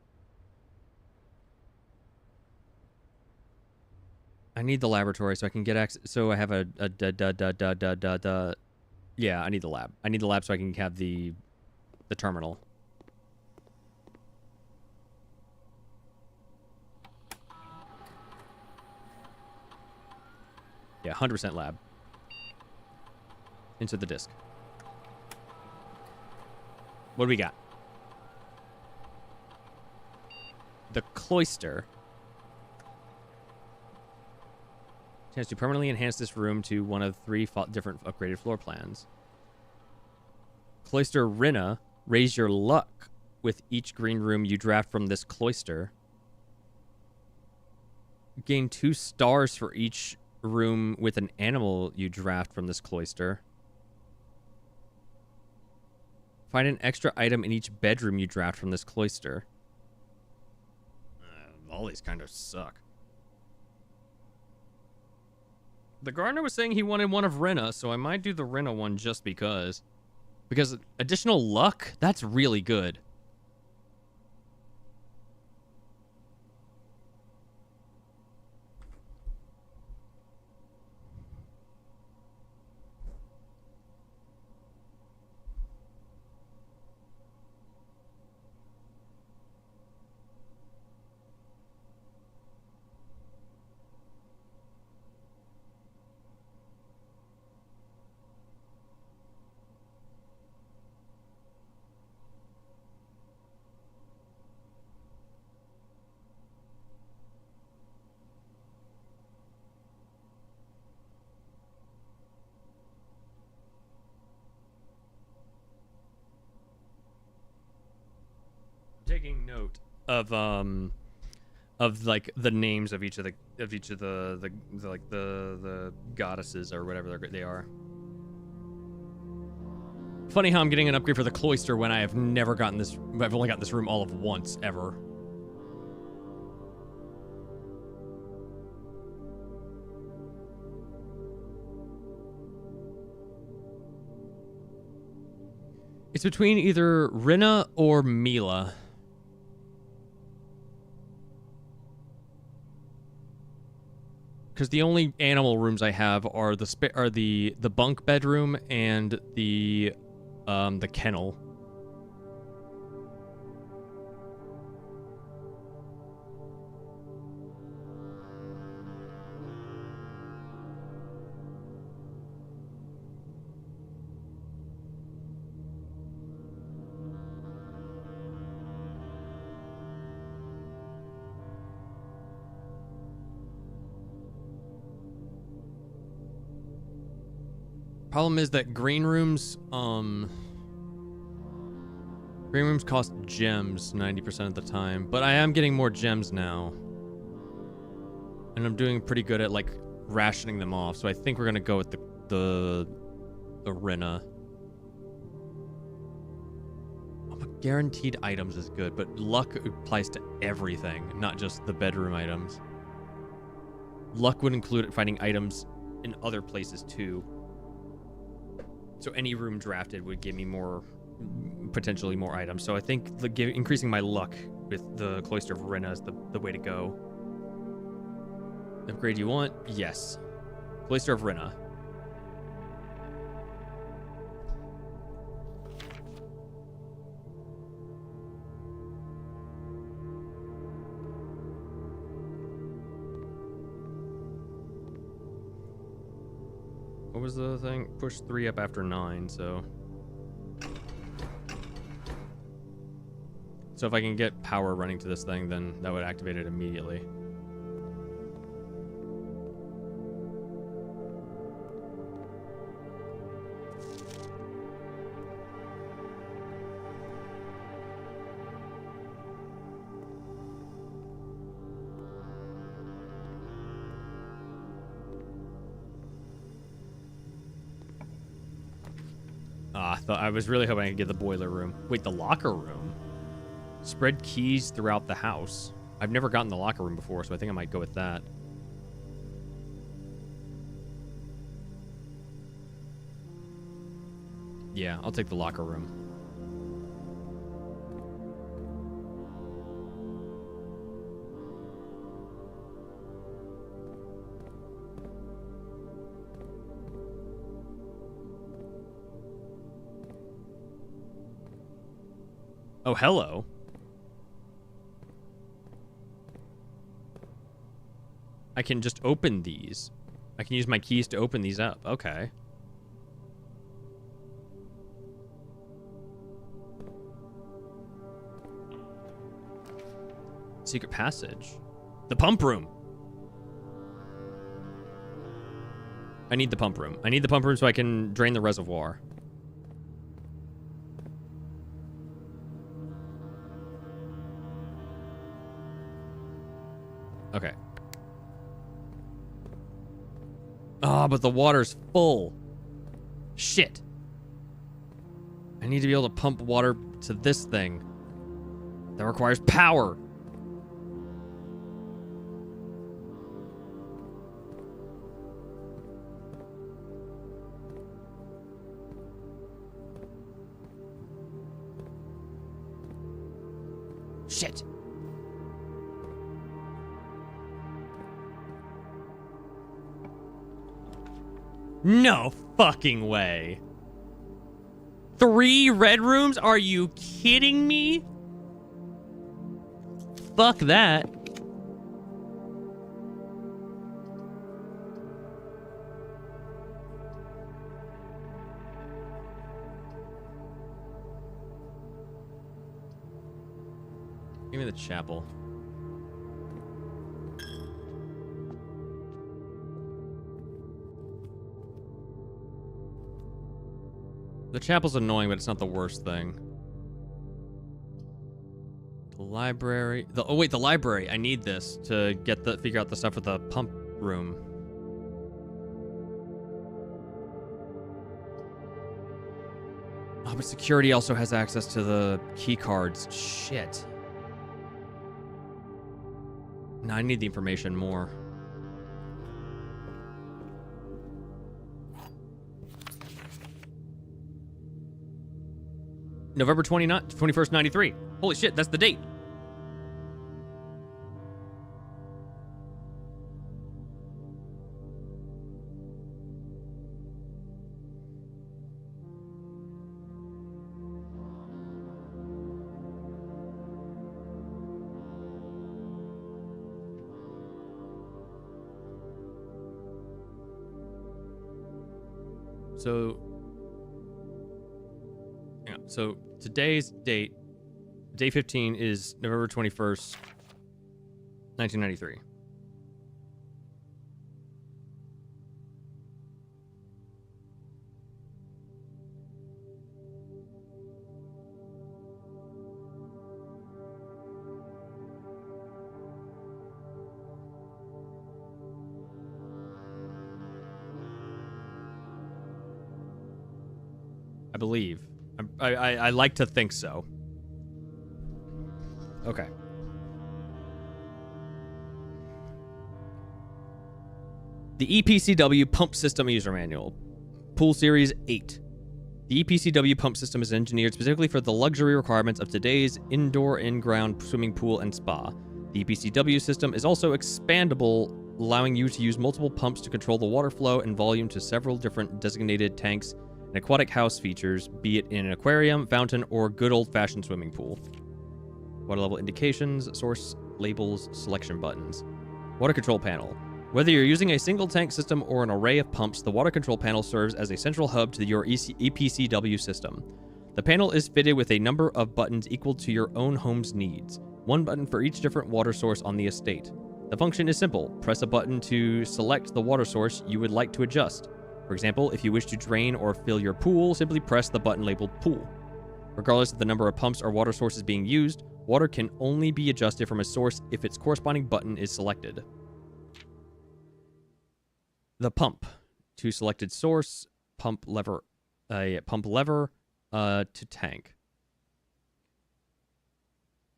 I need the laboratory so I can get access. So I have yeah, I need the lab. I need the lab so I can have the terminal. Yeah, 100% lab. Into the disk. What do we got? The cloister. Chance to permanently enhance this room to one of 3 different upgraded floor plans. Cloister Rinna. Raise your luck with each green room you draft from this cloister. Gain 2 stars for each room with an animal you draft from this cloister. Find an extra item in each bedroom you draft from this cloister. All these kind of suck. The gardener was saying he wanted one of Rinna, so I might do the Rinna one just because. Because additional luck? That's really good. Taking note of like the names of each of the goddesses or whatever they are. Funny how I'm getting an upgrade for the cloister when I have never gotten this. I've only gotten this room all of once ever. It's between either Rinna or Mila. Because the only animal rooms I have are the bunk bedroom and the kennel. Problem is that green rooms cost gems 90% of the time, but I am getting more gems now. And I'm doing pretty good at like rationing them off, so I think we're gonna go with the Rinna. Oh, but guaranteed items is good, but luck applies to everything, not just the bedroom items. Luck would include finding items in other places too. So any room drafted would give me more, potentially more items. So I think increasing my luck with the Cloister of Rinna is the way to go. Upgrade you want? Yes. Cloister of Rinna. What was the thing? Push 3 up after 9, so... So if I can get power running to this thing, then that would activate it immediately. I was really hoping I could get the boiler room. Wait, the locker room? Spread keys throughout the house. I've never gotten the locker room before, so I think I might go with that. Yeah, I'll take the locker room. Oh, hello. I can just open these. I can use my keys to open these up. Okay. Secret passage. The pump room. I need the pump room. I need the pump room so I can drain the reservoir. Okay. Ah, but the water's full. Shit. I need to be able to pump water to this thing. That requires power. Shit. No fucking way. 3 red rooms? Are you kidding me? Fuck that. Give me the chapel. The chapel's annoying, but it's not the worst thing. The library. Oh wait, the library. I need this to get figure out the stuff with the pump room. Oh, but security also has access to the key cards. Shit. No, I need the information more. November 21st, 93. Holy shit, that's the date. So today's date, day 15, is November 21st, 1993. I believe. I like to think so. Okay. The EPCW Pump System User Manual. Pool Series 8. The EPCW pump system is engineered specifically for the luxury requirements of today's indoor in-ground swimming pool and spa. The EPCW system is also expandable, allowing you to use multiple pumps to control the water flow and volume to several different designated tanks and aquatic house features, be it in an aquarium, fountain, or good old-fashioned swimming pool. Water level indications, source labels, selection buttons. Water control panel. Whether you're using a single tank system or an array of pumps, the water control panel serves as a central hub to your EPCW system. The panel is fitted with a number of buttons equal to your own home's needs, one button for each different water source on the estate. The function is simple. Press a button to select the water source you would like to adjust. For example, if you wish to drain or fill your pool, simply press the button labeled Pool. Regardless of the number of pumps or water sources being used, water can only be adjusted from a source if its corresponding button is selected. The pump. To selected source, pump lever to tank.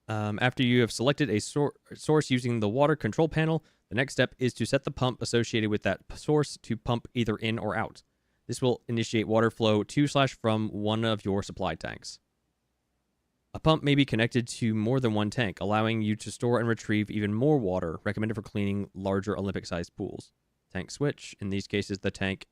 After you have selected a source using the water control panel, the next step is to set the pump associated with that source to pump either in or out. This will initiate water flow to/from one of your supply tanks. A pump may be connected to more than one tank, allowing you to store and retrieve even more water, recommended for cleaning larger Olympic-sized pools. Tank switch. In these cases, the tank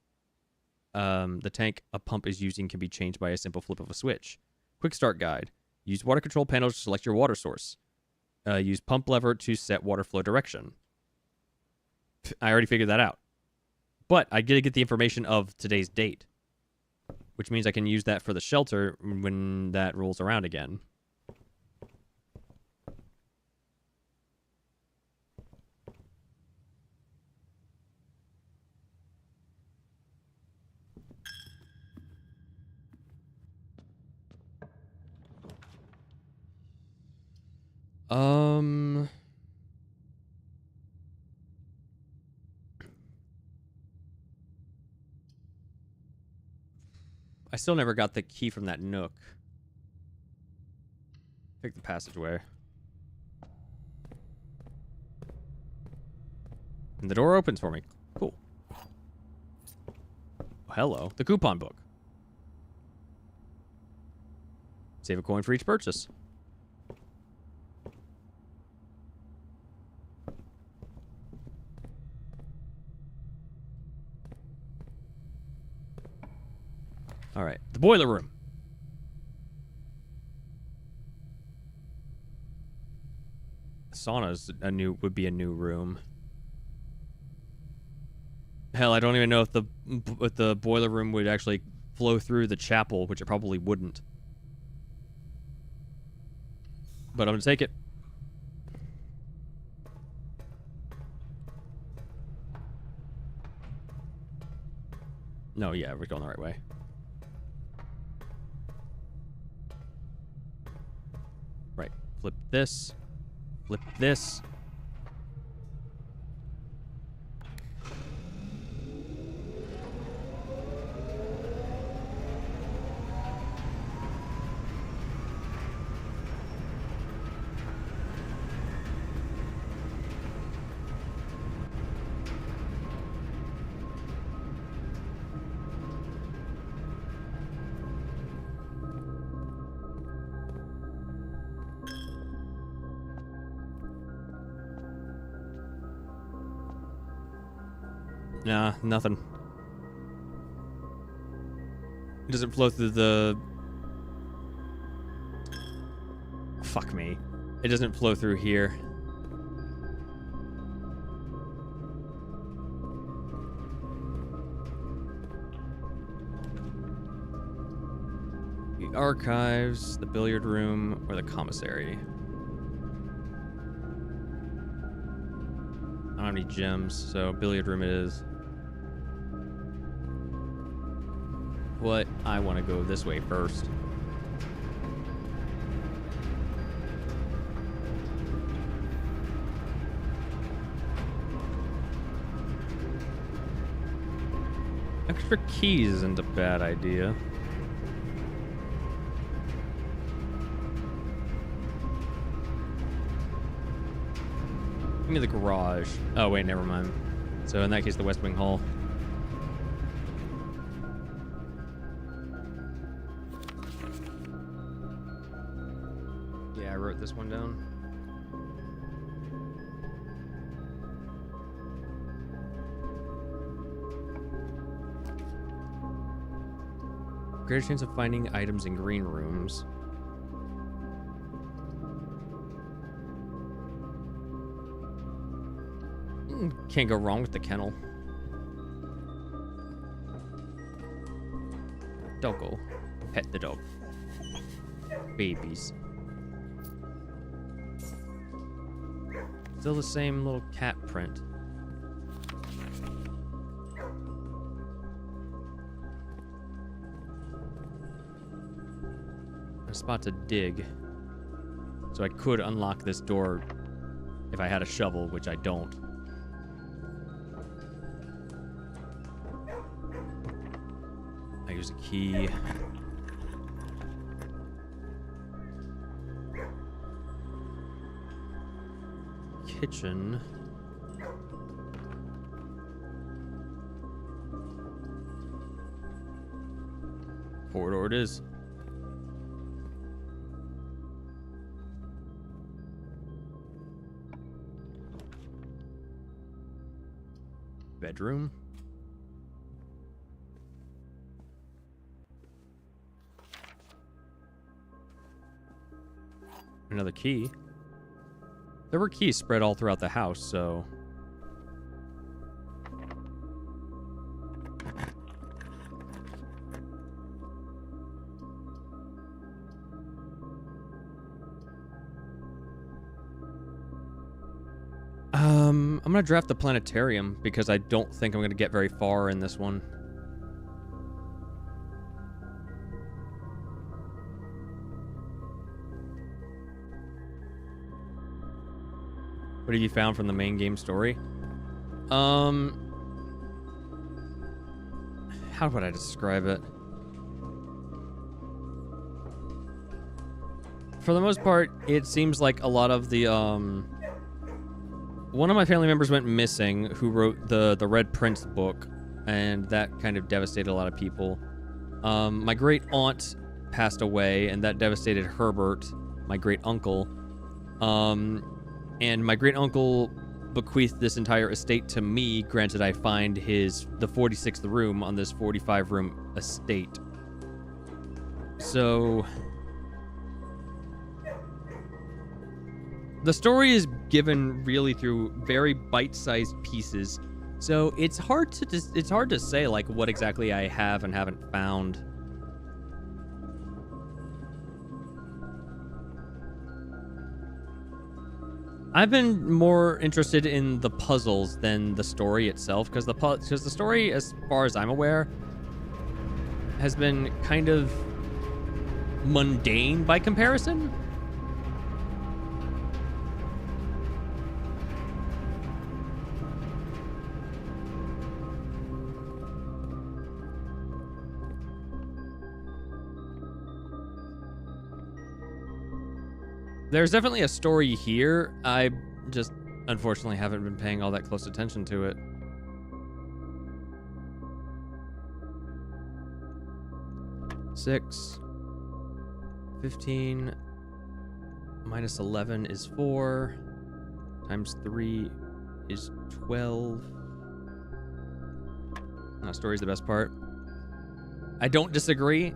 a pump is using can be changed by a simple flip of a switch. Quick start guide. Use water control panel to select your water source. Use pump lever to set water flow direction. I already figured that out. But I get to get the information of today's date, which means I can use that for the shelter when that rolls around again. I still never got the key from that nook. Take the passageway. And the door opens for me. Cool. Oh, hello. The coupon book. Save a coin for each purchase. All right, the boiler room. Sauna's would be a new room. Hell, I don't even know if the boiler room would actually flow through the chapel, which it probably wouldn't. But I'm gonna take it. No, yeah, we're going the right way. Right. Flip this. Flip this. Nah, nothing. It doesn't flow through the... Fuck me. It doesn't flow through here. The archives, the billiard room, or the commissary. I don't have any gems, so billiard room it is. But I want to go this way first. Extra keys isn't a bad idea. Give me the garage. Oh, wait, never mind. So in that case, the West Wing Hall. Yeah, I wrote this one down. Greater chance of finding items in green rooms. Can't go wrong with the kennel. Doggo. Pet the dog. Babies. Still the same little cat print. A spot to dig. So I could unlock this door if I had a shovel, which I don't. I use a key. Kitchen. Corridor it is. Bedroom. Another key. There were keys spread all throughout the house, so... I'm gonna draft the planetarium because I don't think I'm gonna get very far in this one. What have you found from the main game story? How would I describe it? For the most part, it seems like a lot of the, one of my family members went missing who wrote the Red Prince book, and that kind of devastated a lot of people. My great aunt passed away, and that devastated Herbert, my great uncle. And my great uncle bequeathed this entire estate to me, granted I find the 46th room on this 45-room estate. So the story is given really through very bite-sized pieces. So it's hard to say like what exactly I have and haven't found. I've been more interested in the puzzles than the story itself, because the story, as far as I'm aware, has been kind of mundane by comparison. There's definitely a story here. I just, unfortunately, haven't been paying all that close attention to it. Six. 15 minus 11 is 4. Times 3 is 12. Story's the best part. I don't disagree.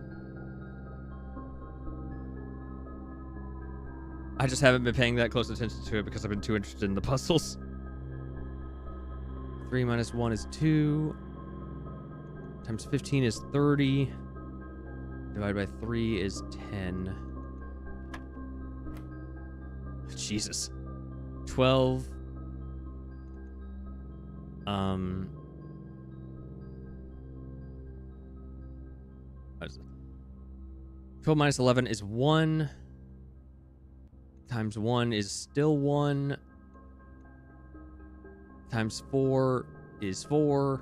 I just haven't been paying that close attention to it because I've been too interested in the puzzles. 3 minus 1 is 2. Times 15 is 30. Divided by 3 is 10. Jesus. 12. What is it? 12 minus 11 is 1. Times 1 is still 1. Times 4 is 4.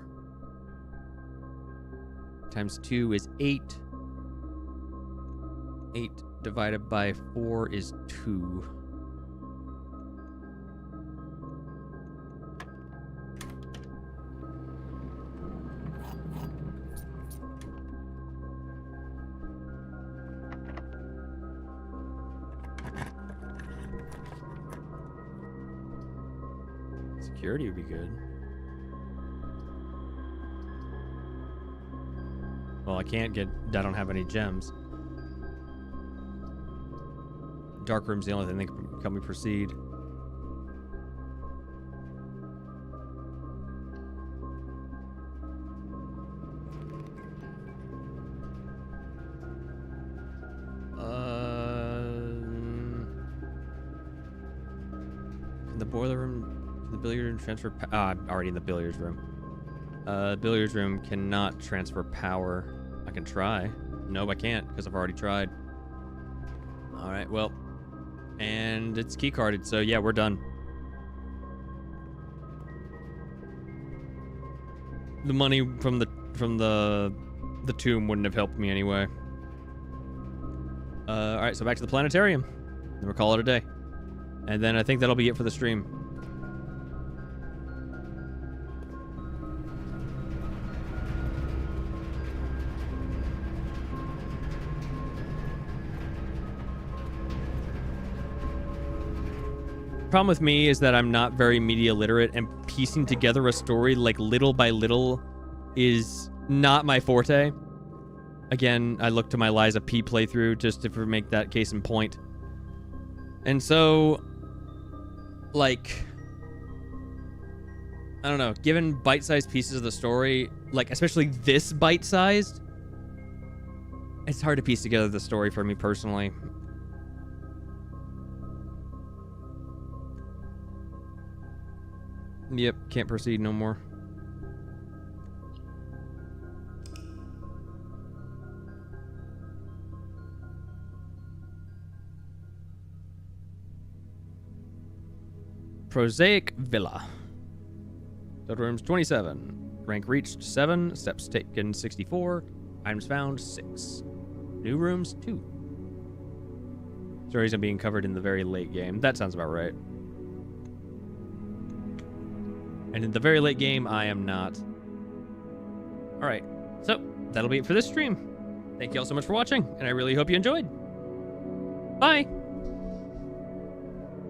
Times 2 is 8. 8 divided by 4 is 2. Security would be good. Well, I don't have any gems. Dark room's the only thing that can help me proceed. the boiler room, the billiard room transfer. I'm already in the billiards room. Billiards room cannot transfer power. I can try. Nope, I can't because I've already tried. All right, well, and it's key carded, so yeah, we're done. The money from the tomb wouldn't have helped me anyway. All right, so back to the planetarium. And we'll call it a day. And then I think that'll be it for the stream. Problem with me is that I'm not very media literate, and piecing together a story like little by little is not my forte. Again, I look to my Liza P playthrough just to make that case in point. And so, like, I don't know, given bite-sized pieces of the story, like especially this bite-sized, it's hard to piece together the story for me personally. Yep, can't proceed no more. Prosaic Villa. Total rooms 27. Rank reached 7. Steps taken 64. Items found 6. New rooms 2. Stories are being covered in the very late game. That sounds about right. And in the very late game, I am not. Alright, so that'll be it for this stream. Thank you all so much for watching, and I really hope you enjoyed. Bye!